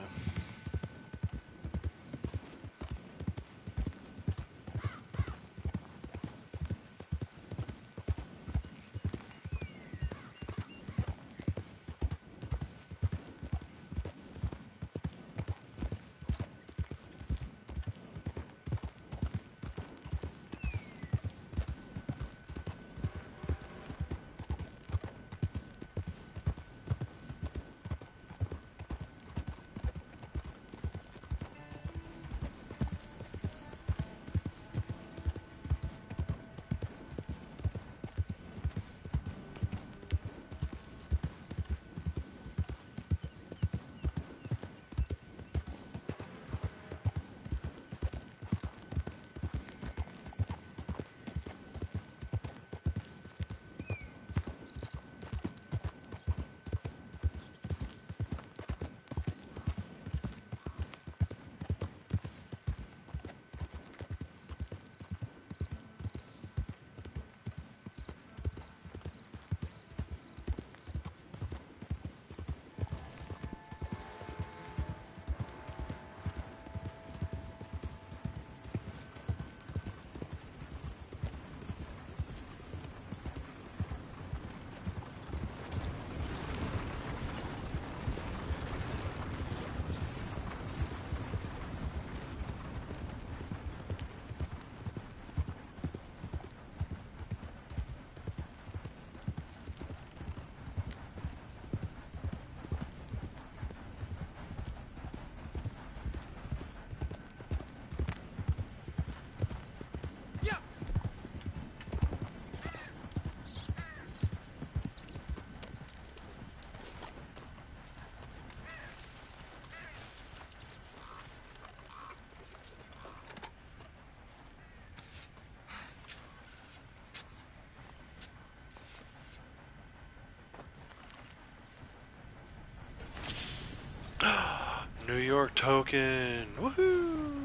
New York token! Woohoo!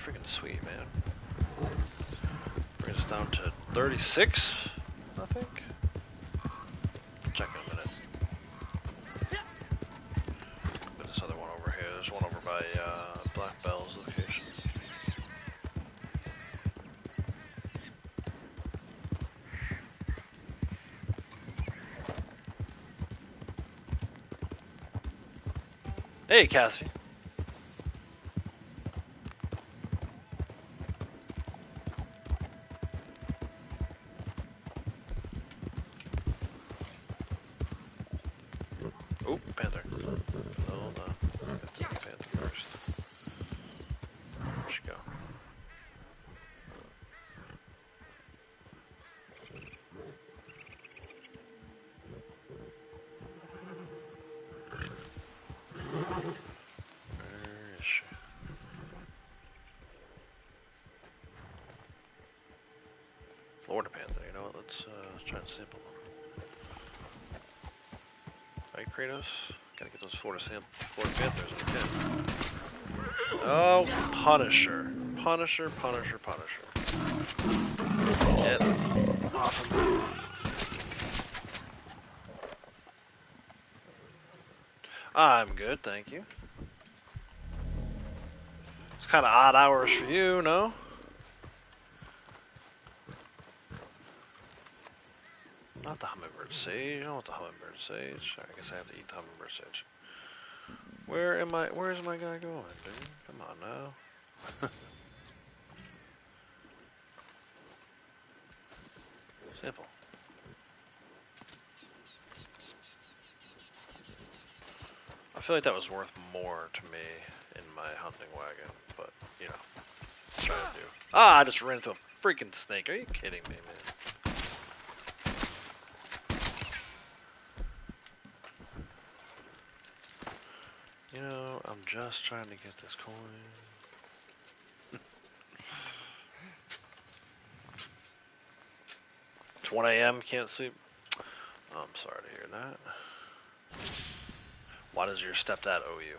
Freaking sweet, man. Brings us down to 36, I think. Check in a minute. Put this other one over here. There's one over by Black Bell's location. Hey, Cassie. Oh, panther. Hold on. Get the panther first. Where'd she go? Where is she? Florida panther, you know what? Let's try and sample them. Right, Kratos? Gotta get those Florida panthers if we can. Oh, Punisher. Punisher, Punisher, Punisher. Get off of me. I'm good, thank you. It's kind of odd hours for you, no? Not the hummingbird sage. I don't want the hummingbird sage. I guess I have to eat the hummingbird sage. Where am I? Where's my guy going, dude? Come on now. Simple. I feel like that was worth more to me in my hunting wagon, but you know, try to do. Ah, I just ran into a freaking snake. Are you kidding me, man? You know, I'm just trying to get this coin. It's 1 a.m. Can't sleep. Oh, I'm sorry to hear that. Why does your stepdad owe you?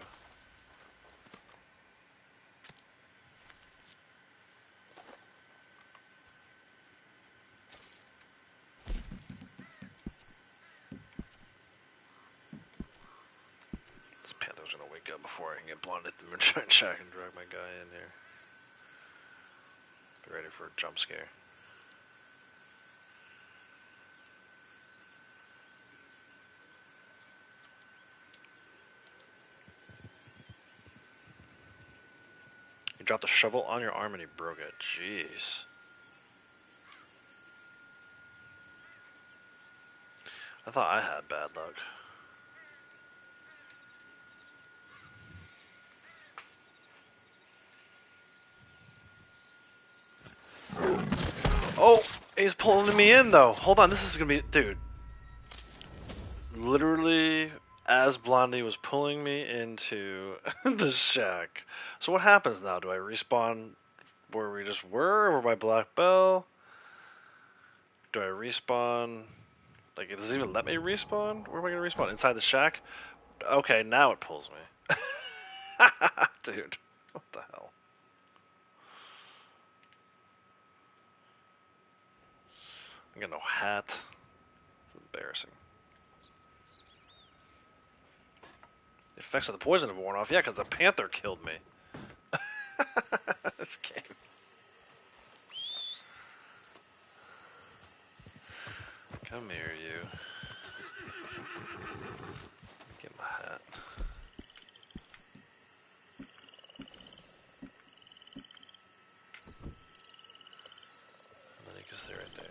This panther's gonna wake up before I can get blinded at the Moonshine Shack and drag my guy in here. Be ready for a jump scare. You dropped a shovel on your arm and he broke it. Jeez. I thought I had bad luck. Oh, he's pulling me in though. Hold on, this is gonna be, dude. Literally, as Blondie was pulling me into the shack. So what happens now? Do I respawn where we just were, over by Black Bell? Do I respawn? Like, does it even let me respawn? Where am I gonna respawn? Inside the shack? Okay, now it pulls me. Dude, what the hell? I got no hat. It's embarrassing. The effects of the poison have worn off. Yeah, because the panther killed me. This game. Come here, you. Get my hat. And then you can stay right there.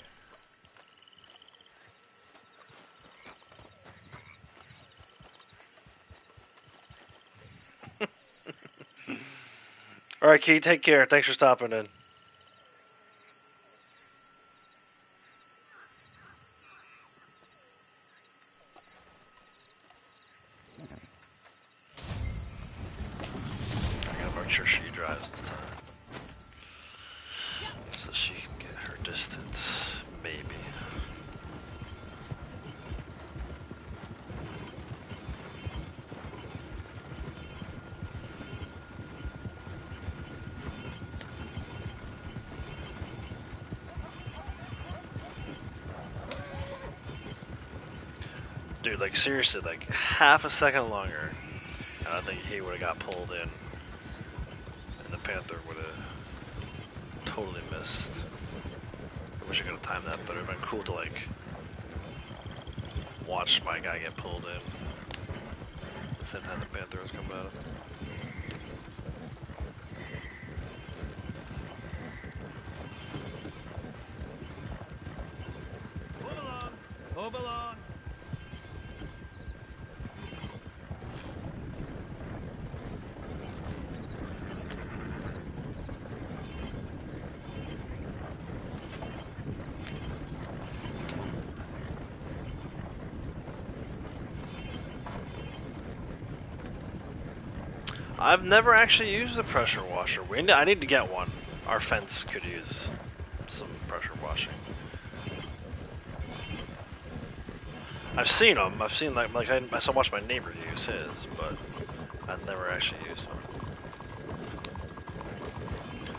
Alright, Key, take care. Thanks for stopping in. I gotta make sure she drives this time. So she can get her distance. Maybe. Dude, like seriously, like half a second longer, and I think he would have got pulled in, and the panther would have totally missed. I wish I could have timed that, but it would have been cool to like watch my guy get pulled in at the same time the panther was coming at him. Move along. Move along. I've never actually used a pressure washer. I need to get one. Our fence could use some pressure washing. I've seen them. I've seen like I saw watch my neighbor use his, but I've never actually used one.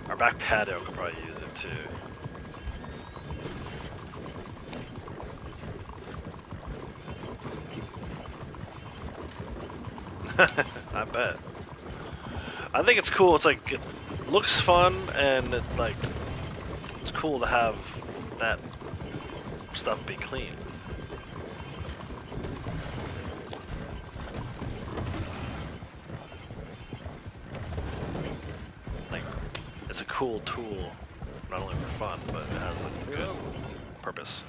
Our back patio could probably use it too. I bet. I think it's cool. It's like, it looks fun, and it, like, it's cool to have that stuff be clean. Like, it's a cool tool, not only for fun, but it has a good purpose.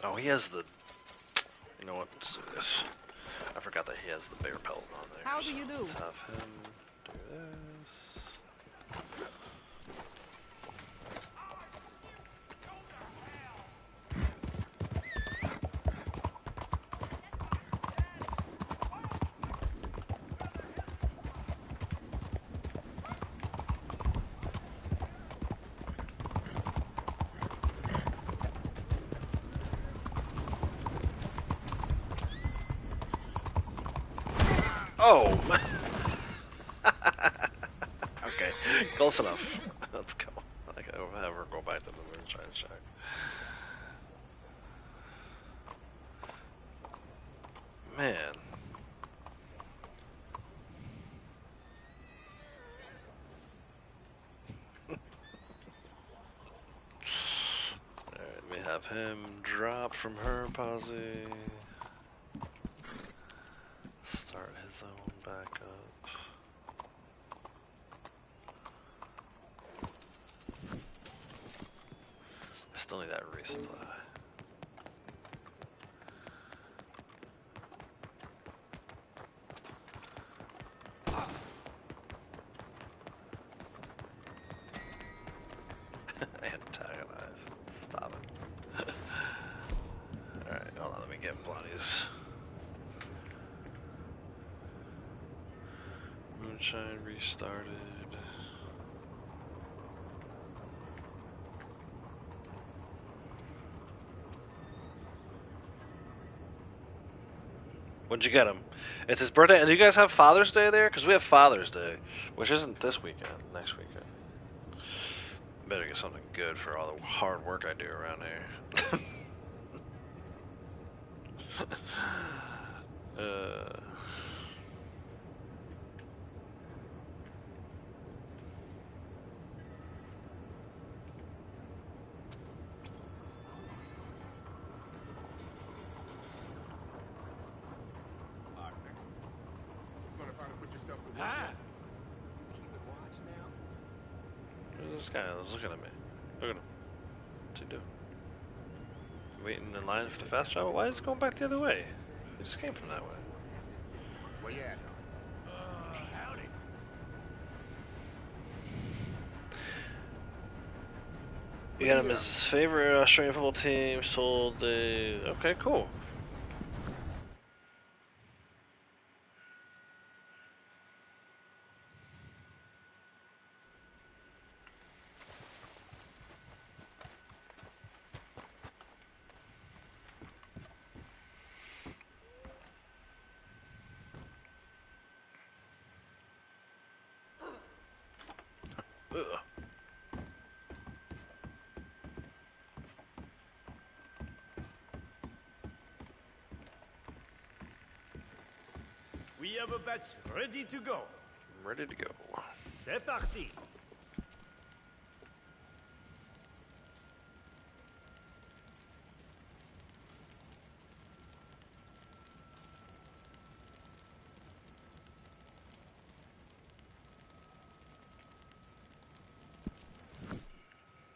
Oh, he has the... You know what? Let's do this. I forgot that he has the bear pelt on there. How do you do? Let's have him do this. Oh! Okay, close enough. Let's go. I can have her go back to the Moonshine Shack. Man. Alright, let me have him drop from her posse. Start his own back up. I still need that resupply. Antagonize. Stop it. Alright, hold on, let me get Blondie's. Moonshine restarted. When'd you get him? It's his birthday. And do you guys have Father's Day there? Because we have Father's Day, which isn't this weekend, next weekend. Better get something good for all the hard work I do around here. This guy is looking at me. Look at him. What's he doing? Waiting in line for the fast travel? Why is he going back the other way? He just came from that way. Where you at? Howdy. You got him as his favorite Australian football team. Sold a... Okay, cool. Ugh. We have a batch ready to go. I'm ready to go. C'est parti.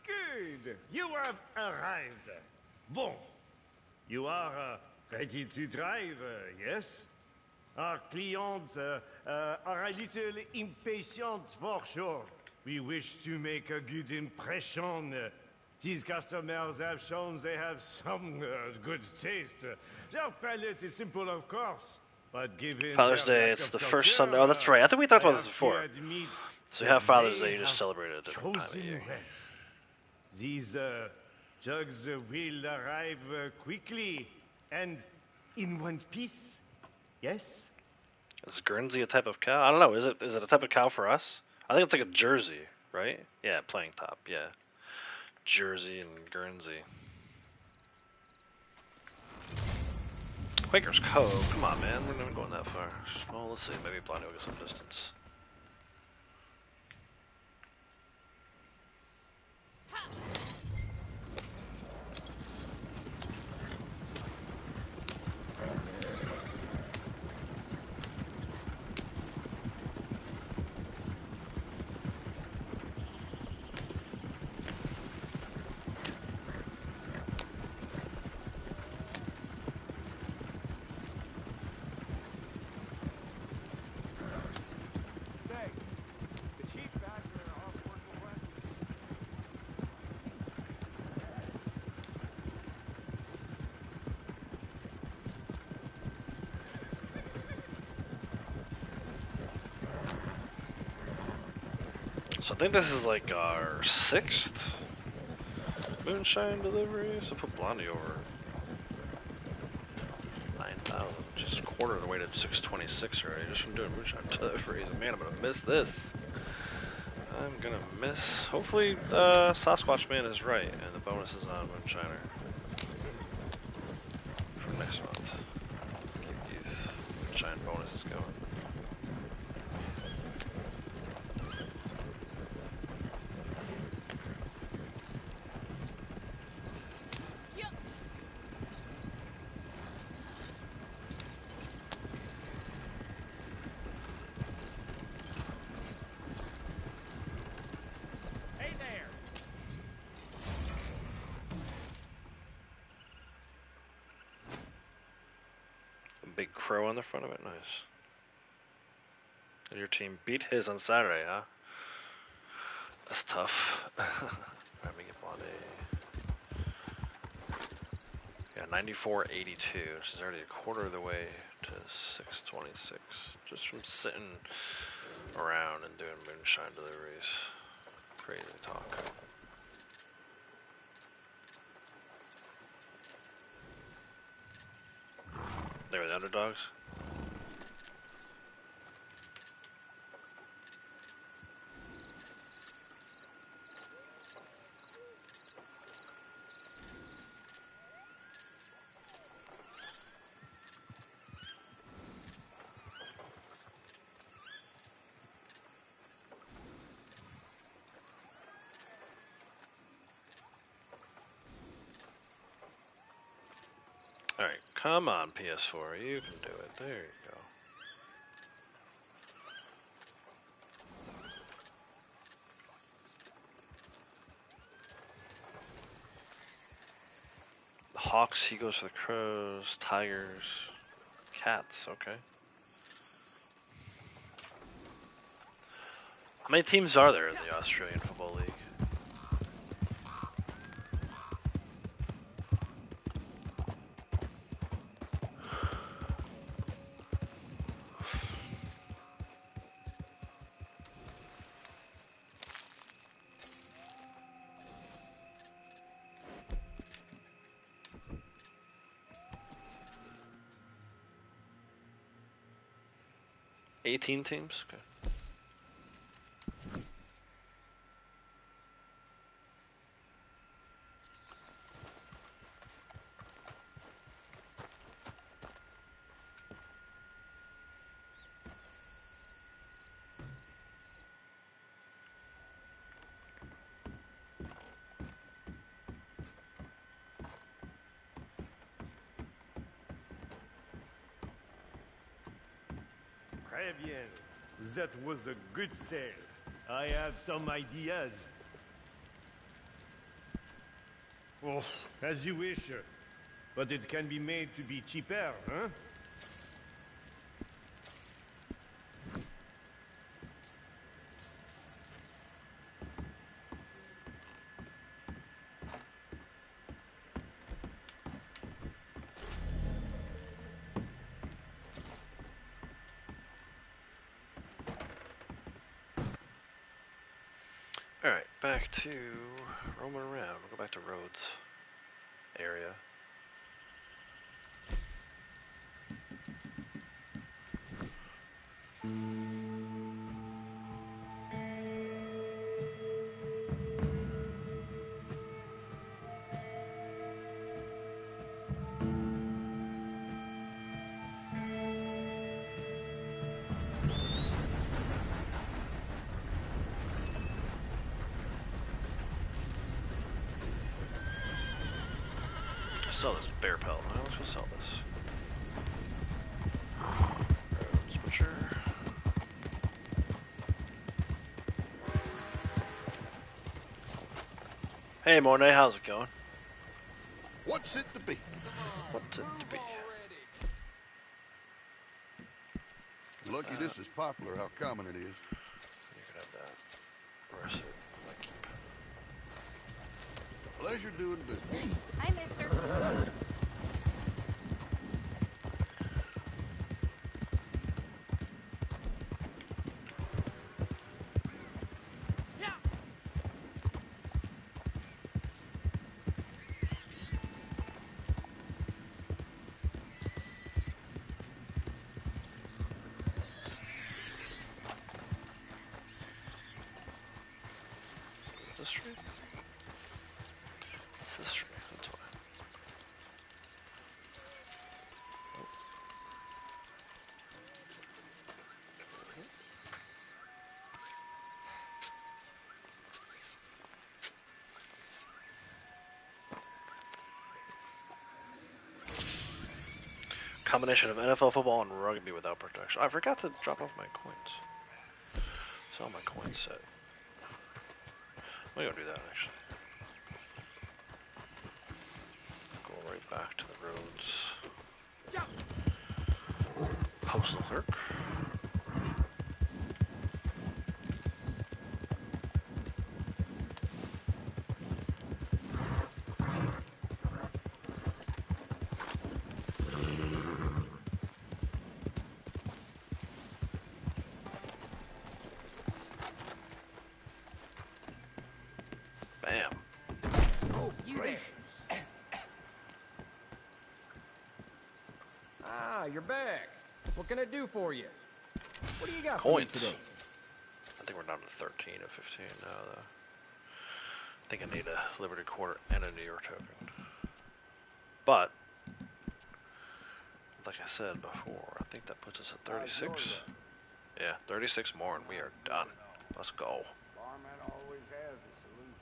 Good. You have arrived. Bon. You are ready to drive, yes? Our clients are a little impatient for sure. We wish to make a good impression. These customers have shown they have some good taste. Their palate is simple, of course, but given Father's their Day, lack it's of the culture, first Sunday. Oh, that's right. I think we talked I about this have to before. admit So you have that Father's they Day, you just have celebrate it a different time of chosen year. well. These jugs will arrive quickly and in one piece. Yes? Is Guernsey a type of cow? I don't know. Is it a type of cow for us? I think it's like a Jersey, right? Yeah, playing top. Yeah, Jersey and Guernsey. Quaker's Cove. Come on, man. We're not going that far. Well, let's see. Maybe Blondie will get some distance. So I think this is like our 6th moonshine delivery. So put Blondie over 9,000. Just a quarter of the way to 626 already, just from doing moonshine deliveries. Man, I'm gonna miss this. I'm gonna miss. Hopefully, Sasquatch Man is right, and the bonus is on Moonshiner for next month. Keep these moonshine bonuses going. Big crow on the front of it, nice. And your team beat his on Saturday, huh? That's tough. Let me get Blondie. Yeah, 94.82, which is already a quarter of the way to 626. Just from sitting around and doing moonshine deliveries. Crazy talk. They were the underdogs? Alright, come on PS4, you can do it. There you go. The Hawks, he goes for the Crows, Tigers, Cats, okay. How many teams are there in the Australian Football League? $18 teams? Okay. Très bien. That was a good sale. I have some ideas. Oh, as you wish. But it can be made to be cheaper, huh? Alright, back to roaming around. We'll go back to Rhodes area. Sell this bear pelt. How much will sell this? Rhodes Butcher. Hey Monet, how's it going? What's it to be? What's it to be? Lucky this is popular, how common it is. You can have that. Or is it like keep? Pleasure doing business. Hi, mister. Combination of NFL football and rugby without protection. I forgot to drop off my coins. Sell my coin set. I'm gonna go do that actually. Go right back to the roads. Postal clerk. Bam. Oh, you there. Ah, you're back. What can I do for you? What do you got for me Coins. today? I think we're down to 13 of 15 now, though. I think I need a Liberty Quarter and a New York token. But, like I said before, I think that puts us at 36. Yeah, 36 more and we are done. Let's go. Barman always has a solution.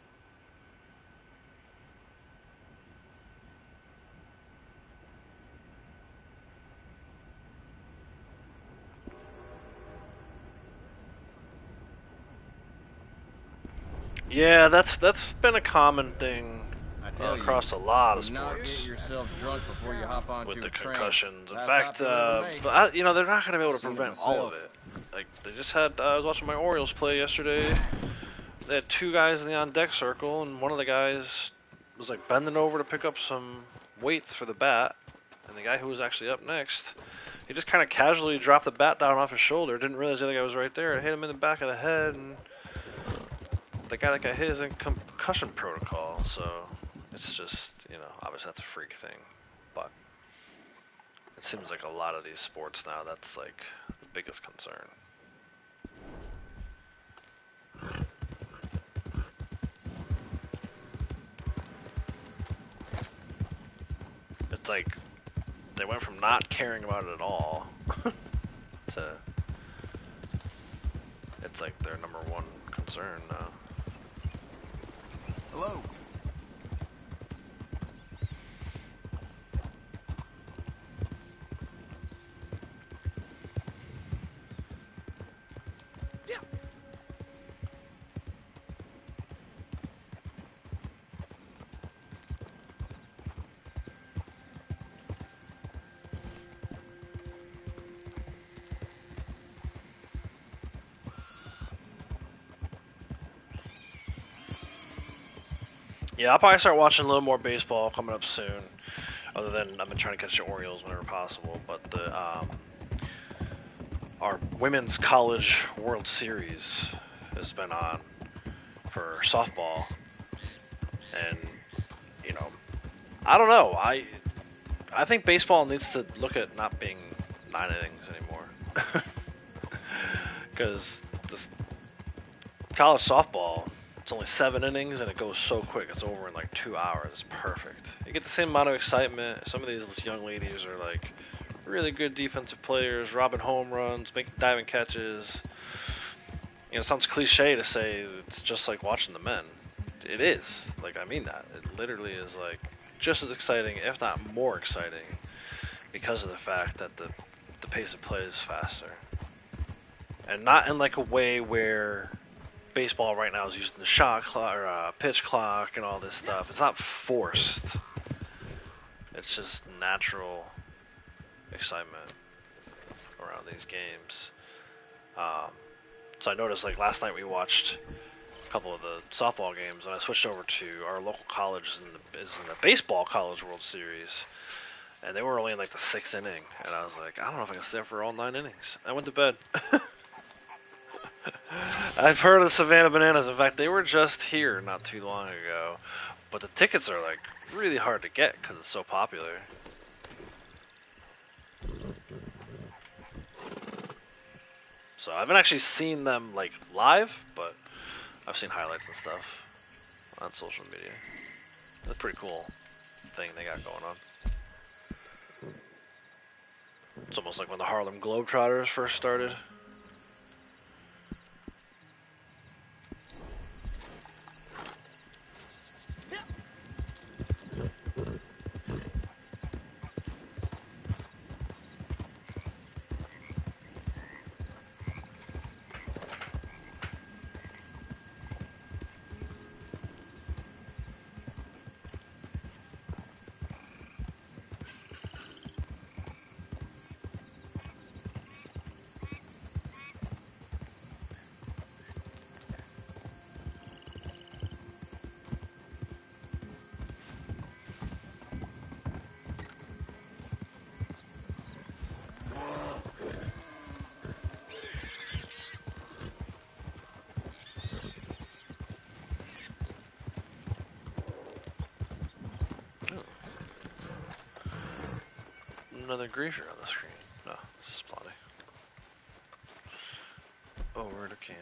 Yeah, that's been a common thing I tell across you, a lot of do not sports. get yourself drunk before you hop onto With the a train. concussions. In Last fact, stop you'll ever make. but you know, they're not going to be able to Seen it prevent all of myself. it. Like, they just had, I was watching my Orioles play yesterday. They had two guys in the on-deck circle, and one of the guys was, like, bending over to pick up some weights for the bat. And the guy who was actually up next, he just kind of casually dropped the bat down off his shoulder, didn't realize the other guy was right there, and hit him in the back of the head, and the guy that got hit is in concussion protocol, so it's just, you know, obviously that's a freak thing, but it seems like a lot of these sports now, that's like the biggest concern. It's like they went from not caring about it at all to it's like their number one concern now. Hello. Yeah, I'll probably start watching a little more baseball coming up soon. Other than I've been trying to catch the Orioles whenever possible, but the our women's college World Series has been on for softball, and you know, I don't know. I think baseball needs to look at not being 9 innings anymore, because this college softball. It's only 7 innings and it goes so quick. It's over in like 2 hours. It's perfect. You get the same amount of excitement. Some of these young ladies are like really good defensive players, robbing home runs, making diving catches. You know, it sounds cliche to say it's just like watching the men. It is. Like, I mean that. It literally is like just as exciting, if not more exciting, because of the fact that the pace of play is faster. And not in like a way where baseball right now is using the shot clock or pitch clock and all this stuff. It's not forced. It's just natural excitement around these games. So I noticed like last night we watched a couple of the softball games, and I switched over to our local college is in the baseball college World Series, and they were only in like the 6th inning, and I was like, I don't know if I can stay up for all 9 innings. I went to bed. I've heard of the Savannah Bananas. In fact, they were just here not too long ago. But the tickets are like really hard to get because it's so popular. So I haven't actually seen them like live, but I've seen highlights and stuff on social media. It's a pretty cool thing they got going on. It's almost like when the Harlem Globetrotters first started. Another greaser on the screen. No, this is plotting. Over to camp.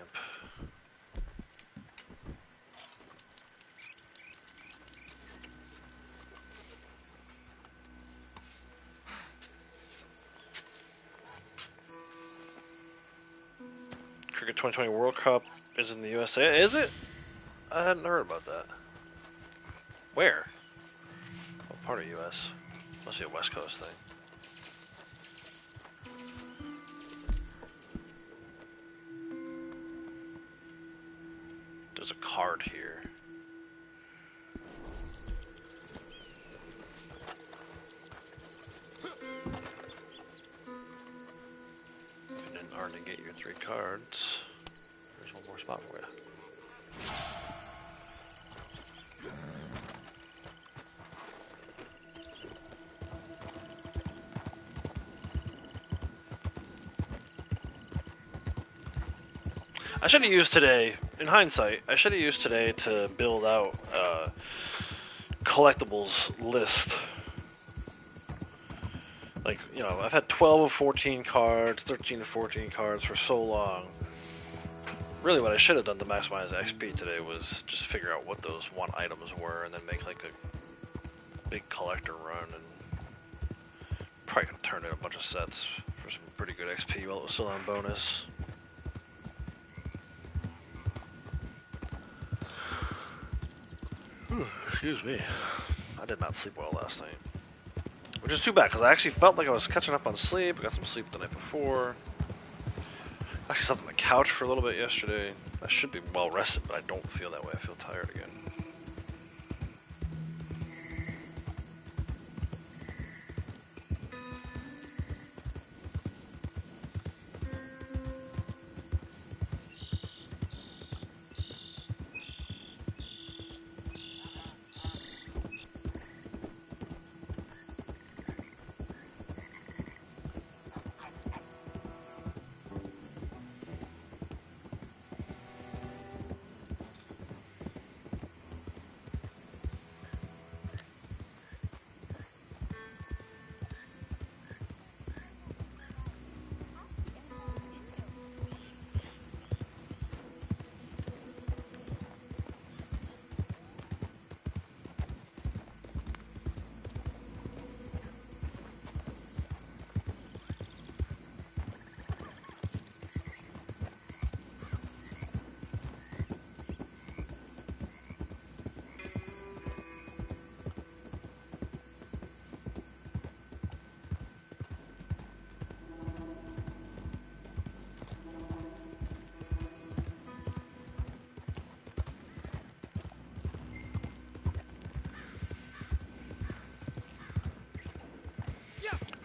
Cricket 2020 World Cup is in the USA. Is it? I hadn't heard about that. Where? What part of US? Must be a West Coast thing. There's a card here. If you didn't already get your 3 cards, there's one more spot for you. I should have used today, in hindsight, I should have used today to build out a collectibles list. Like, you know, I've had 12 of 14 cards, 13 of 14 cards for so long. Really what I should have done to maximize XP today was just figure out what those one items were and then make like a big collector run, and probably could have turned in a bunch of sets for some pretty good XP while it was still on bonus. Excuse me. I did not sleep well last night. Which is too bad, because I actually felt like I was catching up on sleep. I got some sleep the night before. I actually slept on the couch for a little bit yesterday. I should be well rested, but I don't feel that way. I feel tired again.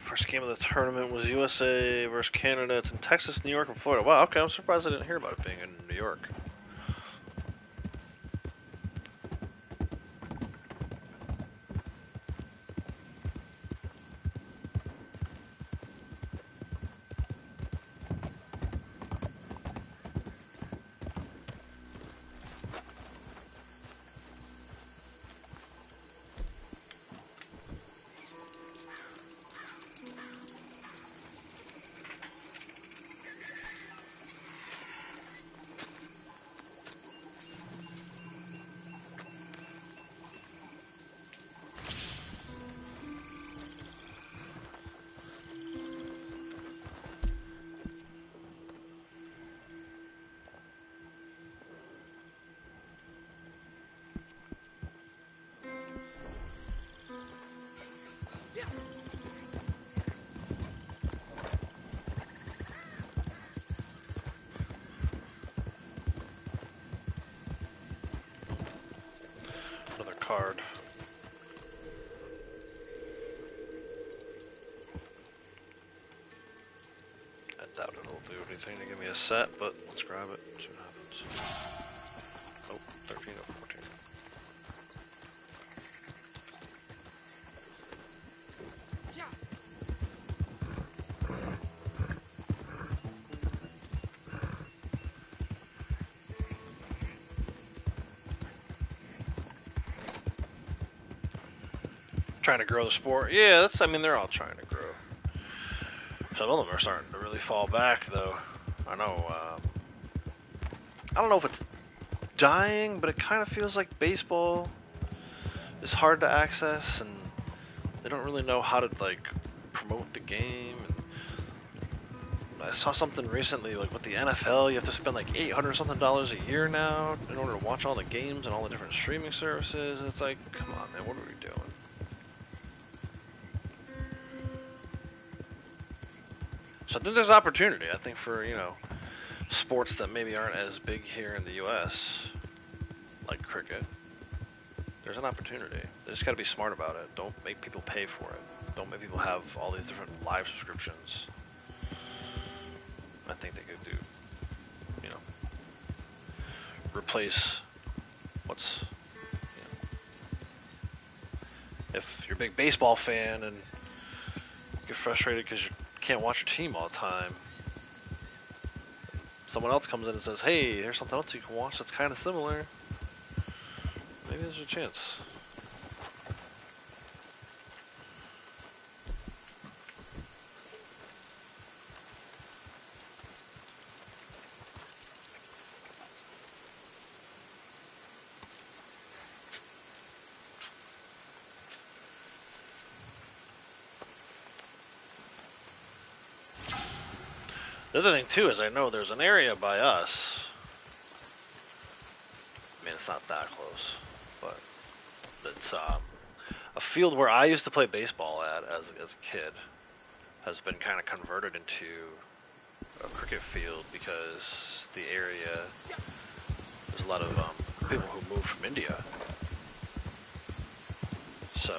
First game of the tournament was USA versus Canada. It's in Texas, New York, and Florida. Wow, okay, I'm surprised I didn't hear about it being in New York. Card. I doubt it'll do anything to give me a set, but let's grab it, see what happens. Oh, 13 of 14. Trying to grow the sport. Yeah, I mean, they're all trying to grow. Some of them are starting to really fall back, though. I know. I don't know if it's dying, but it kind of feels like baseball is hard to access, and they don't really know how to like promote the game. And I saw something recently, like with the NFL, you have to spend like $800 something a year now in order to watch all the games and all the different streaming services. And it's like, come on, man, what are we doing? So I think there's opportunity. I think for, you know, sports that maybe aren't as big here in the U.S., like cricket, there's an opportunity. They just got to be smart about it. Don't make people pay for it. Don't make people have all these different live subscriptions. I think they could do, you know, replace what's, you know, if you're a big baseball fan and get frustrated because you can't watch your team all the time, someone else comes in and says, hey, here's something else you can watch that's kind of similar, maybe there's a chance. The other thing too is I know there's an area by us. I mean, it's not that close, but it's a field where I used to play baseball at as a kid has been kind of converted into a cricket field because the area, there's a lot of people who moved from India. So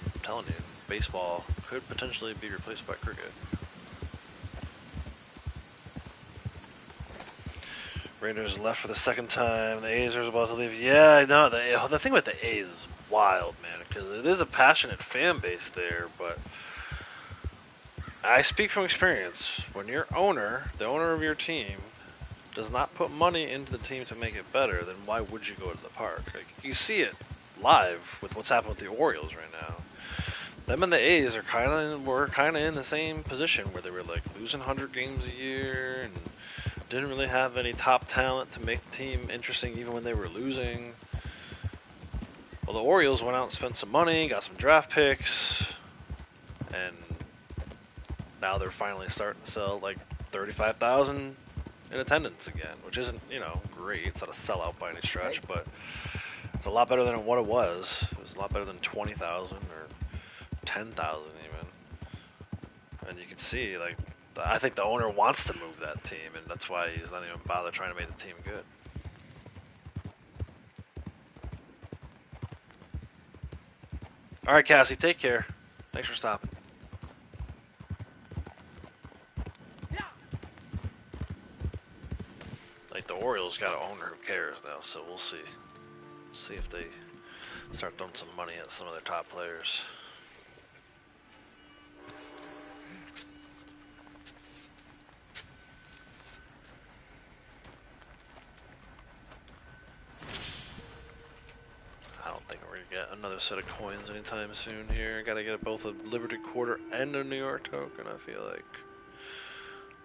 I'm telling you, baseball could potentially be replaced by cricket. Raiders left for the second time. The A's are about to leave. Yeah, I know. The thing with the A's is wild, man, because it is a passionate fan base there, but I speak from experience. When your owner, the owner of your team, does not put money into the team to make it better, then why would you go to the park? Like, you see it live with what's happening with the Orioles right now. Them and the A's are were kind of in the same position where they were like losing 100 games a year and didn't really have any top talent to make the team interesting even when they were losing. Well, the Orioles went out and spent some money, got some draft picks, and now they're finally starting to sell like 35,000 in attendance again, which isn't, you know, great. It's not a sellout by any stretch, but it's a lot better than what it was. It was a lot better than 20,000 or 10,000 even. And you can see, like, I think the owner wants to move that team, and that's why he's not even bother trying to make the team good. All right, Cassie, take care. Thanks for stopping. Like, the Orioles got an owner who cares now, so we'll see. See if they start throwing some money at some of their top players. Get another set of coins anytime soon here. Gotta get both a Liberty Quarter and a New York token. I feel like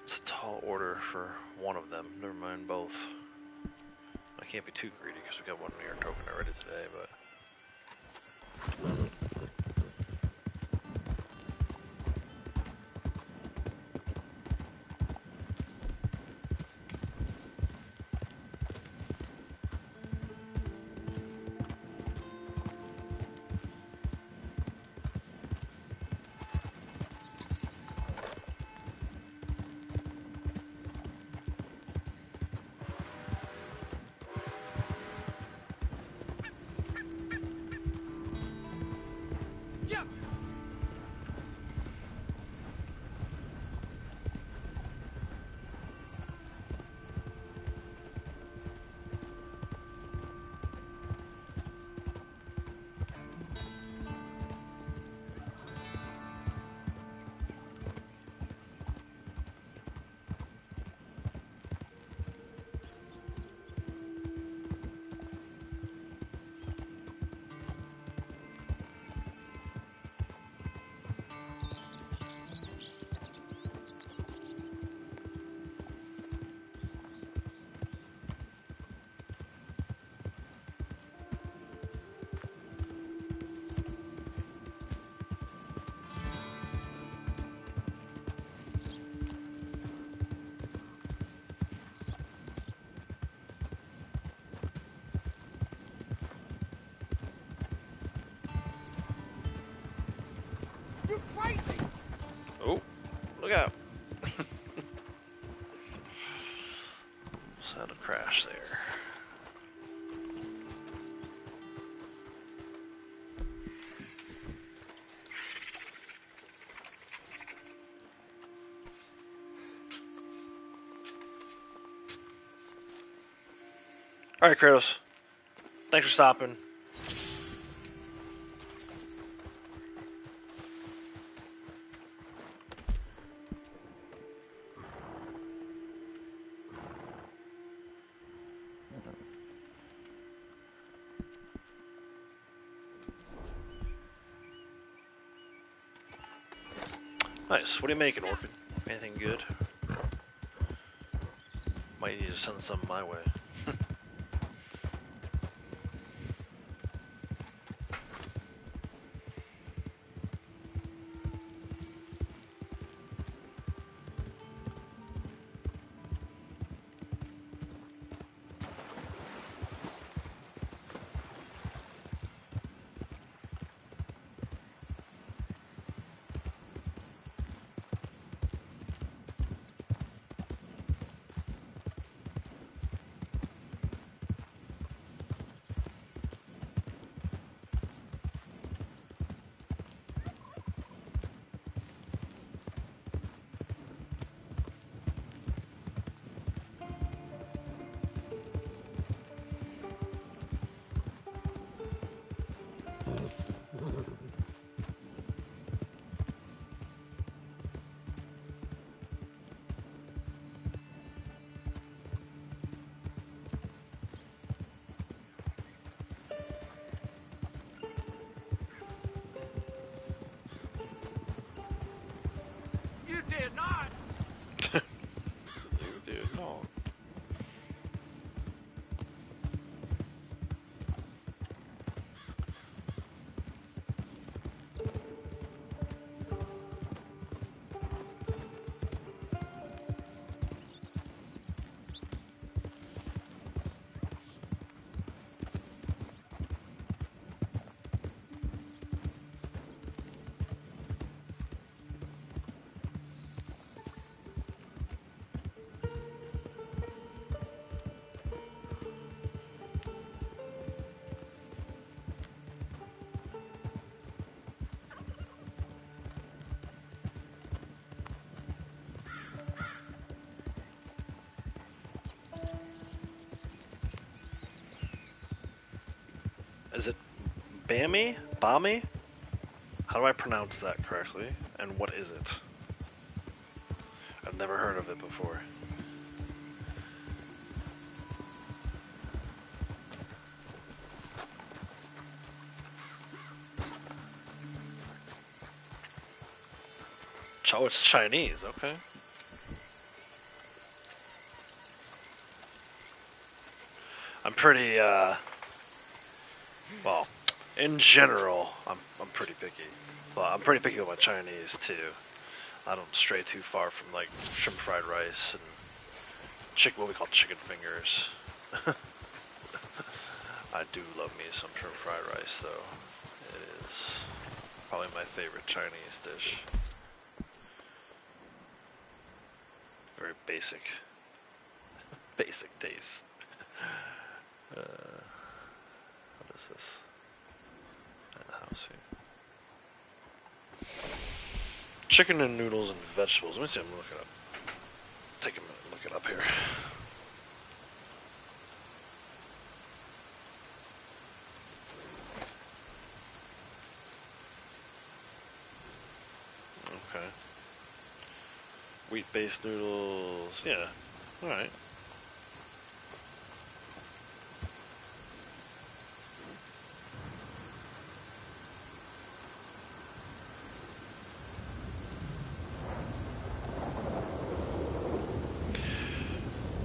it's a tall order for one of them. Never mind both. I can't be too greedy because we got one New York token already today, but crazy. Oh, look out. Just had a crash there. Alright, Kratos. Thanks for stopping. Nice. What are you making, Orphan? Anything good? Might need to send some my way. You did not! You did not. Is it Bammy? Bami? How do I pronounce that correctly? And what is it? I've never heard of it before. Oh, it's Chinese, okay. I'm pretty, well, in general, I'm pretty picky. Well, I'm pretty picky with my Chinese, too. I don't stray too far from, like, shrimp fried rice and what we call chicken fingers. I do love me some shrimp fried rice, though. It is probably my favorite Chinese dish. Very basic. Basic taste. What is this? In the house here. Chicken and noodles and vegetables. Let me see, I'm gonna look it up. Take a minute and look it up here. Okay. Wheat-based noodles. Yeah. Alright.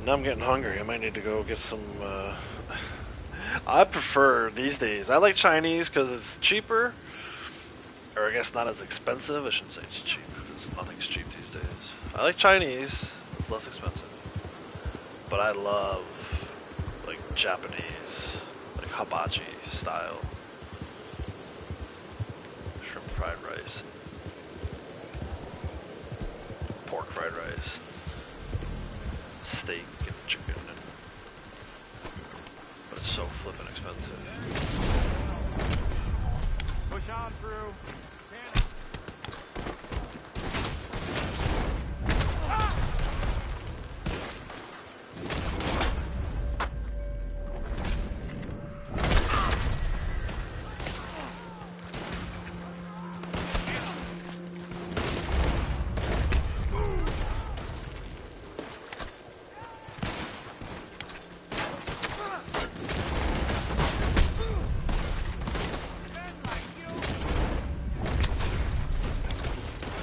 Now I'm getting hungry. I might need to go get some, I prefer, these days, I like Chinese because it's cheaper, or I guess not as expensive. I shouldn't say it's cheap, because nothing's cheap these days. I like Chinese, it's less expensive, but I love, like, Japanese, like hibachi style shrimp fried rice. steak and chicken, but it's so flippin' expensive. Push on through.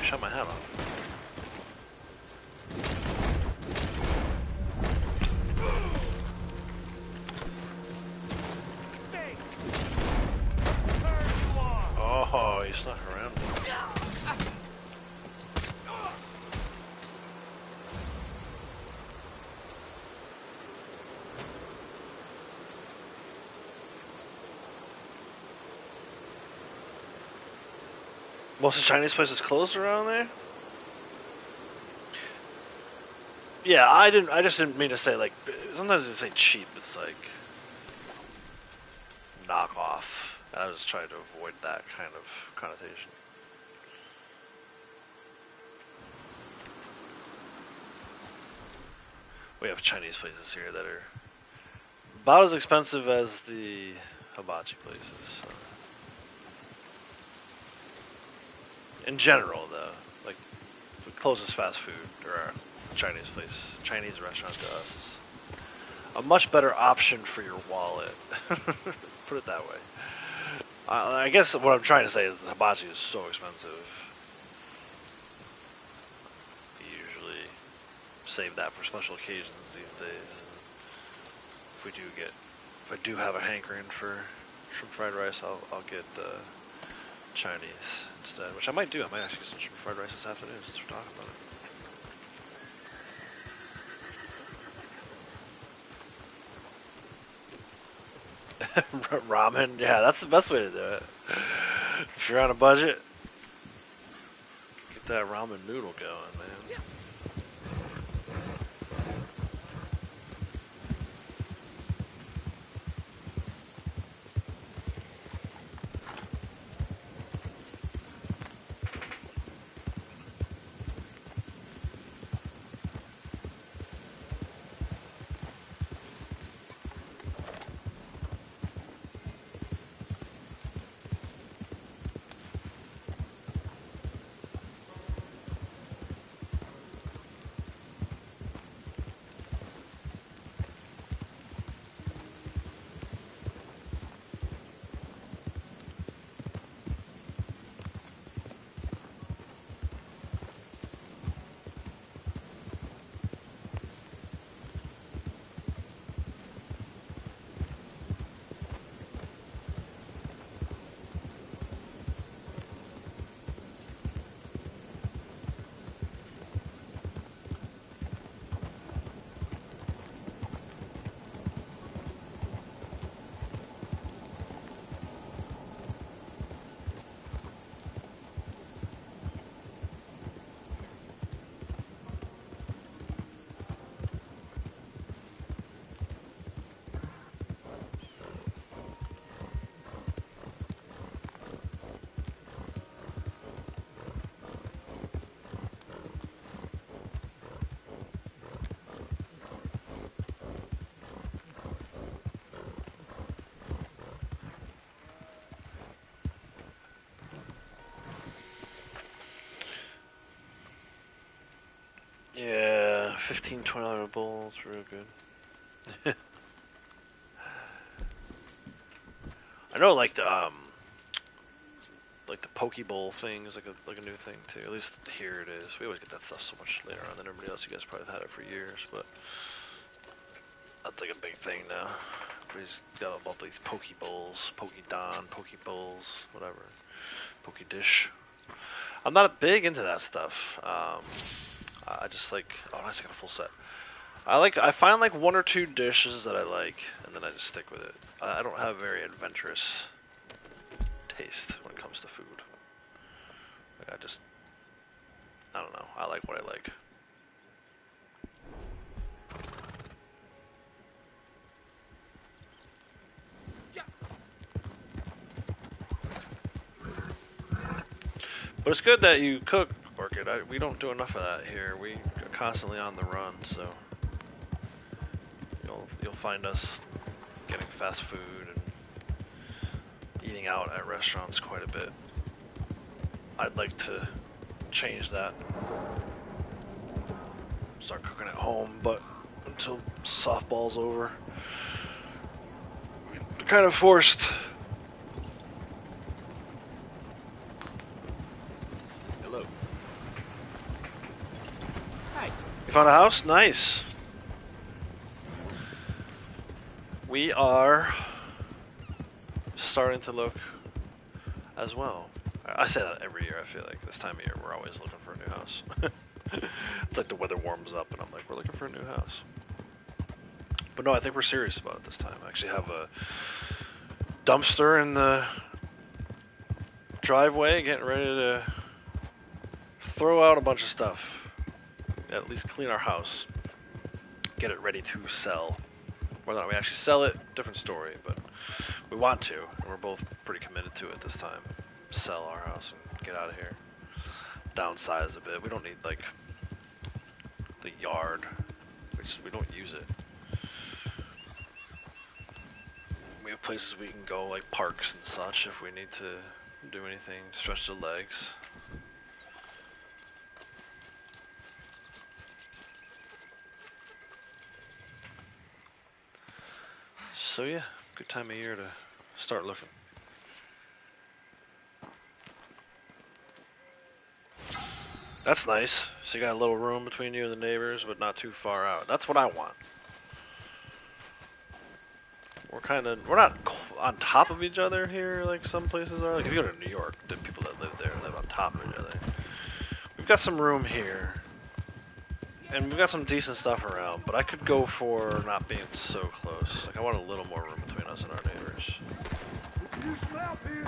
Shut my hat off. Oh, he snuck around. Most of the Chinese places closed around there? Yeah, I just didn't mean to say like. Sometimes they say cheap. It's like knockoff. I was trying to avoid that kind of connotation. We have Chinese places here that are about as expensive as the hibachi places. So. In general, though, like the closest fast food or Chinese place, Chinese restaurant to us is a much better option for your wallet. Put it that way. I guess what I'm trying to say is the hibachi is so expensive. You usually save that for special occasions these days. If I do have a hankering for shrimp fried rice, I'll get Chinese instead, which I might do. I might actually get some shrimp fried rice this afternoon since we're talking about it. Ramen, yeah, that's the best way to do it. If you're on a budget, get that ramen noodle going, man. Yeah, $15-20 bowls, real good. I know, like the poke bowl thing is like a new thing too. At least here it is. We always get that stuff so much later on than everybody else. You guys probably have had it for years, but that's like a big thing now. Everybody's got all these poke bowls, poke don, poke bowls, whatever, poke dish. I'm not big into that stuff. I just like, oh, nice, I got a full set. I find like one or two dishes that I like, and then I just stick with it. I don't have a very adventurous taste when it comes to food. Like I don't know. I like what I like. But it's good that you cook, Orchid. We don't do enough of that here. We are constantly on the run, so you'll find us getting fast food and eating out at restaurants quite a bit. I'd like to change that. Start cooking at home, but until softball's over, we're kind of forced. Hello. Hi. You found a house? Nice. We are starting to look as well. I say that every year. I feel like this time of year we're always looking for a new house. It's like the weather warms up and I'm like, we're looking for a new house. But no, I think we're serious about it this time. I actually have a dumpster in the driveway, getting ready to throw out a bunch of stuff. At least clean our house. Get it ready to sell. Whether or not we actually sell it, different story, but we want to, and we're both pretty committed to it this time. Sell our house and get out of here. Downsize a bit. We don't need, like, the yard. We don't use it. We have places we can go, like parks and such, if we need to do anything, stretch the legs. So yeah, good time of year to start looking. That's nice. So you got a little room between you and the neighbors, but not too far out. That's what I want. We're not on top of each other here like some places are. Like if you go to New York, the people that live there live on top of each other. We've got some room here. And we've got some decent stuff around, but I could go for not being so close. Like I want a little more room between us and our neighbors. You smell here?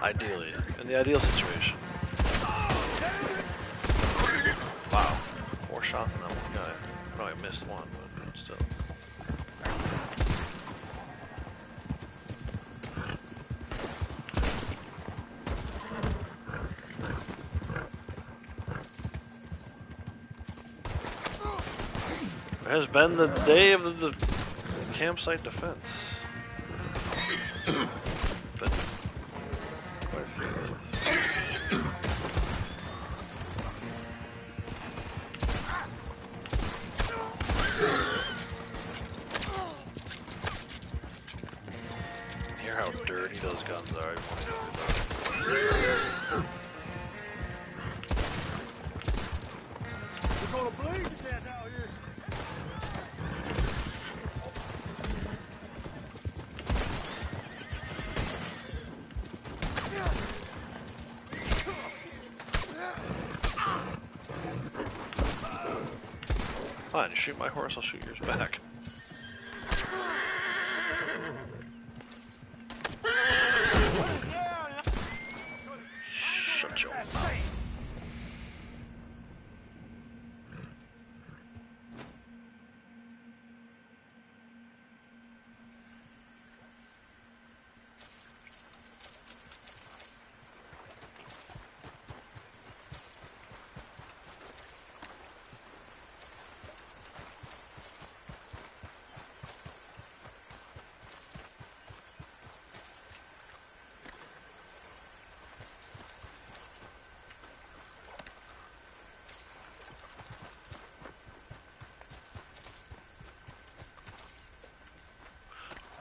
Ideally, in the ideal situation. Wow, 4 shots on that one guy. Probably missed one, but still. It has been the day of the campsite defense. But quite a few of those. You can hear how dirty those guns are. We're gonna bleed to death out here. Fine, you shoot my horse, I'll shoot yours back. Shut your mouth.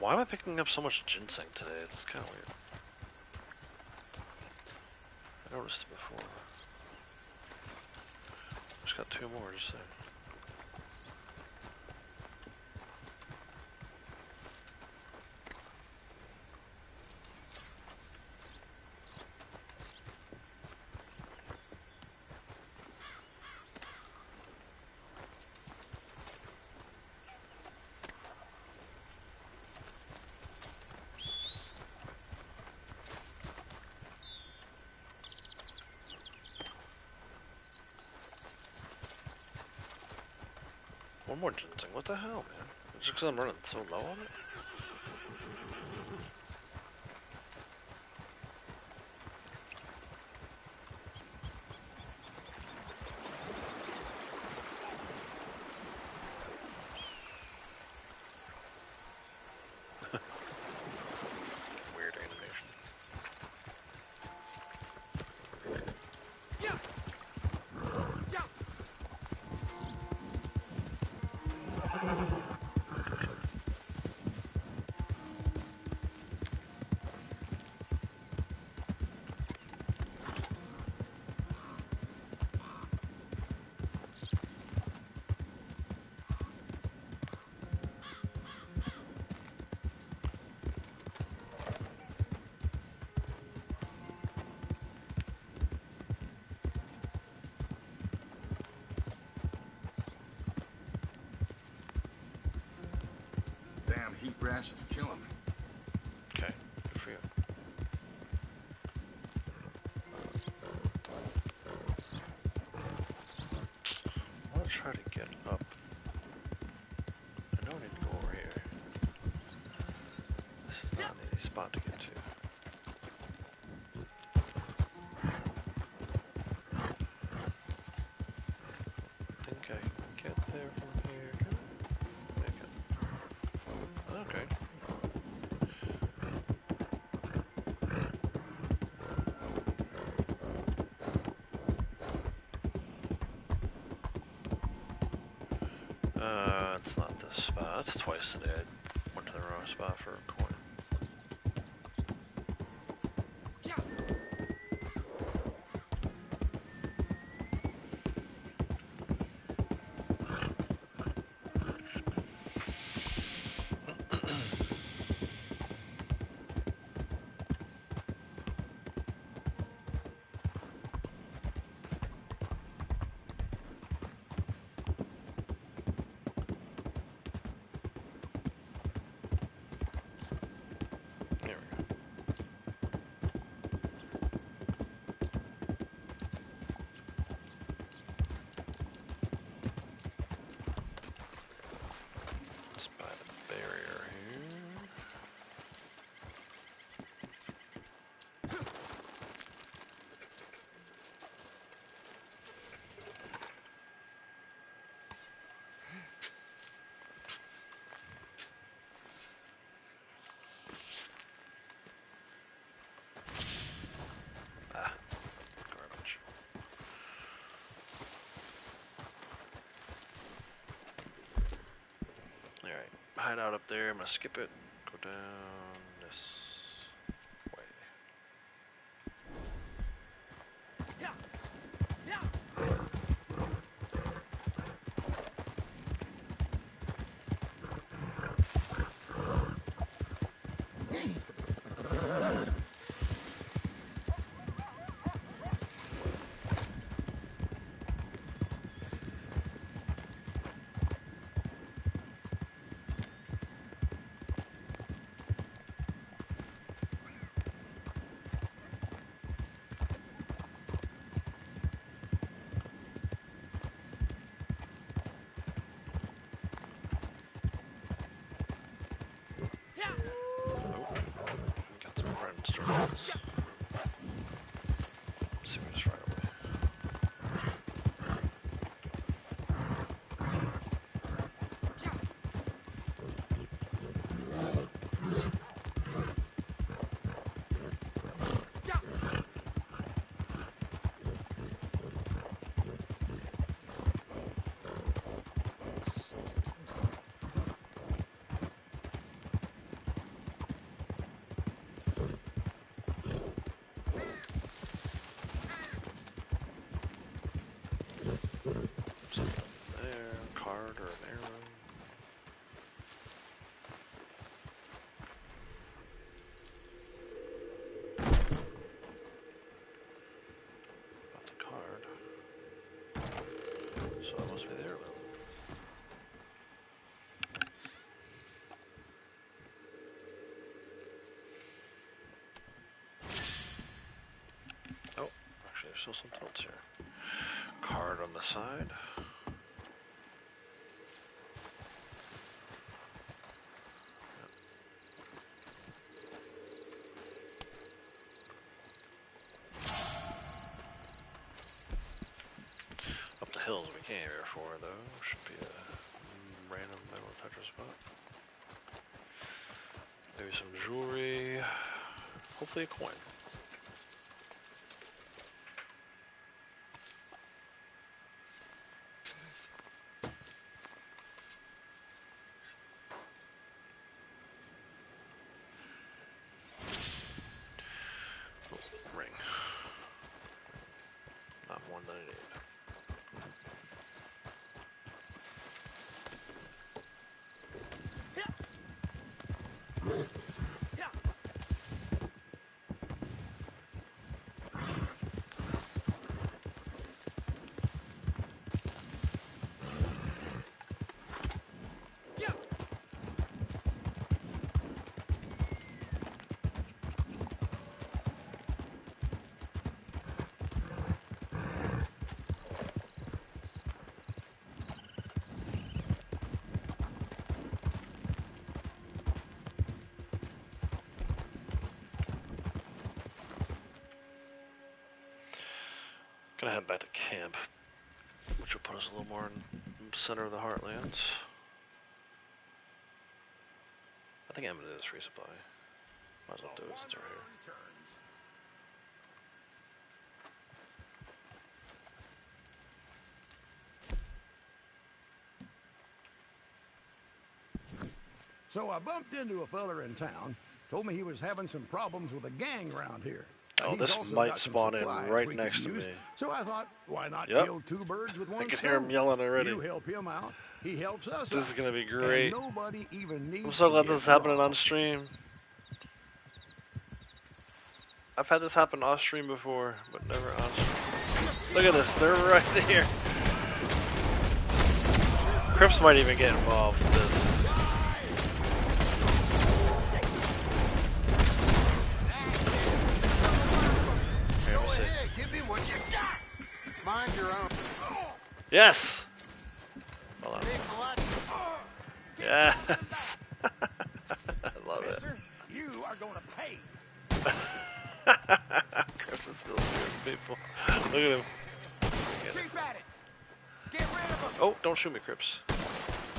Why am I picking up so much ginseng today? It's kind of weird. I noticed it before. Just got 2 more, just saying. One more ginseng. What the hell, man? Just because I'm running so low on it? brash is killing me. Okay, good for you. I want to try to get up. I know I need to go over here. This is not an easy spot to get to. I think I can get there from here. Make it. Okay. It's not this spot. It's twice today. I went to the wrong spot for a coin. There we go. Let's buy the barrier here. Ah, garbage. Alright, hide out up there. I'm gonna skip it. Go down this way. Got some friends to raise. See me just right away. Something there, card or an arrow. Got the card. So it must be there then. Oh, actually there's still something else here. Card on the side. Up the hills we came here before though. Should be a random metal detector spot. Maybe some jewelry. Hopefully a coin. Ring. Not one that I need. Gonna head back to camp, which will put us a little more in the center of the heartlands. I think I'm gonna do this resupply. Might as well do it since we're here. So I bumped into a feller in town. Told me he was having some problems with a gang around here. Oh, He's this also might got some spawn in supplies right we could next to use. me. So I thought, why not Yep. kill two birds with one I can stone? hear him yelling already. You help him out, he helps us This out. is gonna be And great. nobody even needs I'm so glad to this is get happening on robbed. stream. I've had this happen off stream before, but never on stream. Look at this, they're right here. Crips might even get involved with this. Here, let me see. Ahead, give me what you got. Mind your own. Yes! Hold on. Big blood. Yes! I love it. Mister, you are going to pay. Crips is still shooting people. Look at him. Keep at it. Get rid of him. Oh, don't shoot me, Crips.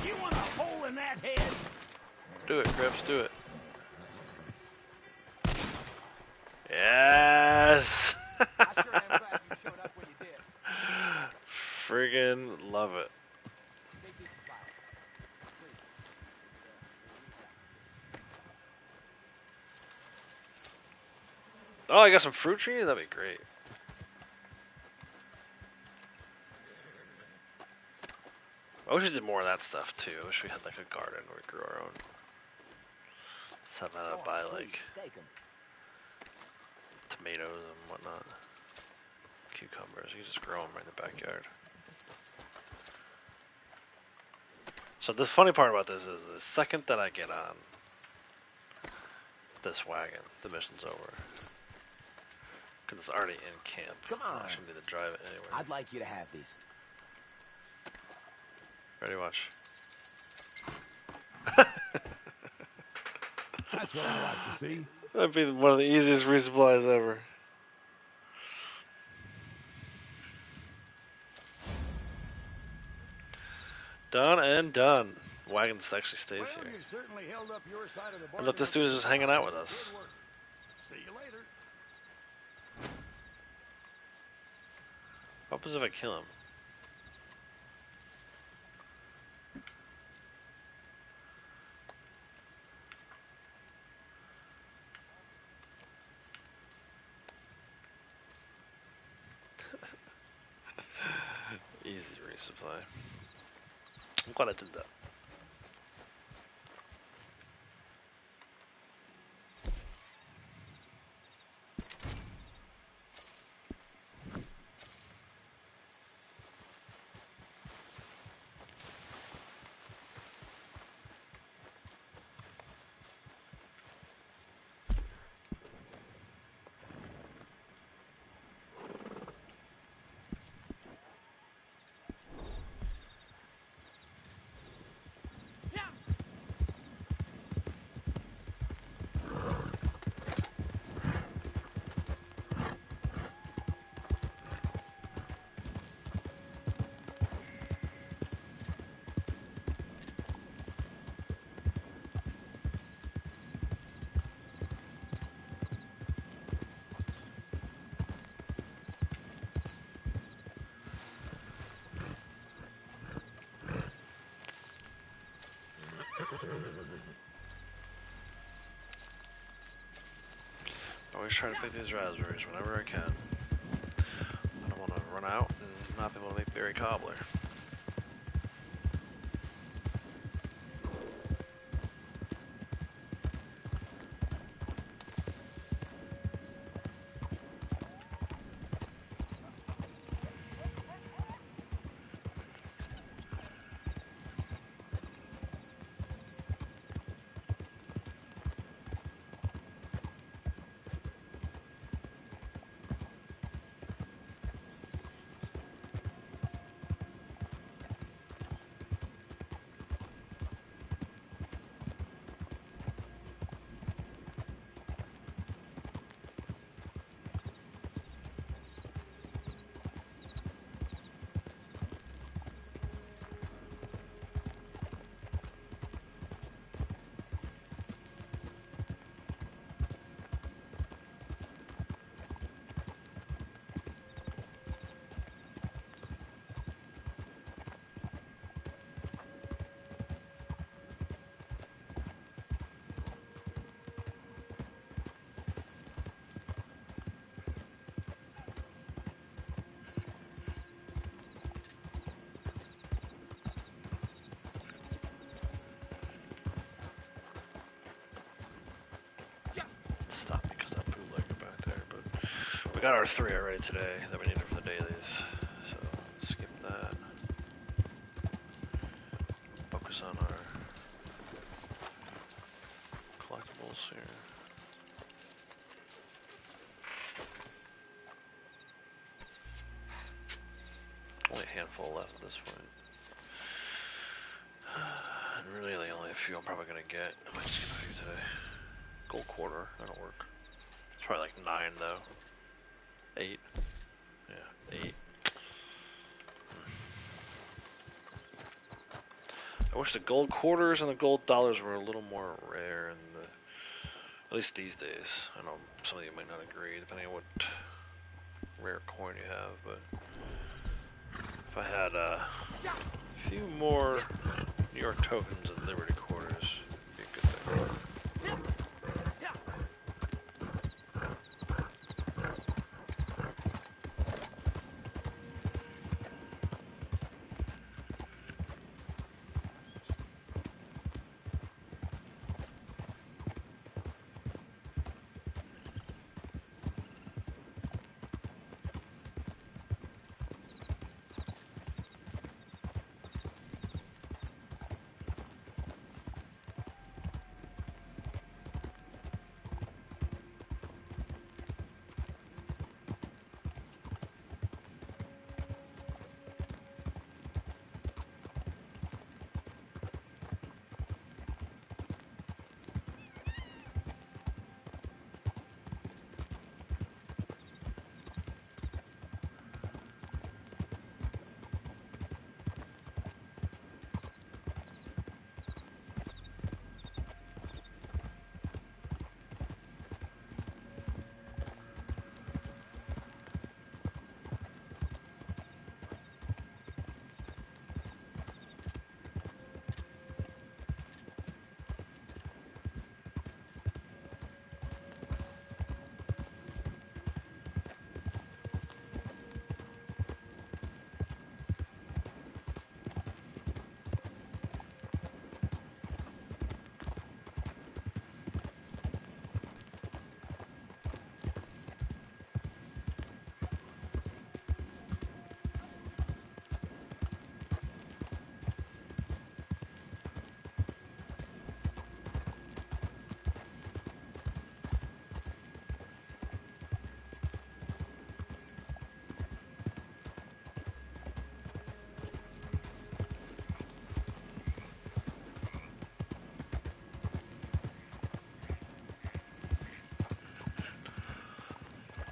You want a hole in that head? Do it, Crips, do it. Yes! I sure am glad you showed up when you did. Friggin' love it. Take these flowers. Oh, I got some fruit trees? That'd be great. I wish we did more of that stuff too. I wish we had like a garden where we grew our own. Something to buy like Take 'em. tomatoes and whatnot. Cucumbers, you can just grow them right in the backyard. So the funny part about this is the second that I get on this wagon, the mission's over. Because it's already in camp. Come on. I shouldn't need to drive it anywhere. I'd like you to have these. Ready, watch. That's what I like to see. That'd be one of the easiest resupplies ever. Done and done. Wagon actually stays Well, here. you certainly held up your side of the I thought this bargain dude was just hanging out with us. Good work. See you later. What happens if I kill him? Easy resupply. I'm glad I did that. Always try to pick these raspberries whenever I can. I don't want to run out and not be able to make berry cobbler. got our 3 already today that we needed for the dailies, so skip that. Focus on our collectibles here. Only a handful left at this point. And really, only a few I'm probably gonna get. I might skip a few today. Gold quarter, that'll work. It's probably like 9 though. 8. Yeah, 8. I wish the gold quarters and the gold dollars were a little more rare, and at least these days. I know some of you might not agree, depending on what rare coin you have, but if I had a few more New York tokens and Liberty quarters, it'd be a good thing.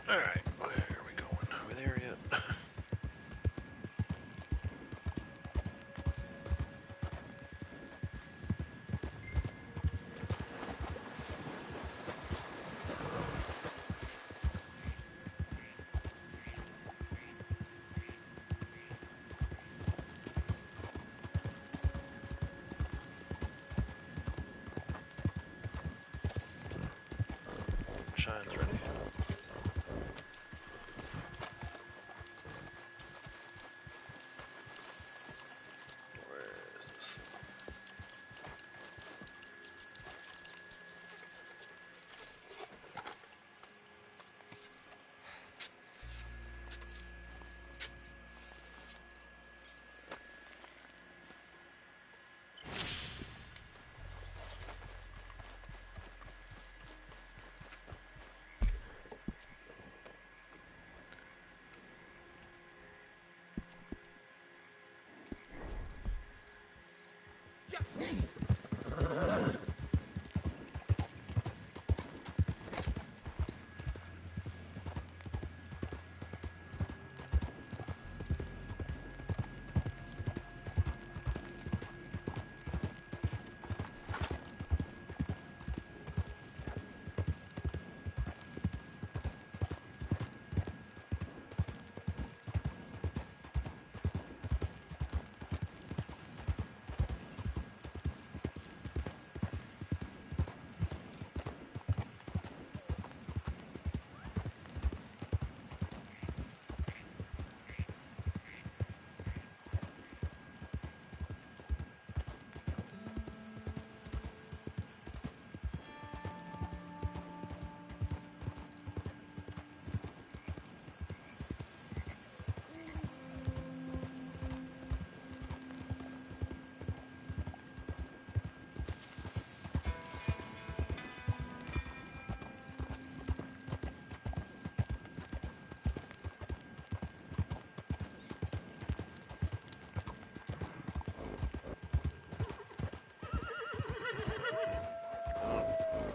Alright, where are we going? Are we there yet? Shine's ready.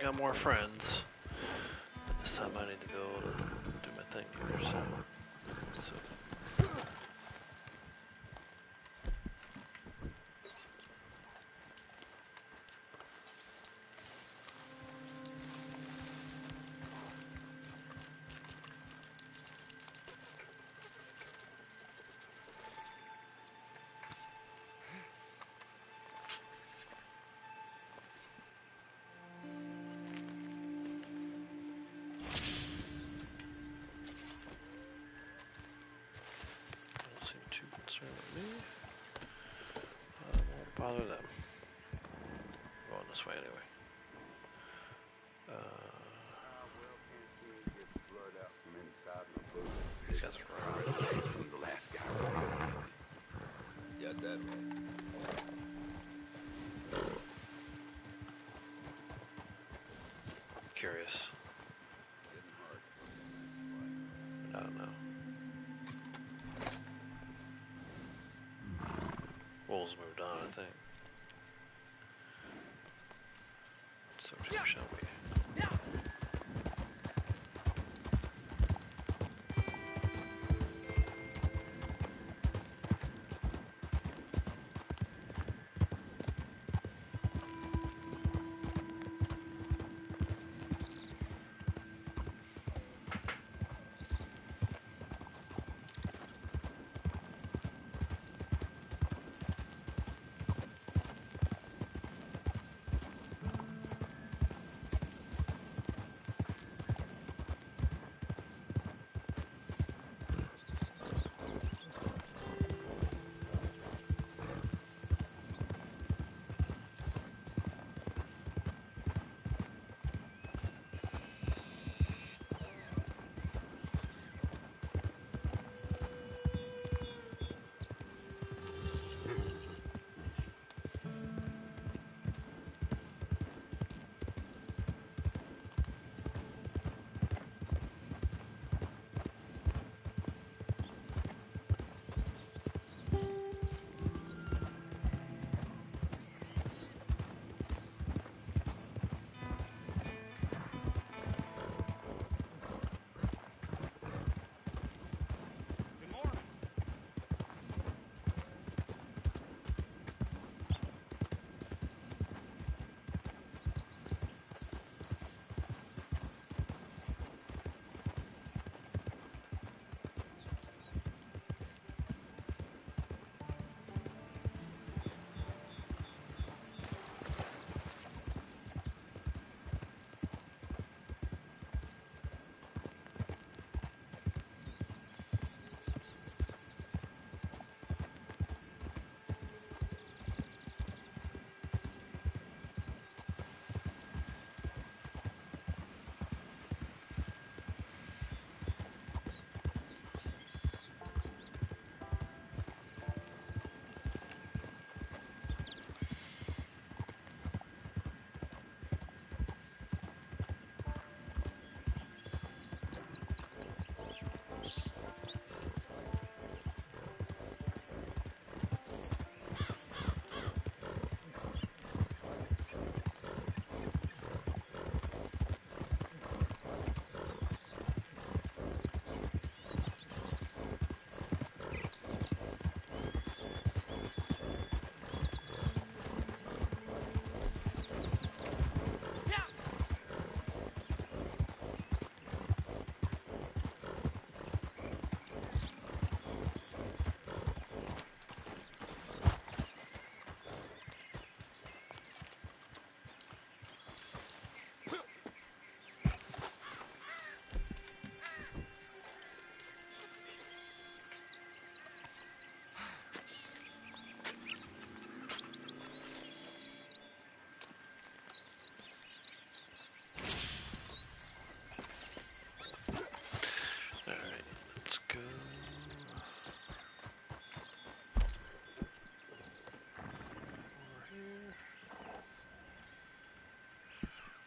got more friends. This time I need to go do my thing here. So. Bother them. Going this way anyway. These guys are right. The last guy. Got that right. Curious. I don't know. Wolves moved on, I think. So too shall we.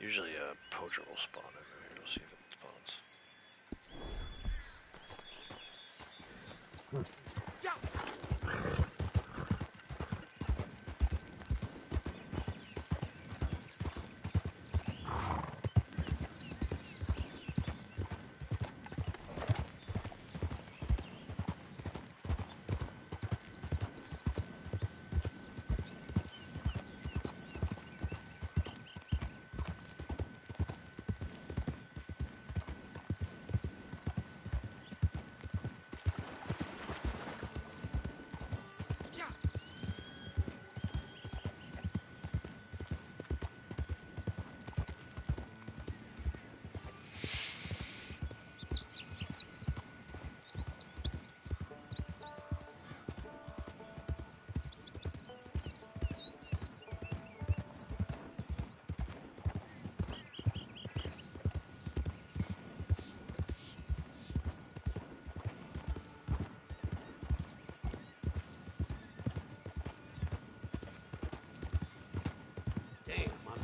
Usually a poacher will spawn over here. We'll see if it spawns.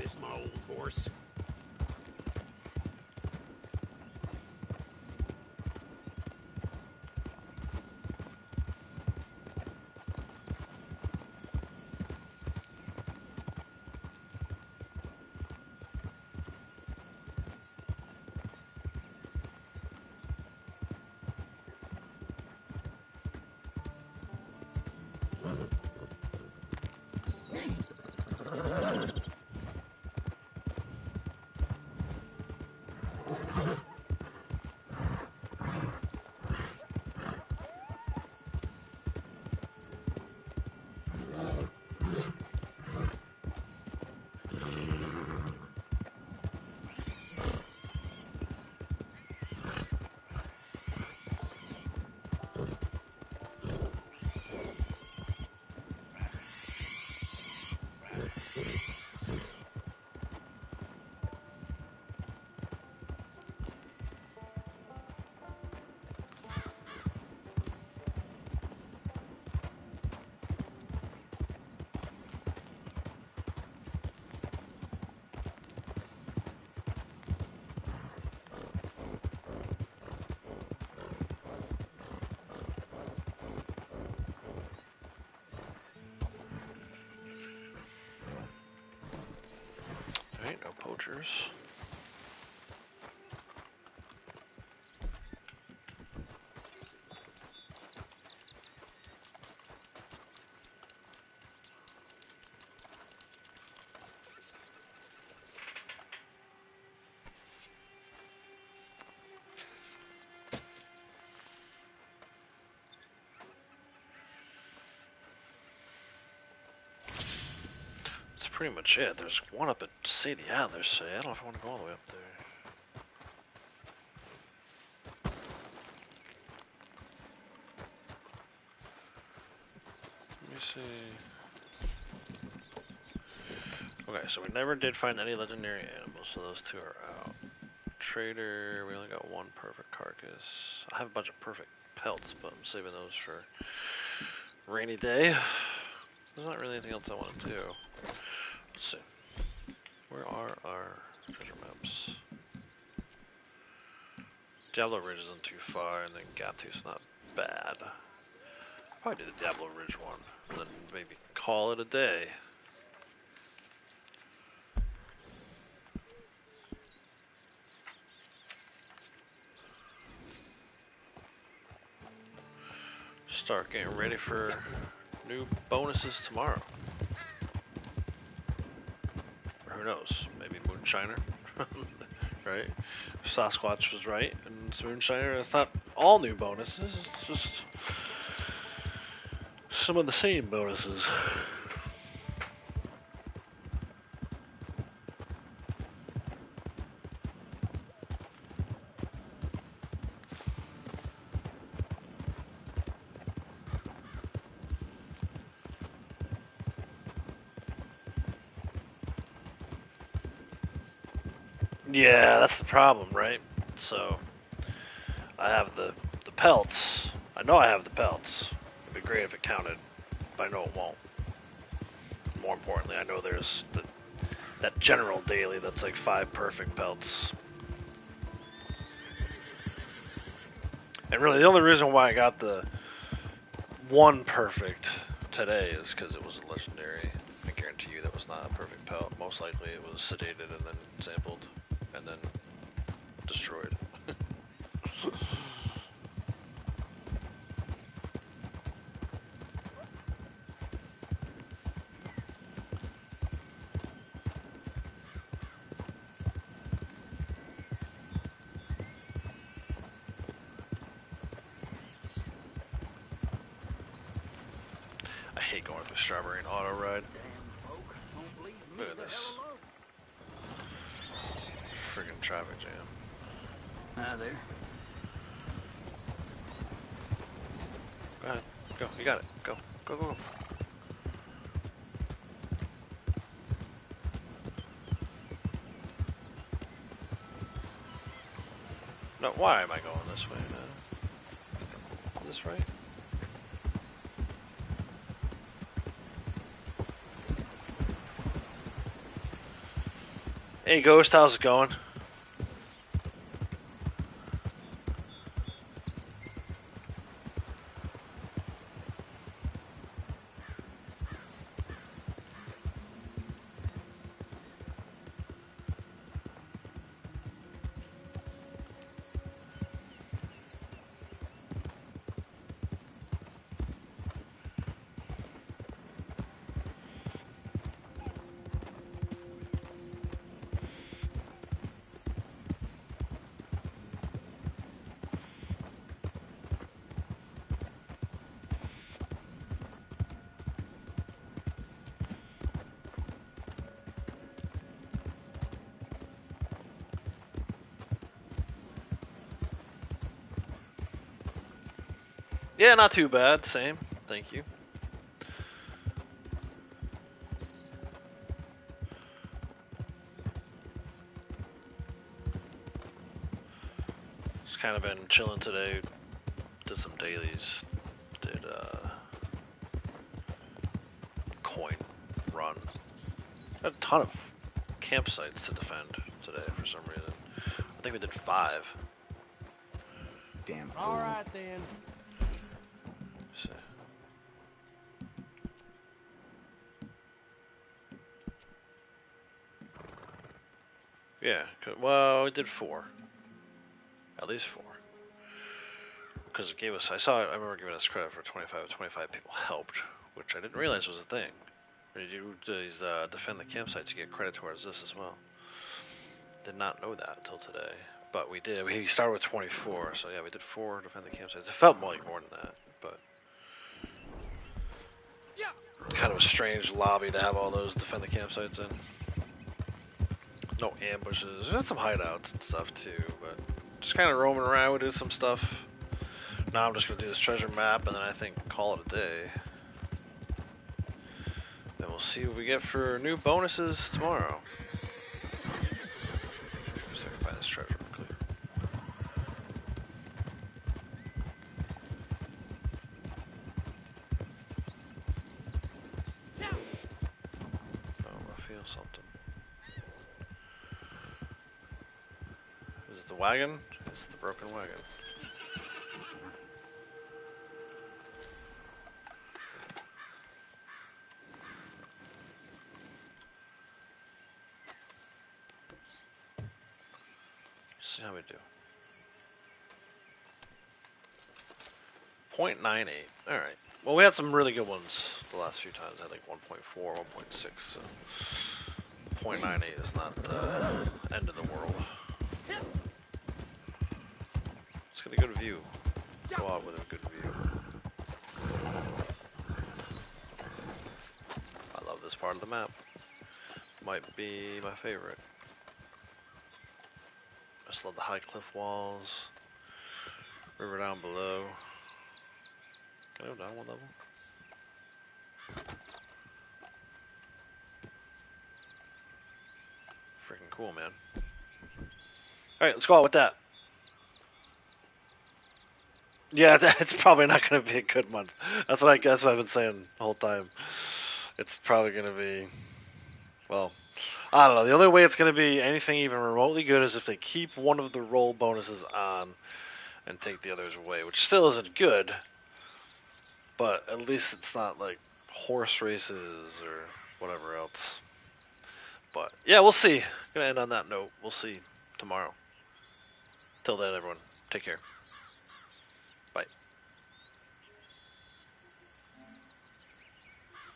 This my old horse. Alright, no poachers. That's pretty much it. There's one up at Sadie Adler's, so I don't know if I want to go all the way up there. Let me see. Okay, so we never did find any legendary animals, so those two are out. Trader, we only got one perfect carcass. I have a bunch of perfect pelts, but I'm saving those for rainy day. There's not really anything else I want to do. Let's see. Where are our treasure maps? Diablo Ridge isn't too far, and then Gatu's not bad. Probably do the Diablo Ridge one, and then maybe call it a day. Start getting ready for new bonuses tomorrow. Or who knows? Maybe Moonshiner, right? Sasquatch was right, and it's Moonshiner. It's not all new bonuses. It's just some of the same bonuses. Yeah, that's the problem, right? So, I have the pelts. I know I have the pelts. It'd be great if it counted, but I know it won't. More importantly, I know there's that general daily that's like 5 perfect pelts. And really, the only reason why I got the 1 perfect today is because it was a legendary. I guarantee you that was not a perfect pelt. Most likely it was sedated and then sampled. And then destroyed. I hate going through Strawberry and auto ride. Look at this. Friggin' traffic jam. Hi there. Go ahead. Go. You got it. Go. Go, go, go. No, why am I going this way now? Is this right? Hey Ghost, how's it going? Yeah, not too bad. Same. Thank you. Just kind of been chilling today. Did some dailies. Did coin run. Had a ton of campsites to defend today for some reason. I think we did 5. Damn fool. All right then. So. Yeah, well, we did 4. At least 4. Because it gave us, I remember giving us credit for 25 people helped, which I didn't realize was a thing. When you do these defend the campsites, you get credit towards this as well. Did not know that until today. But we did. We started with 24, so yeah, we did 4 defend the campsites. It felt more like more than that, but kind of a strange lobby to have all those defend the campsites in. No ambushes. There's some hideouts and stuff too, but just kind of roaming around. We did some stuff. Now I'm just gonna do this treasure map, and then I think call it a day. Then we'll see what we get for new bonuses tomorrow. See if I can find this treasure real quick. Oh, I feel something. Is it the wagon? It's the broken wagon. See how we do. 0.98. Alright. Well, we had some really good ones the last few times. I had like 1.4, 1.6, so 0.98 is not the end of the world. Let's get a good view. Go out with a good view. I love this part of the map. Might be my favorite. I just love the high cliff walls. River down below. Can I go down one level? Freaking cool, man. Alright, let's go out with that. Yeah, it's probably not going to be a good month. That's what I've been saying the whole time. It's probably going to be, well, I don't know. The only way it's going to be anything even remotely good is if they keep one of the roll bonuses on and take the others away, which still isn't good, but at least it's not like horse races or whatever else. But yeah, we'll see. Gonna end on that note. We'll see tomorrow. Till then, everyone, take care.